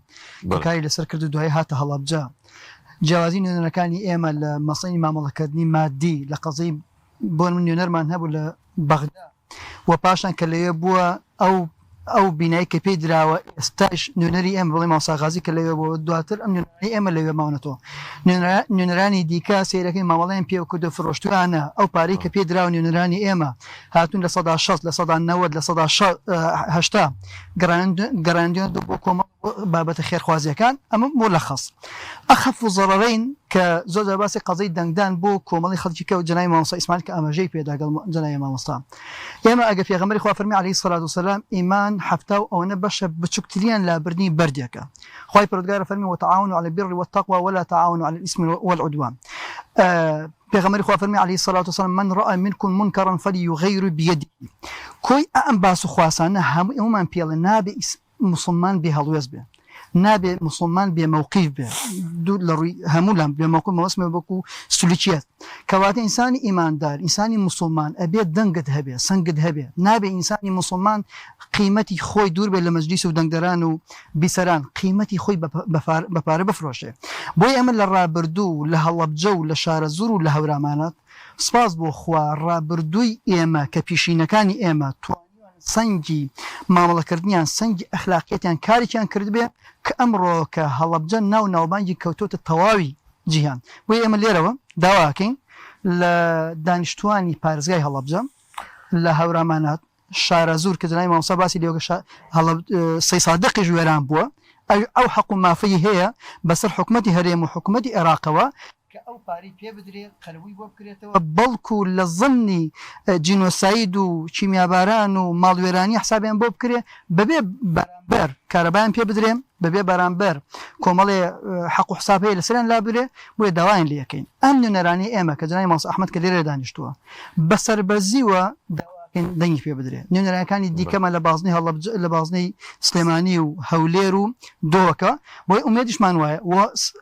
کاری لەسەر کرد و دوای هاتە هەڵەبجە جیاوازی نوێنەرەکانی ئێمە لە مەسەڵی مامەڵەکردنی مادی لە قەزەی بۆ من نوێنەرمان هەبوو لە بەغدا و پاشان کە لەوێ بووە ئەو بینایی کە پێی دراوە ئێستاش نوێنەری ئێمە بڵێ مامۆستا غازی کە لەوێ بۆ دواتر ئەم نوێنەرانی ئێمە لەوێ ماونەتەوە نوێنەرانی دیکە سیرەکەی مامەڵەیان پێ کردو فرۆشتوانە ئەو پارەی کە پێی دراوە نوێنەرانی ئێمە هاتوون لە 160 لە 190 لە 180 گەڕاندوێن بۆ کۆمەڵ بابەتە خێرخوازیەکان ئەمە مولەخەص ئەخەف و زەڕەرەین کە زۆر باسی قەزەی دەنگدان بۆ کۆمەڵی خەڵکی کە و جنابی مامۆستا ئیسماعیل کە ئاماژەی پێداگەڵ جنابی مامۆستا ئێمە ئەگە پێغەمبەری خوا فەرمی عەلەیهی سەڵات وسەلام ئیمان هەفتە و ئەوەنە بەشە بچووکتریان لابردنی بەردێکە خوای پەروەردگار فەرمی وتعاونوا على البر والتقوى ولا تعاونوا على الإثم والعدوان پێغەمبەری خوا فەرمی عەلەیهی سەڵات وسەلام من رأى منكم منكرا فليغير بيده کۆی ئەم باس و خواسانە هەموومان پێڵێ نابێ مسلمان بێ هەڵوێز بێ نابێ مسلمان بێ مووقیف بێ دوو لە ڕووی هەموولان بێ مووقف مەوەسمە بەکو سلوکیەت کەواتە ئینسانی ئیماندار ئینسانی مسلمان ئەبێ دەنگت هەبێ سنگت هەبێ نابێ ئینسانی مسلمان قیمەتی خۆی دوور بێ لە مەجلیس و دەنگدەران و بیسەران قیمەتی خۆی بەپارە بفرۆشێ بۆی ئەمە لە ڕابردوو لە هەڵەبجە و لە شارە زوور و لە هەورامانات سپاس بۆ خوا ڕابردووی ئێمە کە پیشینەکانی ئێمە سەنگی مامەڵەکردنیان سەنگی ئەخلاقیەتیان کارێکیان کرد بێ کە ئەمڕۆ کە هەڵەبجە ناوبانگی کەوتۆتە تەواوی جیهان بۆ ئێمە لێرەوە داواکەین لە دانیشتوانی پارێزگای هەڵەبجە لە هەورامانات شارە زوور کە جنابی مامۆستا باسی لێوە سەی سادقی ژوێران بووە ئەو حەق و مافەی هەیە بەسەر حکومەتی هەرێم و حکومەتی عێراقەوە کە ئەو پارەی پێ بدرێ قەلەوی بۆ بکرێتەوە بەڵکو لە زمنی جینۆساید و چیمیاباران و ماڵوێرانی حسابیان بۆ بکرێ بەبێ بەرامبەر کارەبایان پێ بدرێن بەبێ بەرامبەر کۆمەڵێ حەق و حساب هەیە لەسەریان لا بدرێ بۆیە داوایان لێ یەکەین ئەم نوێنەرانی ئێمە کە جنای ماس ئەحمەد کە لێرە دانیشتووە بەسەربەرزیوە دەنگی پێ بدرێت نوێنەرەکانی دیکەمە لە بازنەی لە بازنەی سلێمانی و هەولێر و دۆکە بۆی ئومێدیشمان وایە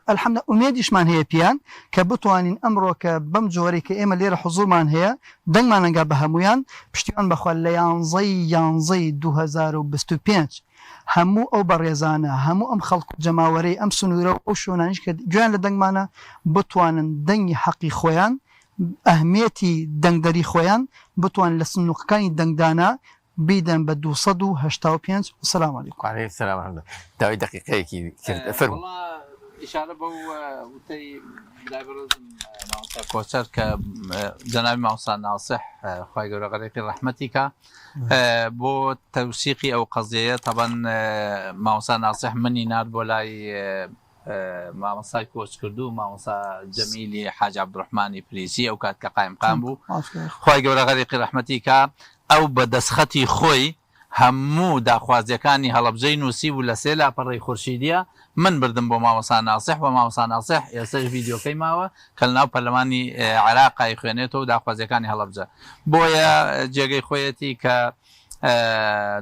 ئەلحەمدە ئومێدیشمان هەیە پیان کە بتوانین ئەمڕۆ کە بەم جۆرەی کە ئێمە لێرە حوزورمان هەیە دەنگمان ئەنگا بە هەمویان پشتیوان بەخوا لە 11 2025 هەموو ئەو بەڕێزانە هەموو ئەم خەڵک جەماوەرەی ئەم سنوورە و ئەو شوێنانیش کە گویان لە دەنگمانە بتوانن دەنگی حەقی خۆیان ئەهمیەتی دەنگدەری خۆیان بتوان لە سنووقەکانی دەنگدانە بیدەن بە 285 وسلام علیکم. وعليكم السلام ورحمة الله. داوي دقيقەیەکی فرمو. ئیشارە بەو وتەی لایبرۆزم مامۆستا کۆچەر کە جەنابی مامۆستا ناسح خوای گەورە غەرێقی ڕەحمەتی کە بۆ تەوسیقی ئەو قەزیەیە تەبەن مامۆستا ناسح منی نرد بۆ لای مامۆستای کۆچ کردو و مامۆستا جەمیلی حاج عەبدوڕەحمانی پلیسی ئەو کات کە قایمقام بوو خوای گەورە غەرێقی ڕەحمەتی کە ئەو بە دەستخەتی خۆی هەموو داخوازیەکانی هەڵەبجەی نووسی و لە سێ لاپەڕی خورشیدیە من بردم بۆ مامۆستا ناسح و مامۆستا ناسح ئێستاش ڤیدیۆکەی ماوە کە لەناو پەرلەمانی عێراقای خوێنێتەوە و داخوازیەکانی هەڵەبجە بۆیە جێگەی خۆیەتی کە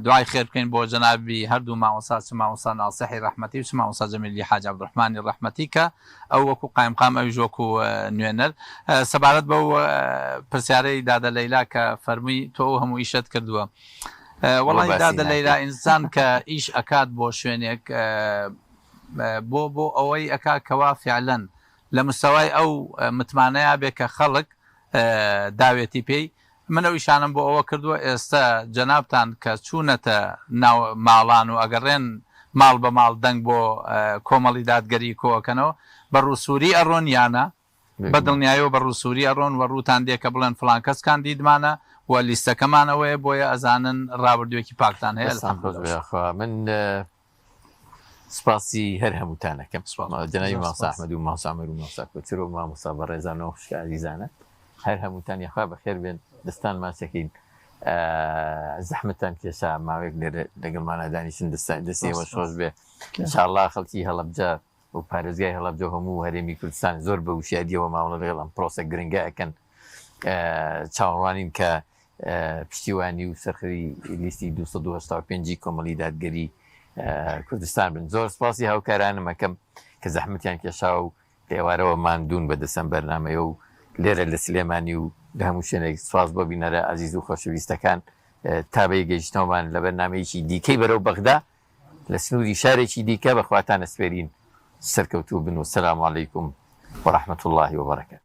دوای خێر بکەین بۆ جەنابی هەردوو مامۆستا چ مامۆستا ناسحی ڕەحمەتی و چ مامۆستا جەمیلی حاج عەبدوڕەحمانی ڕەحمەتی کە ئەو وەکو قایمقام ئەویش وەکو نوێنەر سەبارەت بەو پرسیارەی دادە لەیلا کە فەرمووی تۆ هەموو ئیشت کردووە وەڵی دادە لەیلا ئینسان کە ئیش ئەکات بۆ شوێنێک بۆ ئەوەی ئەکا کەوا فعلەن لە مستەوای ئەو متمانەیە بێ کە خەڵک داوێتی پێی من ئەو ئیشانم بۆ ئەوە کردووە ئێستا جەنابتان کە چوونەتە ناو ماڵان و ئەگەڕێن ماڵ بە ماڵ دەنگ بۆ کۆمەڵی دادگەری کۆکەنەوە بە ڕووسوری ئەڕۆن یانە بە دڵنیایەوە بە ڕووسوری ئەڕۆن و ڕووتان دێکە بڵێن فڵان کەس کاندیدمانە و لیستەکەمانەوەیە بۆیە ئەزانن ڕابردووێکی پاکتان هەیە من سپاسی هەر هەمووتانەکەم جەنابی مامۆستا ئەحمەد و مامۆستا عومەر و مامۆستا کۆچەر و مامۆستا بەڕێزانەوە خوشکە عەزیزانە هەر هەمووتان یەخوا بەخێر بێن دەستان ماسەکەین زەحمەتان کێشا ماوەیەک لێرە لەگەڵمانە دانیشتن دەستێوە خۆش بێ ئینشاءالله خەڵکی هەڵەبجە و پارێزگای هەڵەبجە هەموو هەرێمی کوردستان زۆر بە وشیادیەوە ماوەڵە لەگەڵ ئەم پرۆسە گرنگە ئەکەن چاوەڕوانین کە پشتیوانی و سەرخەری لیستی 285 کۆمەڵی دادگەری کوردستان بن زۆر سپاسی هاوکارانم ئەەکەم کە زەحمەتیان کێشا و لێوارەوە ماندوون بە دەسەم بەرنامەیە و لێرە لە سلێمانی و لە هەموو شوێنێک سواز بۆ بینەرە عەزیز و خۆشەویستەکان تا بە گەیشتنەوەمان لە بەرنامەیەکی دیکەی بەرەو بەغدا لە سنووری شارێکی دیکە بەخواتان ئەسپێرین سەرکەوتوو بن و سەلام عەلەیکوم وەڕەحمەتوڵڵاهی وبەرەکاتوه.